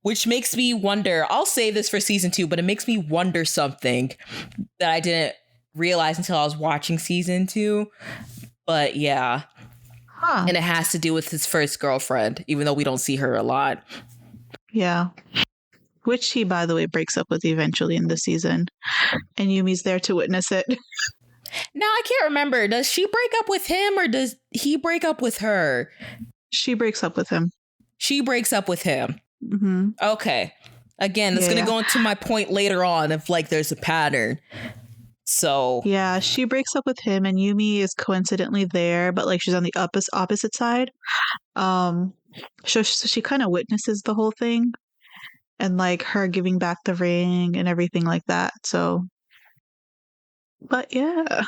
[SPEAKER 3] Which makes me wonder, I'll say this for season 2, but it makes me wonder something that I didn't realize until I was watching season 2. But yeah.
[SPEAKER 2] Huh.
[SPEAKER 3] And it has to do with his first girlfriend, even though we don't see her a lot.
[SPEAKER 2] Yeah. Which he, by the way, breaks up with eventually in the season. And Yumi's there to witness it.
[SPEAKER 3] Now, I can't remember. Does she break up with him or does he break up with her?
[SPEAKER 2] She breaks up with him.
[SPEAKER 3] She breaks up with him.
[SPEAKER 2] Mm-hmm.
[SPEAKER 3] Okay. Again, that's going to go into my point later on of like there's a pattern. So
[SPEAKER 2] yeah, she breaks up with him, and Yumi is coincidentally there, but like she's on the opposite side. So she kind of witnesses the whole thing, and like her giving back the ring and everything like that. So, but yeah.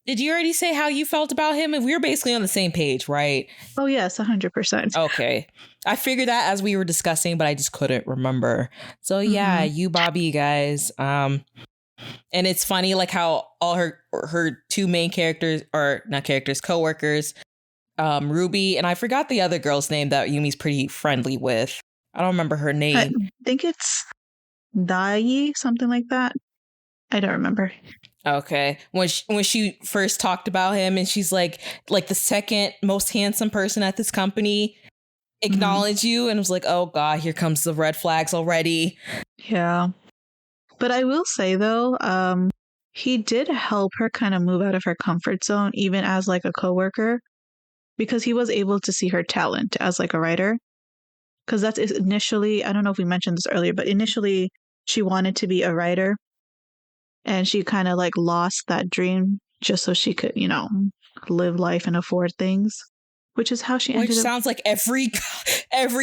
[SPEAKER 3] Did you already say how you felt about him? We were basically on the same page, right?
[SPEAKER 2] Oh yes, 100%.
[SPEAKER 3] Okay. I figured that as we were discussing, but I just couldn't remember. So yeah, you Babi guys. And it's funny like how all her two main characters, or not characters, co-workers, Ruby, and I forgot the other girl's name that Yumi's pretty friendly with. I don't remember her name.
[SPEAKER 2] I think it's Dai, something like that. I don't remember.
[SPEAKER 3] Okay. When she first talked about him and she's like the second most handsome person at this company, acknowledge you, and I was like, oh God, here comes the red flags already.
[SPEAKER 2] Yeah. But I will say though, he did help her kind of move out of her comfort zone, even as like a coworker, because he was able to see her talent as like a writer. Because that's initially, I don't know if we mentioned this earlier, but initially she wanted to be a writer, and she kind of like lost that dream just so she could, live life and afford things, which is how she ended up.
[SPEAKER 3] Which sounds like every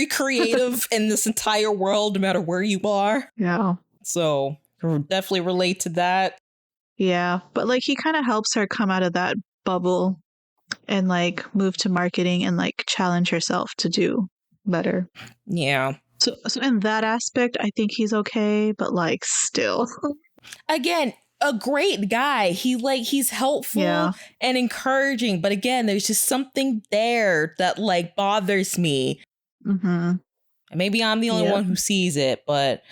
[SPEAKER 3] creative in this entire world, no matter where you are.
[SPEAKER 2] Yeah.
[SPEAKER 3] So definitely relate to that.
[SPEAKER 2] Yeah. But like he kind of helps her come out of that bubble and like move to marketing and like challenge herself to do better.
[SPEAKER 3] Yeah.
[SPEAKER 2] So in that aspect, I think he's okay, but like still.
[SPEAKER 3] Again, a great guy. He's helpful and encouraging, but again, there's just something there that like bothers me.
[SPEAKER 2] Mm-hmm.
[SPEAKER 3] Maybe I'm the only one who sees it, but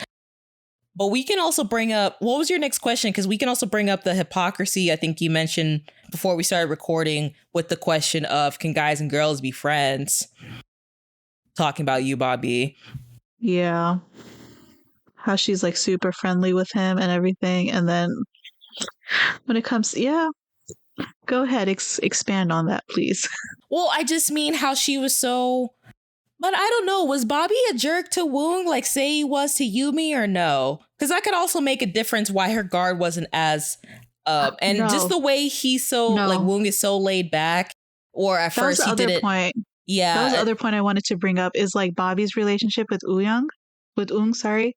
[SPEAKER 3] we can also bring up, what was your next question? Because we can also bring up the hypocrisy I think you mentioned before we started recording with the question of, can guys and girls be friends? Talking about you, Babi.
[SPEAKER 2] Yeah. How she's like super friendly with him and everything. And then when it comes, go ahead, expand on that, please.
[SPEAKER 3] Well, I just mean how she was so... But I don't know, was Babi a jerk to Wung, like say he was to Yumi, or no? Because that could also make a difference why her guard wasn't as And just the way he's so like Wung is so laid back, or at first he didn't.
[SPEAKER 2] Point.
[SPEAKER 3] Yeah,
[SPEAKER 2] that was the other point I wanted to bring up is like Bobby's relationship with Wung. Sorry,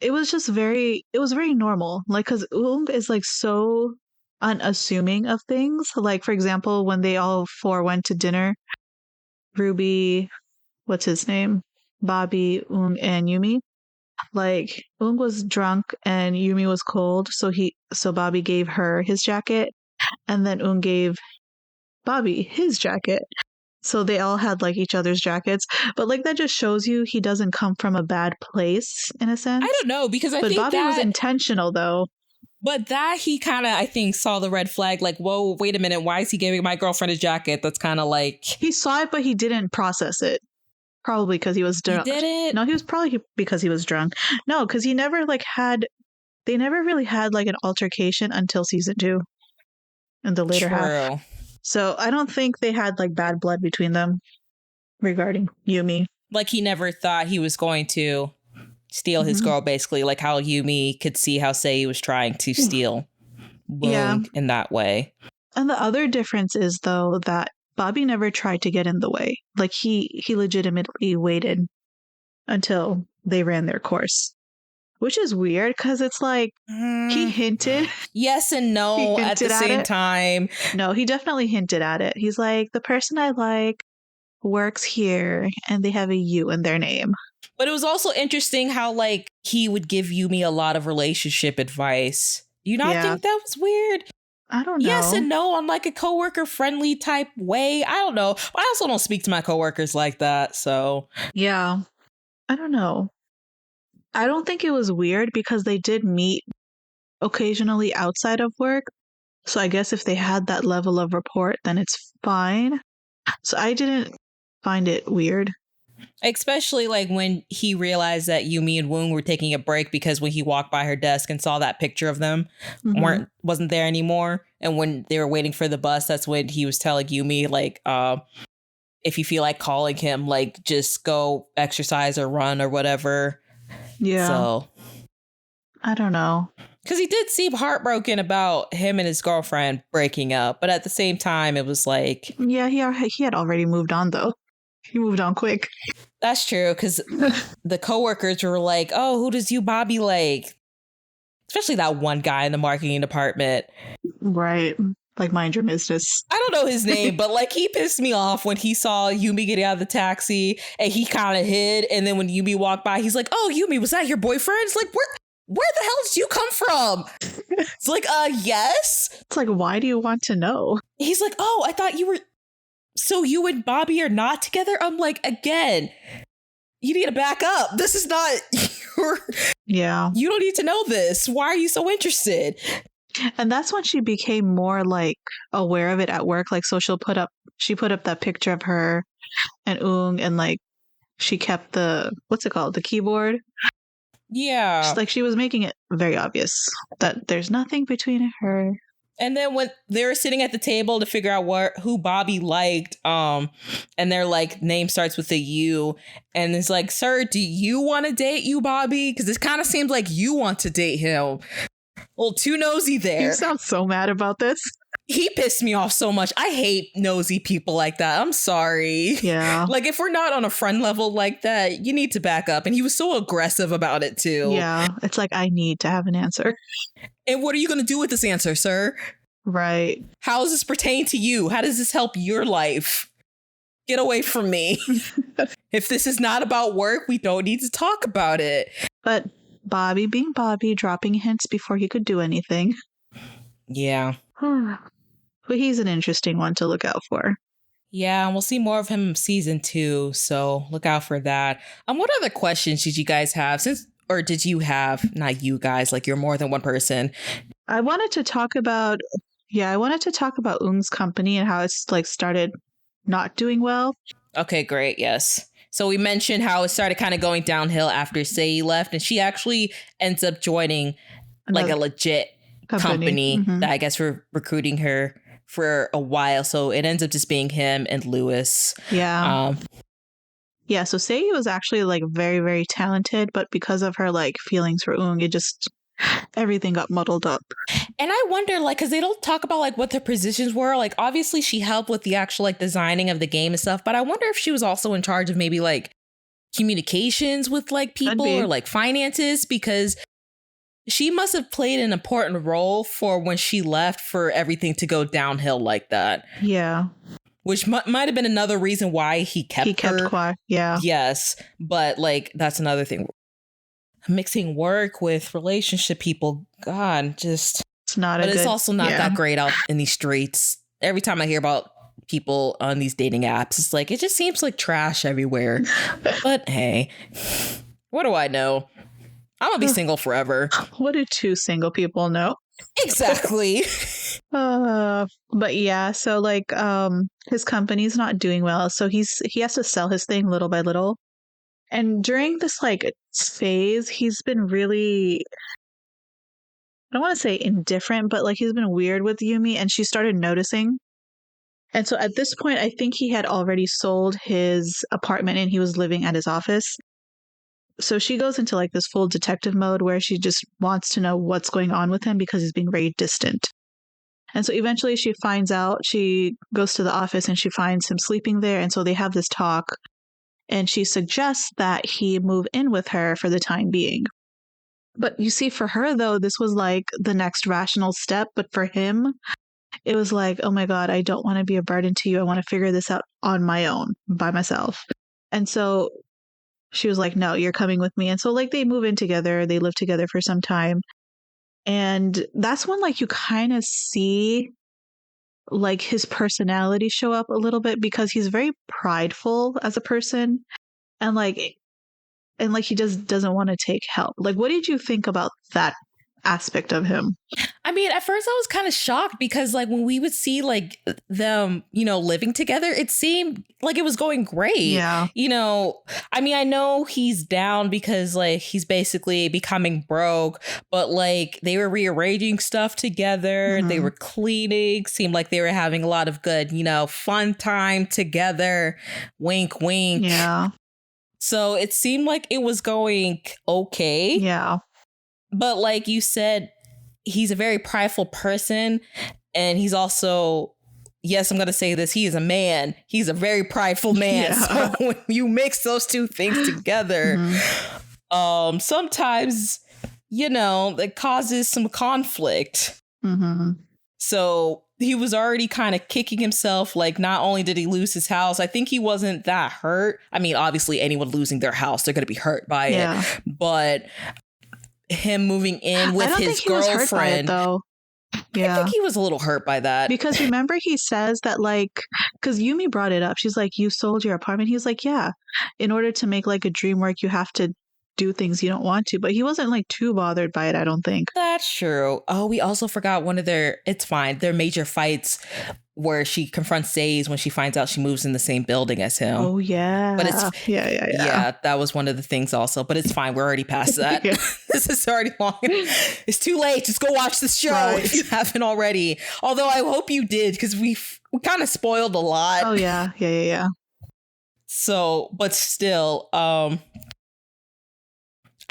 [SPEAKER 2] it was just very normal. Like, because Wung is like so unassuming of things. Like, for example, when they all four went to dinner, Ruby, what's his name, Babi, Wung, and Yumi. Like, Wung was drunk and Yumi was cold, so Bobby gave her his jacket, and then Wung gave Bobby his jacket. So they all had like each other's jackets, but like that just shows you he doesn't come from a bad place in a sense.
[SPEAKER 3] I don't know, because I think
[SPEAKER 2] Bobby was intentional though.
[SPEAKER 3] But that he kind of, I think, saw the red flag. Like, whoa, wait a minute, why is he giving my girlfriend a jacket? That's kind of like
[SPEAKER 2] he saw it, but he didn't process it. Probably because he was drunk.
[SPEAKER 3] He didn't?
[SPEAKER 2] No, he was probably because he was drunk. No, because he never like had. They never really had like an altercation until season 2, in the later half. So I don't think they had like bad blood between them regarding Yumi.
[SPEAKER 3] Like he never thought he was going to steal his girl, basically. Like how Yumi could see how Sei was trying to steal Wung in that way.
[SPEAKER 2] And the other difference is though that Bobby never tried to get in the way. Like he legitimately waited until they ran their course. Which is weird because it's like he hinted.
[SPEAKER 3] Yes and no at the same time.
[SPEAKER 2] No, he definitely hinted at it. He's like, the person I like works here and they have a U in their name.
[SPEAKER 3] But it was also interesting how like he would give Yumi a lot of relationship advice. Do you not think that was weird?
[SPEAKER 2] I don't know.
[SPEAKER 3] Yes and no on like a coworker friendly type way. I don't know. I also don't speak to my coworkers like that. So
[SPEAKER 2] yeah, I don't know. I don't think it was weird because they did meet occasionally outside of work. So I guess if they had that level of rapport, then it's fine. So I didn't find it weird.
[SPEAKER 3] Especially like when he realized that Yumi and Wung were taking a break, because when he walked by her desk and saw that picture of them wasn't there anymore. And when they were waiting for the bus, that's when he was telling Yumi like, if you feel like calling him, like just go exercise or run or whatever.
[SPEAKER 2] Yeah.
[SPEAKER 3] So
[SPEAKER 2] I don't know.
[SPEAKER 3] Because he did seem heartbroken about him and his girlfriend breaking up. But at the same time, it was like...
[SPEAKER 2] Yeah, he had already moved on, though. He moved on quick.
[SPEAKER 3] That's true, because the coworkers were like, oh, who does you Bobby like? Especially that one guy in the marketing department.
[SPEAKER 2] Right. Like, mind your business.
[SPEAKER 3] I don't know his name, but like he pissed me off when he saw Yumi getting out of the taxi and he kind of hid. And then when Yumi walked by, he's like, oh, Yumi, was that your boyfriend? It's like, where the hell did you come from? It's like, yes.
[SPEAKER 2] It's like, why do you want to know?
[SPEAKER 3] He's like, oh, I thought you were... So you and Bobby are not together? I'm like, again, you need to back up. This is not your...
[SPEAKER 2] Yeah.
[SPEAKER 3] You don't need to know this. Why are you so interested?
[SPEAKER 2] And that's when she became more like aware of it at work. Like, so she put up that picture of her and Wung, and like she kept the, what's it called? The keyboard.
[SPEAKER 3] Yeah.
[SPEAKER 2] Like she was making it very obvious that there's nothing between her.
[SPEAKER 3] And then when they were sitting at the table to figure out who Bobby liked, and their like name starts with a U, and it's like, sir, do you want to date you, Bobby? Because it kind of seems like you want to date him. A little too nosy there.
[SPEAKER 2] You sound so mad about this.
[SPEAKER 3] He pissed me off so much. I hate nosy people like that. I'm sorry.
[SPEAKER 2] Yeah.
[SPEAKER 3] Like, if we're not on a friend level like that, you need to back up. And he was so aggressive about it, too.
[SPEAKER 2] Yeah. It's like, I need to have an answer.
[SPEAKER 3] And what are you going to do with this answer, sir?
[SPEAKER 2] Right.
[SPEAKER 3] How does this pertain to you? How does this help your life? Get away from me. If this is not about work, we don't need to talk about it.
[SPEAKER 2] But Bobby being Bobby, dropping hints before he could do anything.
[SPEAKER 3] Yeah.
[SPEAKER 2] But he's an interesting one to look out for.
[SPEAKER 3] Yeah, and we'll see more of him in season 2, so look out for that. What other questions did you guys have? Or did you have, not you guys, like you're more than one person?
[SPEAKER 2] I wanted to talk about Wung's company and how it's like started not doing well.
[SPEAKER 3] Okay, great, yes. So we mentioned how it started kind of going downhill after Sei left, and she actually ends up joining like a legit company that I guess we're recruiting her for a while. So it ends up just being him and Lewis.
[SPEAKER 2] Yeah. So Sei was actually like very, very talented, but because of her like feelings for Wung, it just everything got muddled up.
[SPEAKER 1] And I wonder, like, because they don't talk about like what their positions were. Like, obviously she helped with the actual like designing of the game and stuff, but I wonder if she was also in charge of maybe like communications with like people or like finances, because she must have played an important role for when she left for everything to go downhill like that.
[SPEAKER 2] Yeah.
[SPEAKER 1] Which might have been another reason why he kept her
[SPEAKER 2] quiet. Yeah.
[SPEAKER 1] Yes. But like, that's another thing. Mixing work with relationship people. God, just.
[SPEAKER 2] It's not
[SPEAKER 1] But it's also not that great out in these streets. Every time I hear about people on these dating apps, it's like, it just seems like trash everywhere. But hey, what do I know? I'm gonna be single forever.
[SPEAKER 2] What do two single people know?
[SPEAKER 1] Exactly.
[SPEAKER 2] But yeah, so like his company's not doing well, so he has to sell his thing little by little. And during this like phase, he's been really, I don't want to say indifferent, but like he's been weird with Yumi, and she started noticing. And so at this point, I think he had already sold his apartment and he was living at his office. So she goes into like this full detective mode where she just wants to know what's going on with him because he's being very distant. And so eventually she finds out, she goes to the office and she finds him sleeping there. And so they have this talk and she suggests that he move in with her for the time being. But you see, for her, though, this was like the next rational step. But for him, it was like, oh my God, I don't want to be a burden to you. I want to figure this out on my own, by myself. And so she was like, no, you're coming with me. And so like they move in together, they live together for some time. And that's when like you kind of see like his personality show up a little bit, because he's very prideful as a person, and like he just doesn't want to take help. Like, what did you think about that aspect of him?
[SPEAKER 1] I mean, at first I was kind of shocked because like when we would see like them, you know, living together, it seemed like it was going great.
[SPEAKER 2] Yeah.
[SPEAKER 1] You know, I mean, I know he's down because like he's basically becoming broke, but like they were rearranging stuff together. They were cleaning, seemed like they were having a lot of good, you know, fun time together. Wink, wink.
[SPEAKER 2] Yeah.
[SPEAKER 1] So it seemed like it was going okay.
[SPEAKER 2] Yeah.
[SPEAKER 1] But like you said, he's a very prideful person. And he's also, yes, I'm going to say this, he is a man. He's a very prideful man. Yeah. So when you mix those two things together, sometimes, you know, it causes some conflict. So he was already kind of kicking himself. Like, not only did he lose his house, I think he wasn't that hurt. I mean, obviously, anyone losing their house, they're going to be hurt by it. But him moving in with his girlfriend, was hurt by it,
[SPEAKER 2] though. Yeah.
[SPEAKER 1] I think he was a little hurt by that.
[SPEAKER 2] Because remember, he says that, like, because Yumi brought it up. She's like, you sold your apartment. He's like, yeah. In order to make like a dream work, you have to do things you don't want to. But he wasn't like too bothered by it, I don't think.
[SPEAKER 1] That's true. Oh, we also forgot one of their major fights where she confronts Seize when she finds out she moves in the same building as him.
[SPEAKER 2] Oh, yeah.
[SPEAKER 1] But it's yeah, that was one of the things also. But it's fine. We're already past that. This is already long. It's too late. Just go watch the show if you haven't already. Although I hope you did, because we kind of spoiled a lot.
[SPEAKER 2] Oh, yeah. Yeah.
[SPEAKER 1] So, but still, I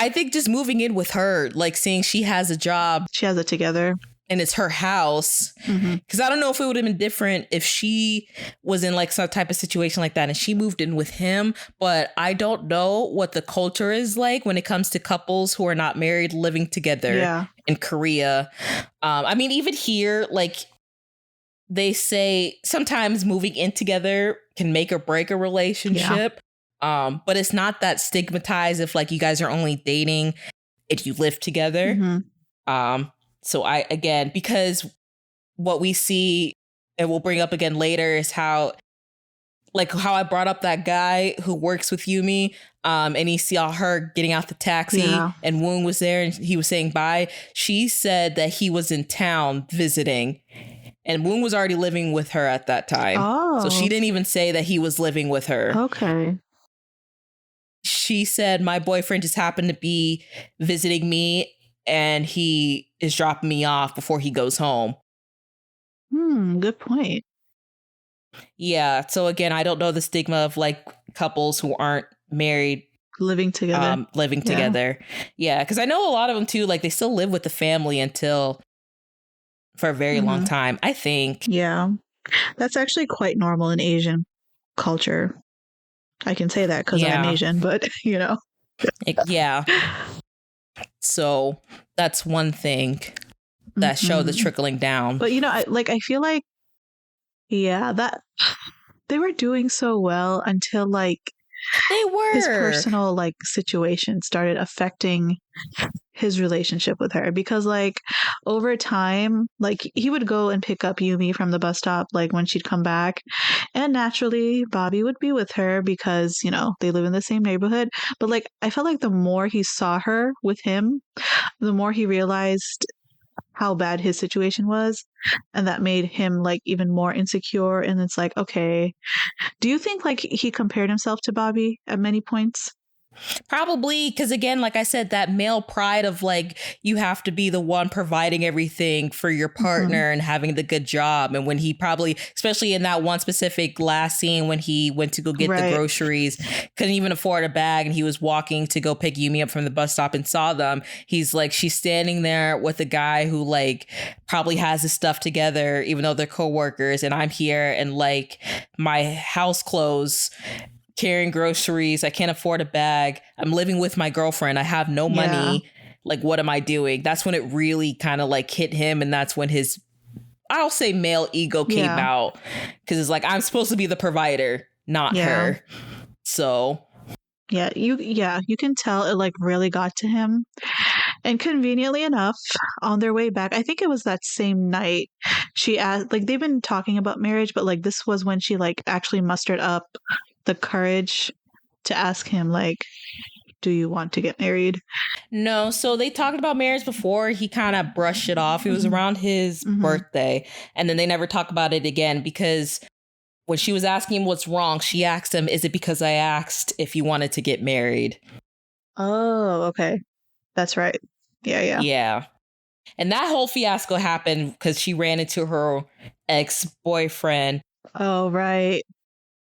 [SPEAKER 1] think just moving in with her, like seeing she has a job.
[SPEAKER 2] She has it together.
[SPEAKER 1] And it's her house. Because I don't know if it would have been different if she was in like some type of situation like that and she moved in with him. But I don't know what the culture is like when it comes to couples who are not married living together in Korea. I mean, even here, like they say sometimes moving in together can make or break a relationship. But it's not that stigmatized if like you guys are only dating if you live together. So again, because what we see and we'll bring up again later is how I brought up that guy who works with Yumi, and he saw her getting out the taxi and Wung was there and he was saying bye. She said that he was in town visiting and Wung was already living with her at that time. So she didn't even say that he was living with her.
[SPEAKER 2] Okay.
[SPEAKER 1] She said, my boyfriend just happened to be visiting me and he is dropping me off before he goes home.
[SPEAKER 2] Good point.
[SPEAKER 1] Yeah. So again, I don't know the stigma of like couples who aren't married
[SPEAKER 2] living together.
[SPEAKER 3] Yeah, because I know a lot of them too, like they still live with the family for a very long time, I think.
[SPEAKER 2] Yeah, that's actually quite normal in Asian culture. I can say that because I'm Asian, but
[SPEAKER 3] Yeah. So that's one thing that showed the trickling down.
[SPEAKER 2] But I feel like, yeah, that they were doing so well until like
[SPEAKER 3] they were
[SPEAKER 2] his personal like situation started affecting his relationship with her, because like over time, like he would go and pick up Yumi from the bus stop like when she'd come back, and naturally Bobby would be with her because they live in the same neighborhood. But like I felt like the more he saw her with him, the more he realized how bad his situation was, and that made him like even more insecure. And it's like, okay, do you think like he compared himself to Bobby at many points?
[SPEAKER 3] Probably, because again, like I said, that male pride of like you have to be the one providing everything for your partner and having the good job. And when he probably, especially in that one specific last scene when he went to go get the groceries, couldn't even afford a bag, and he was walking to go pick Yumi up from the bus stop and saw them. He's like, she's standing there with a guy who like probably has his stuff together, even though they're co-workers, and I'm here and like my house clothes, carrying groceries. I can't afford a bag. I'm living with my girlfriend. I have no money. Like, what am I doing? That's when it really kind of like hit him. And that's when his, I'll say male ego came out. Cause it's like, I'm supposed to be the provider, not her. So.
[SPEAKER 2] Yeah, you can tell it like really got to him. And conveniently enough, on their way back, I think it was that same night, she asked, like they've been talking about marriage, but like this was when she like actually mustered up the courage to ask him like, do you want to get married?
[SPEAKER 3] No, so they talked about marriage before. He kind of brushed it off. It was around his birthday, and then they never talked about it again, because when she was asking him what's wrong, she asked him, is it because I asked if you wanted to get married?
[SPEAKER 2] Oh, okay. That's right. Yeah.
[SPEAKER 3] And that whole fiasco happened because she ran into her ex-boyfriend.
[SPEAKER 2] Oh, right.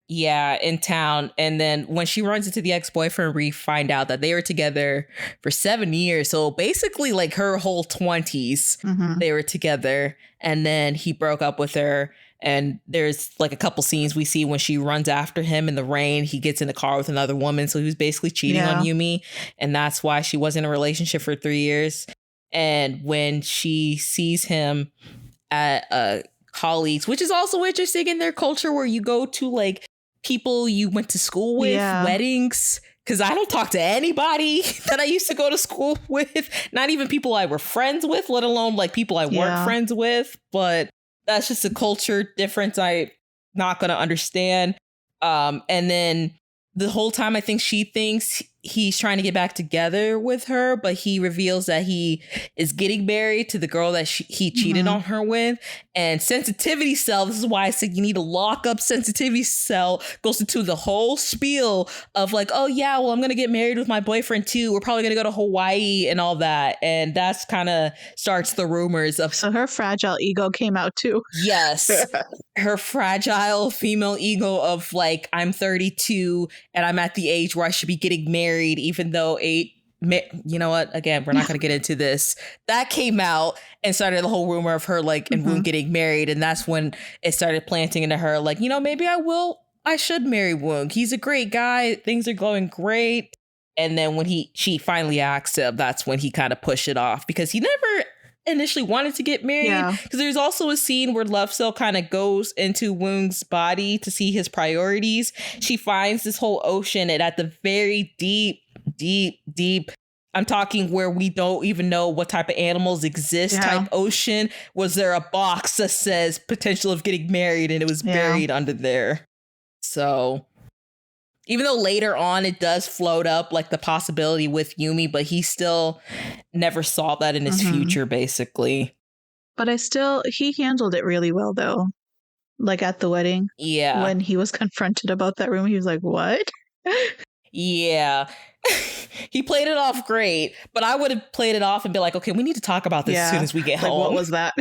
[SPEAKER 3] Yeah, in town. And then when she runs into the ex-boyfriend, we find out that they were together for 7 years. So basically like her whole 20s, they were together. And then he broke up with her. And there's like a couple scenes we see when she runs after him in the rain. He gets in the car with another woman. So he was basically cheating on Yumi. And that's why she was in a relationship for 3 years. And when she sees him at colleagues, which is also interesting in their culture, where you go to like people you went to school with, weddings, because I don't talk to anybody that I used to go to school with, not even people I were friends with, let alone like people I weren't friends with. But that's just a culture difference I'm not going to understand. And then the whole time I think she thinks he's trying to get back together with her, but he reveals that he is getting married to the girl that he cheated on her with. And sensitivity cell, this is why I said you need to lock up sensitivity cell, goes into the whole spiel of like, oh yeah, well, I'm going to get married with my boyfriend too. We're probably going to go to Hawaii and all that. And that's kind of starts the rumors of.
[SPEAKER 2] So her fragile ego came out too.
[SPEAKER 3] Yes. Her fragile female ego of like, I'm 32 and I'm at the age where I should be getting married, even though you know what? Again, we're not going to get into this. That came out and started the whole rumor of her like and Wung getting married. And that's when it started planting into her like, maybe I should marry Wung. He's a great guy. Things are going great. And then when she finally asked him, that's when he kind of pushed it off, because he never initially wanted to get married. Because there's also a scene where Love Cell kind of goes into Wung's body to see his priorities. She finds this whole ocean, and at the very deep, I'm talking where we don't even know what type of animals exist type ocean, was there a box that says potential of getting married, and it was buried under there. So even though later on it does float up like the possibility with Yumi, but he still never saw that in his future, basically.
[SPEAKER 2] But he handled it really well though. Like at the wedding.
[SPEAKER 3] Yeah.
[SPEAKER 2] When he was confronted about that room, he was like, what?
[SPEAKER 3] Yeah. He played it off great, but I would have played it off and be like, okay, we need to talk about this as soon as we get home.
[SPEAKER 2] What was that?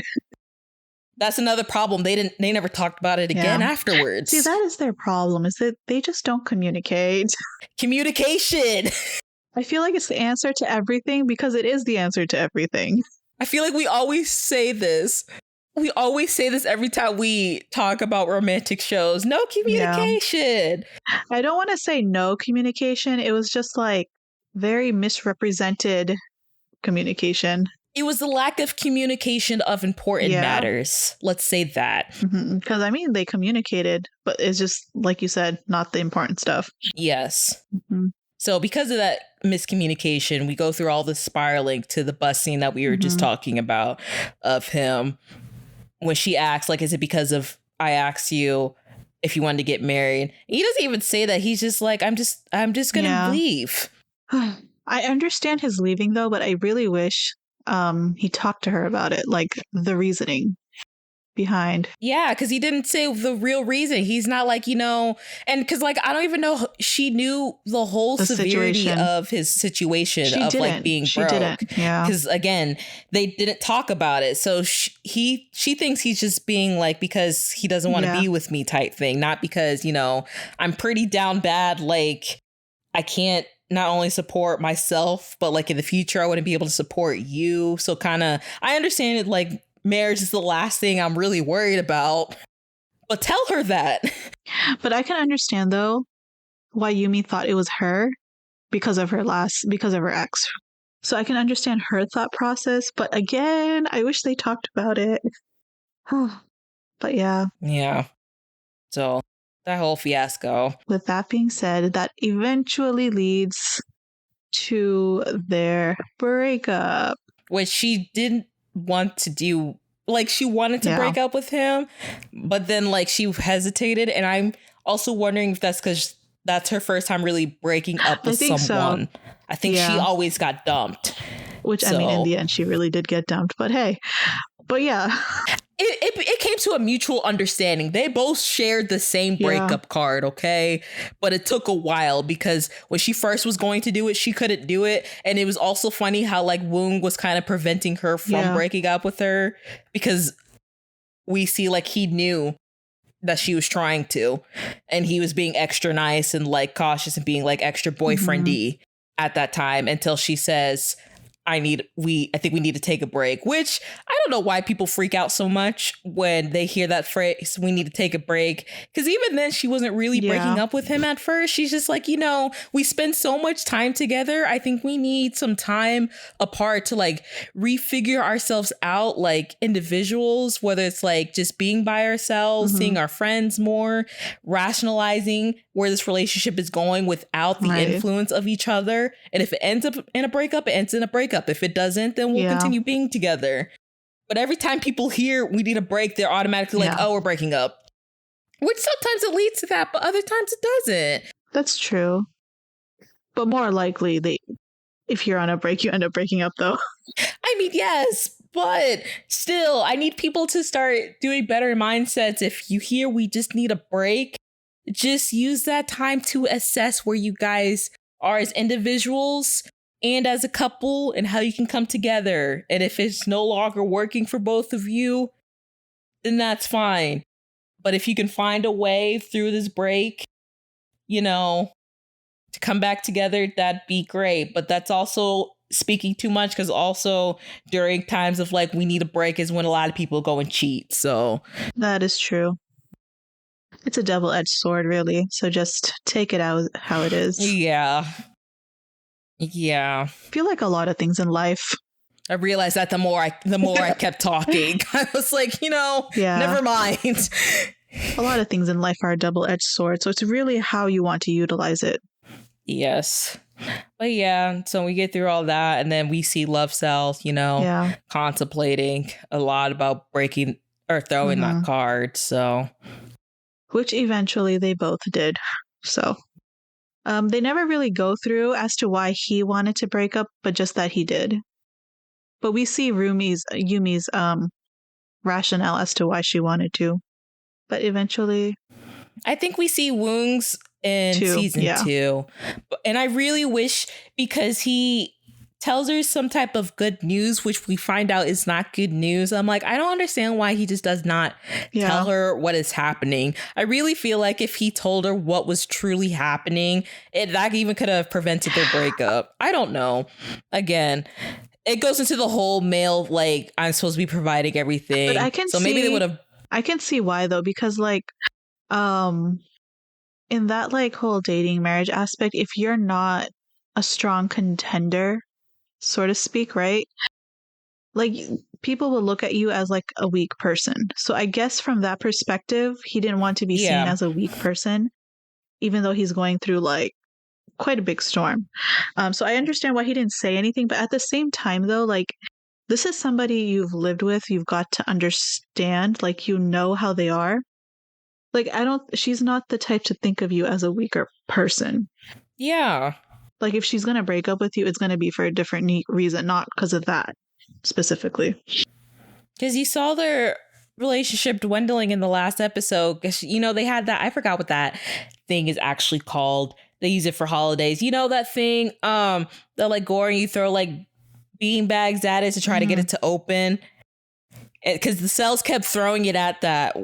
[SPEAKER 3] That's another problem. They never talked about it again afterwards.
[SPEAKER 2] See, that is their problem, is that they just don't communicate.
[SPEAKER 3] Communication.
[SPEAKER 2] I feel like it's the answer to everything because it is the answer to everything.
[SPEAKER 3] I feel like we always say this. We always say this every time we talk about romantic shows. No communication.
[SPEAKER 2] Yeah. I don't want to say no communication. It was just like very misrepresented communication.
[SPEAKER 3] It was the lack of communication of important matters. Let's say that.
[SPEAKER 2] Because, I mean, they communicated, but it's just, like you said, not the important stuff.
[SPEAKER 3] Yes. So because of that miscommunication, we go through all the spiraling to the bus scene that we were just talking about of him. When she asks, like, is it because of I asked you if you wanted to get married? He doesn't even say that. He's just like, I'm just gonna leave.
[SPEAKER 2] I understand his leaving though, but I really wish he talked to her about it, like the reasoning behind.
[SPEAKER 3] Yeah, because he didn't say the real reason. He's not like, and because like I don't even know she knew the whole severity of his situation like being broke. She didn't. Yeah, because again, they didn't talk about it. So she thinks he's just being like because he doesn't want to be with me type thing, not because I'm pretty down bad. Like I can't not only support myself, but like in the future I wouldn't be able to support you. So kind of I understand it like. Marriage is the last thing I'm really worried about. But tell her that.
[SPEAKER 2] But I can understand, though, why Yumi thought it was her because of her ex. So I can understand her thought process. But again, I wish they talked about it. But yeah.
[SPEAKER 3] Yeah. So that whole fiasco.
[SPEAKER 2] With that being said, that eventually leads to their breakup.
[SPEAKER 3] Which she didn't want to do, like she wanted to break up with him, but then like she hesitated, and I'm also wondering if that's because that's her first time really breaking up with someone. So. I think she always got dumped.
[SPEAKER 2] Which I mean, in the end, she really did get dumped. But hey, yeah.
[SPEAKER 3] It came to a mutual understanding. They both shared the same breakup card, okay? But it took a while because when she first was going to do it, she couldn't do it. And it was also funny how like Wung was kind of preventing her from breaking up with her because we see like he knew that she was trying to, and he was being extra nice and like cautious and being like extra boyfriendy at that time until she says, I think we need to take a break, which I don't know why people freak out so much when they hear that phrase, we need to take a break. Because even then she wasn't really breaking up with him at first. She's just like, we spend so much time together. I think we need some time apart to like refigure ourselves out like individuals, whether it's like just being by ourselves, seeing our friends more, rationalizing where this relationship is going without the influence of each other. And if it ends up in a breakup, it ends in a breakup. If it doesn't, then we'll continue being together. But every time people hear we need a break, they're automatically like, oh, we're breaking up. Which sometimes it leads to that, but other times it doesn't.
[SPEAKER 2] That's true. But more likely, if you're on a break, you end up breaking up, though.
[SPEAKER 3] I mean, yes, but still, I need people to start doing better mindsets. If you hear we just need a break, just use that time to assess where you guys are as individuals and as a couple and how you can come together. And if it's no longer working for both of you, then that's fine. But if you can find a way through this break, to come back together, that'd be great. But that's also speaking too much because also during times of like, we need a break is when a lot of people go and cheat. So
[SPEAKER 2] that is true. It's a double-edged sword, really. So just take it out how it is.
[SPEAKER 3] Yeah. I
[SPEAKER 2] feel like a lot of things in life.
[SPEAKER 3] I realized that the more I kept talking, I was like, never mind.
[SPEAKER 2] A lot of things in life are a double-edged sword, so it's really how you want to utilize it.
[SPEAKER 3] Yes. But so we get through all that, and then we see Love Cells, contemplating a lot about breaking or throwing that card. So,
[SPEAKER 2] which eventually they both did. So. They never really go through as to why he wanted to break up, but just that he did. But we see Yumi's rationale as to why she wanted to. But eventually...
[SPEAKER 3] I think we see Wung's in season 2. And I really wish, because he tells her some type of good news, which we find out is not good news. I'm like, I don't understand why he just does not tell her what is happening. I really feel like if he told her what was truly happening, that even could have prevented their breakup. I don't know. Again, it goes into the whole male, like, I'm supposed to be providing everything. But maybe they would have.
[SPEAKER 2] I can see why, though, because like, in that like whole dating marriage aspect, if you're not a strong contender, so to speak, right? Like, people will look at you as like a weak person. So I guess from that perspective, he didn't want to be seen as a weak person, even though he's going through like quite a big storm. So I understand why he didn't say anything, but at the same time, though, like, this is somebody you've lived with, you've got to understand, like, you know how they are. Like, she's not the type to think of you as a weaker person.
[SPEAKER 3] Yeah.
[SPEAKER 2] Like, if she's going to break up with you, it's going to be for a different reason, not because of that specifically.
[SPEAKER 3] Because you saw their relationship dwindling in the last episode. Because, you know, they had that, I forgot what that thing is actually called. They use it for holidays. You know, that thing that like gore and you throw like bean bags at it to try to get it to open. Because the cells kept throwing it at that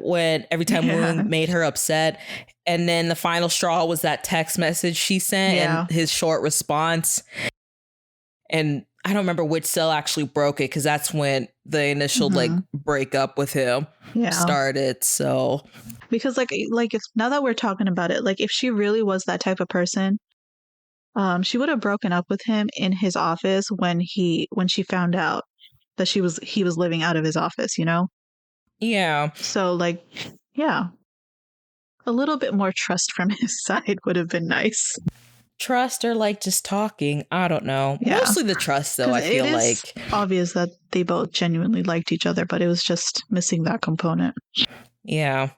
[SPEAKER 3] every time Wung made her upset. And then the final straw was that text message she sent and his short response. And I don't remember which cell actually broke it, because that's when the initial like breakup with him started. So
[SPEAKER 2] because like if now that we're talking about it, like if she really was that type of person, she would have broken up with him in his office when she found out that he was living out of his office, you know?
[SPEAKER 3] Yeah.
[SPEAKER 2] So like, yeah. A little bit more trust from his side would have been nice.
[SPEAKER 3] Trust or like just talking. I don't know. Yeah. Mostly the trust, though, I feel like.
[SPEAKER 2] Obvious that they both genuinely liked each other, but it was just missing that component.
[SPEAKER 3] Yeah.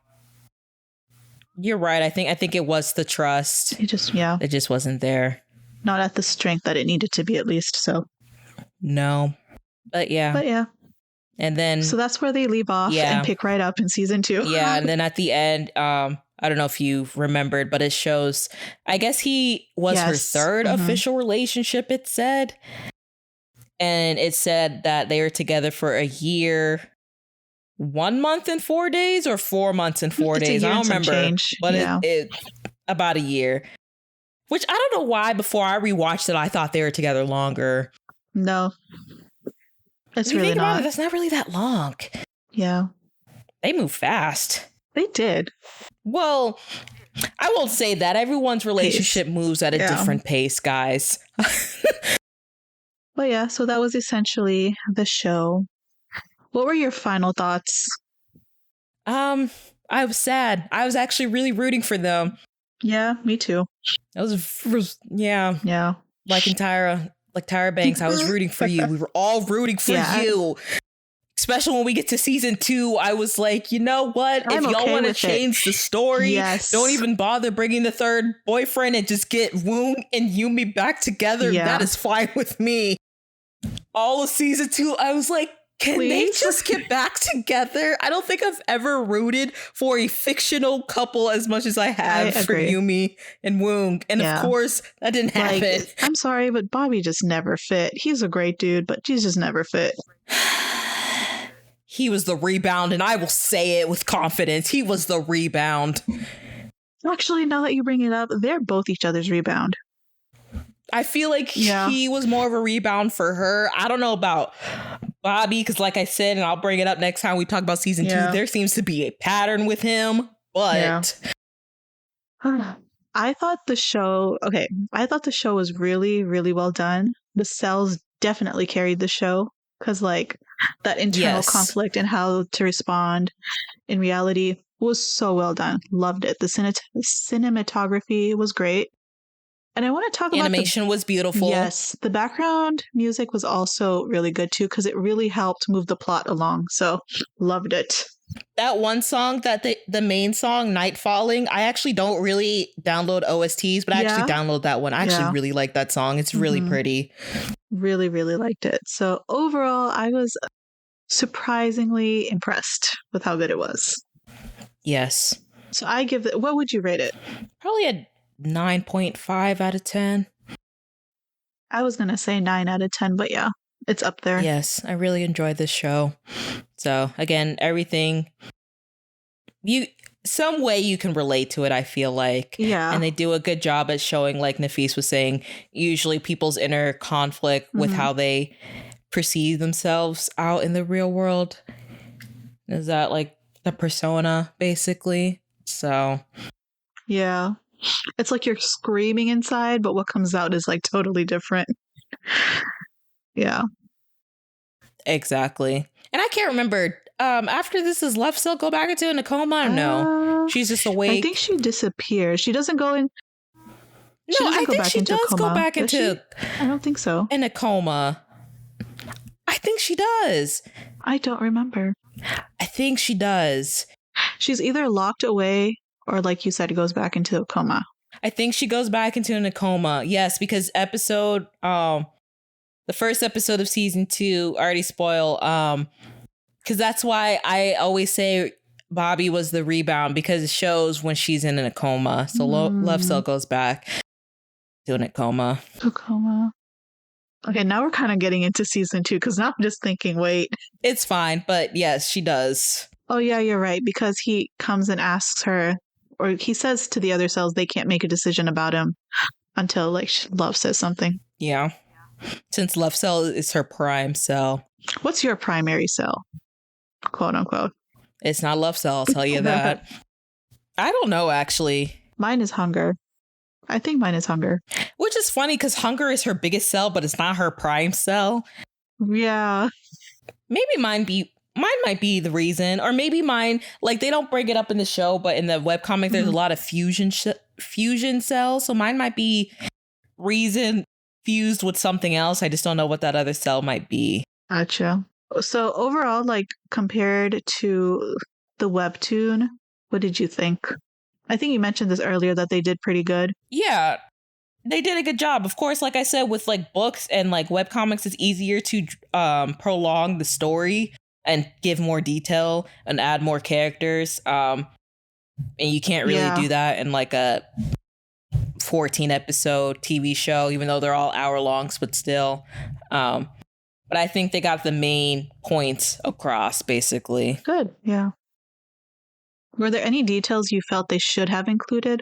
[SPEAKER 3] You're right. I think it was the trust.
[SPEAKER 2] It just
[SPEAKER 3] wasn't there.
[SPEAKER 2] Not at the strength that it needed to be, at least. So.
[SPEAKER 3] No. But yeah. And then.
[SPEAKER 2] So that's where they leave off and pick right up in season 2.
[SPEAKER 3] Yeah. And then at the end, I don't know if you remembered, but it shows, I guess he was her third official relationship, it said. And it said that they were together for a year, 1 month and 4 days, or 4 months and 4 days. I don't remember. But it about a year. Which I don't know why before I rewatched it, I thought they were together longer.
[SPEAKER 2] No. That's really not.
[SPEAKER 3] That's not really that long.
[SPEAKER 2] Yeah.
[SPEAKER 3] They move fast.
[SPEAKER 2] They did.
[SPEAKER 3] Well, I won't say that. Everyone's relationship moves at a different pace, guys.
[SPEAKER 2] But yeah, so that was essentially the show. What were your final thoughts?
[SPEAKER 3] I was sad. I was actually really rooting for them.
[SPEAKER 2] Yeah, me too.
[SPEAKER 3] Yeah. Like Tyra Banks, I was rooting for you. We were all rooting for you. Especially when we get to season 2, I was like, you know what? If y'all want to change the story, don't even bother bringing the third boyfriend and just get Wung and Yumi back together. That is fine with me. All of season 2, I was like, can they just get back together? I don't think I've ever rooted for a fictional couple as much as I have for Yumi and Wung. And of course, that didn't happen.
[SPEAKER 2] I'm sorry, but Babi just never fit. He's a great dude, but he's just never fit.
[SPEAKER 3] He was the rebound, and I will say it with confidence. He was the rebound.
[SPEAKER 2] Actually, now that you bring it up, they're both each other's rebound.
[SPEAKER 3] I feel like he was more of a rebound for her. I don't know about Babi, because like I said, and I'll bring it up next time we talk about season 2, there seems to be a pattern with him. But
[SPEAKER 2] I thought the show was really, really well done. The cells definitely carried the show, because like that internal conflict and how to respond in reality was so well done. Loved it. The cinematography was great. And I want to talk about
[SPEAKER 3] animation was beautiful.
[SPEAKER 2] Yes. The background music was also really good too, because it really helped move the plot along. So loved it.
[SPEAKER 3] That one song, that the main song, Night Falling, I actually don't really download OSTs, but I actually download that one. I actually really like that song. It's really pretty.
[SPEAKER 2] Really, really liked it. So overall, I was surprisingly impressed with how good it was.
[SPEAKER 3] Yes.
[SPEAKER 2] So I give it, what would you rate it?
[SPEAKER 3] Probably a 9.5 out of 10.
[SPEAKER 2] I was gonna say 9 out of 10, but yeah, it's up there.
[SPEAKER 3] Yes, I really enjoyed this show. So again, everything some way you can relate to it, I feel like.
[SPEAKER 2] Yeah.
[SPEAKER 3] And they do a good job at showing, like Nafis was saying, usually people's inner conflict with how they perceive themselves out in the real world. Is that like the persona, basically? So
[SPEAKER 2] Yeah. It's like you're screaming inside, but what comes out is like totally different. Yeah.
[SPEAKER 3] exactly. And I can't remember. After this, does Love Cell go back into a coma? I don't know. She's just awake.
[SPEAKER 2] I think she disappears. She doesn't go in.
[SPEAKER 3] No, I think she does go back into.
[SPEAKER 2] I don't think so.
[SPEAKER 3] In a coma. I think she does.
[SPEAKER 2] I don't remember.
[SPEAKER 3] I think she does.
[SPEAKER 2] She's either locked away or, like you said, goes back into a coma.
[SPEAKER 3] I think she goes back into a coma. Yes, because the first episode of season 2, already spoil, because that's why I always say Babi was the rebound, because it shows when she's in a coma. So Love Cell goes back to a coma.
[SPEAKER 2] A coma. Okay, now we're kind of getting into season 2, because now I'm just thinking, wait.
[SPEAKER 3] It's fine, but yes, she does.
[SPEAKER 2] Oh, yeah, you're right, because he comes and asks her, or he says to the other cells they can't make a decision about him until, like, Love says something.
[SPEAKER 3] Yeah. Since Love Cell is her prime cell.
[SPEAKER 2] What's your primary cell? Quote unquote.
[SPEAKER 3] It's not Love Cell, I'll tell you that. I don't know, actually.
[SPEAKER 2] Mine is hunger. I think mine is hunger.
[SPEAKER 3] Which is funny because hunger is her biggest cell, but it's not her prime cell.
[SPEAKER 2] Yeah.
[SPEAKER 3] Maybe mine might be the reason. Or maybe mine, like, they don't bring it up in the show, but in the webcomic, there's a lot of fusion cells. So mine might be reason fused with something else. I just don't know what that other cell might be.
[SPEAKER 2] Gotcha. So overall, like, compared to the webtoon, what did you think? I think you mentioned this earlier that they did pretty good.
[SPEAKER 3] Yeah, they did a good job. Of course, like I said, with like books and like webcomics, it's easier to prolong the story and give more detail and add more characters. And you can't really do that in like a 14 episode TV show, even though they're all hour longs, but still. But I think they got the main points across, basically.
[SPEAKER 2] Good, yeah. Were there any details you felt they should have included?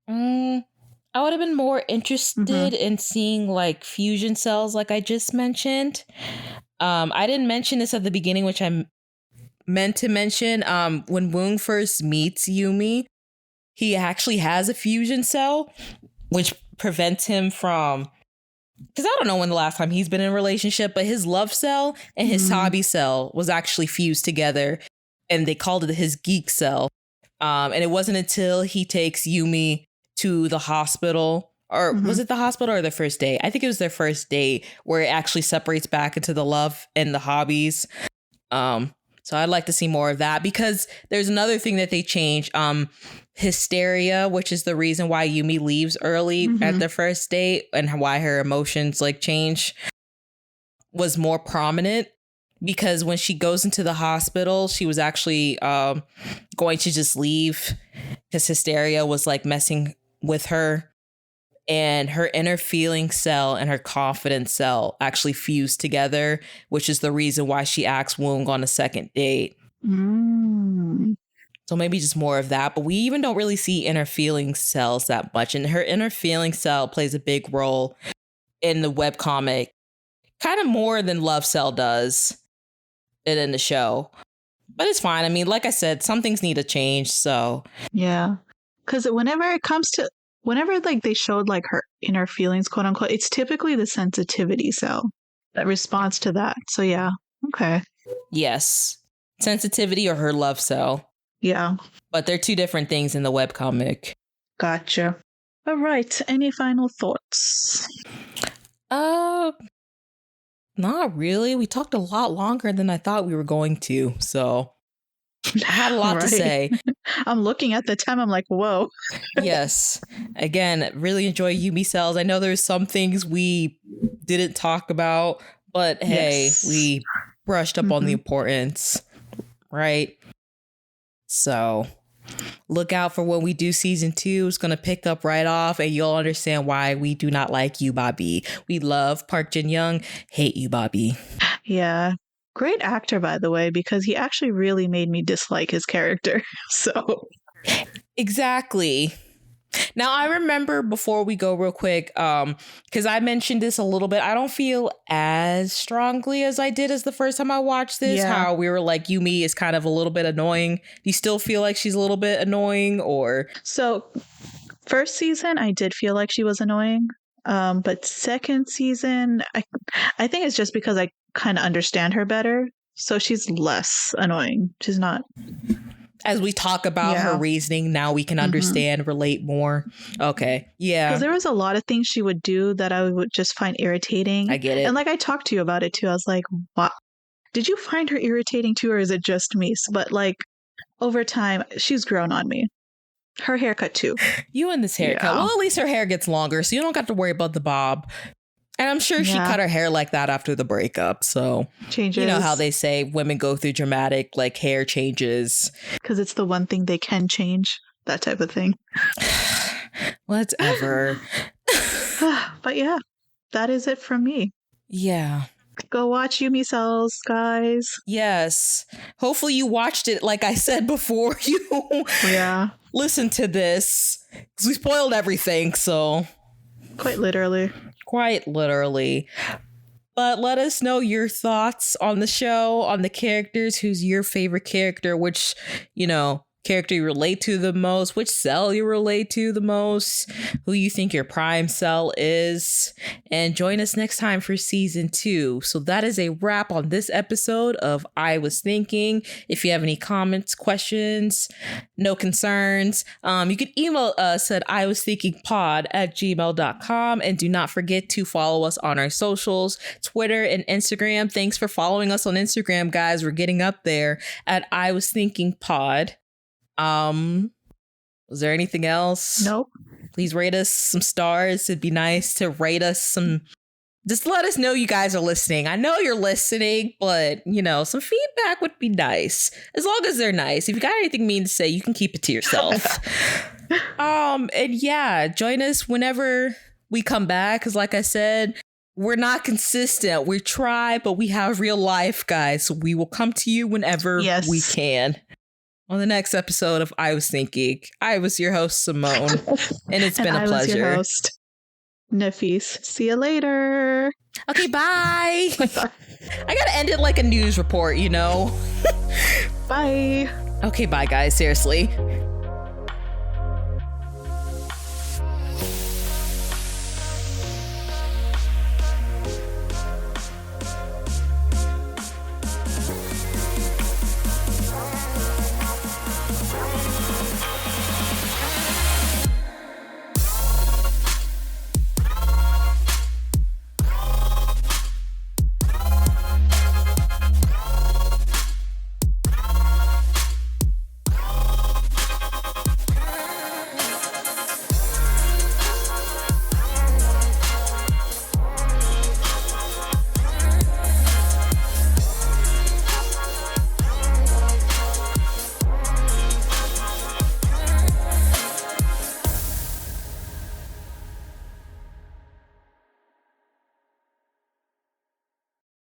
[SPEAKER 3] I would have been more interested in seeing like fusion cells, like I just mentioned. I didn't mention this at the beginning, which I meant to mention. When Wung first meets Yumi, he actually has a fusion cell, which prevents him from... Because I don't know when the last time he's been in a relationship, but his love cell and his hobby cell was actually fused together, and they called it his geek cell. And it wasn't until he takes Yumi to the hospital, or was it the hospital or the first date? I think it was their first date, where it actually separates back into the love and the hobbies. So I'd like to see more of that, because there's another thing that they changed. Hysteria, which is the reason why Yumi leaves early at their first date and why her emotions like change, was more prominent, because when she goes into the hospital, she was actually going to just leave because hysteria was like messing with her, and her inner feeling cell and her confidence cell actually fused together, which is the reason why she asks Wung on a second date. So maybe just more of that. But we even don't really see inner feeling cells that much. And her inner feeling cell plays a big role in the webcomic, kind of more than Love Cell does it in the show. But it's fine. I mean, like I said, some things need to change. So
[SPEAKER 2] yeah, because whenever like they showed like her inner feelings, quote unquote, it's typically the sensitivity cell that responds to that. So yeah, okay.
[SPEAKER 3] Yes, sensitivity or her love cell.
[SPEAKER 2] Yeah.
[SPEAKER 3] But they're two different things in the webcomic.
[SPEAKER 2] Gotcha. All right. Any final thoughts?
[SPEAKER 3] Not really. We talked a lot longer than I thought we were going to. So I had a lot to say.
[SPEAKER 2] I'm looking at the time. I'm like, whoa.
[SPEAKER 3] Yes. Again, really enjoy Yumi Cells. I know there's some things we didn't talk about, but hey, we brushed up on the importance, right? So look out for when we do season 2. It's going to pick up right off and you'll understand why we do not like you, Babi. We love Park Jin Young, hate you, Babi.
[SPEAKER 2] Yeah. Great actor, by the way, because he actually really made me dislike his character. So.
[SPEAKER 3] Exactly. Now, I remember before we go real quick, because I mentioned this a little bit, I don't feel as strongly as I did as the first time I watched this, how we were like, Yumi is kind of a little bit annoying. Do you still feel like she's a little bit annoying or?
[SPEAKER 2] So first season, I did feel like she was annoying. But second season, I think it's just because I kind of understand her better. So she's less annoying. She's not.
[SPEAKER 3] As we talk about her reasoning, now we can understand, relate more. Okay. Yeah.
[SPEAKER 2] Because there was a lot of things she would do that I would just find irritating.
[SPEAKER 3] I get it.
[SPEAKER 2] And like I talked to you about it too. I was like, what? Did you find her irritating too, or is it just me? But like over time, she's grown on me. Her haircut too.
[SPEAKER 3] You and this haircut.
[SPEAKER 2] Yeah.
[SPEAKER 3] Well, at least her hair gets longer, so you don't have to worry about the bob. And I'm sure she cut her hair like that after the breakup. So
[SPEAKER 2] changes. You
[SPEAKER 3] know how they say women go through dramatic like hair changes.
[SPEAKER 2] Because it's the one thing they can change. That type of thing.
[SPEAKER 3] Whatever.
[SPEAKER 2] But yeah, that is it from me.
[SPEAKER 3] Yeah.
[SPEAKER 2] Go watch Yumi Cells, guys.
[SPEAKER 3] Yes. Hopefully you watched it like I said before you listen to this. Because we spoiled everything, so.
[SPEAKER 2] Quite literally.
[SPEAKER 3] But let us know your thoughts on the show, on the characters. Who's your favorite character? Which, character you relate to the most, which cell you relate to the most, who you think your prime cell is, and join us next time for season 2. So that is a wrap on this episode of I Was Thinking. If you have any comments, questions, no concerns, you can email us at iwasthinkingpod@gmail.com, and do not forget to follow us on our socials, Twitter and Instagram. Thanks for following us on Instagram, guys. We're getting up there at I Was Thinking Pod. Was there anything else?
[SPEAKER 2] Nope.
[SPEAKER 3] Please rate us some stars. It'd be nice to rate us some. Just let us know you guys are listening. I know you're listening, but some feedback would be nice. As long as they're nice. If you got anything mean to say, you can keep it to yourself. And yeah, join us whenever we come back. Because like I said, we're not consistent. We try, but we have real life, guys. So we will come to you whenever we can. On the next episode of I Was Thinking, I was your host, Simone, and it's been a pleasure. I was your host,
[SPEAKER 2] Nafis. See you later.
[SPEAKER 3] Okay, bye. I gotta end it like a news report,
[SPEAKER 2] Bye.
[SPEAKER 3] Okay, bye, guys. Seriously.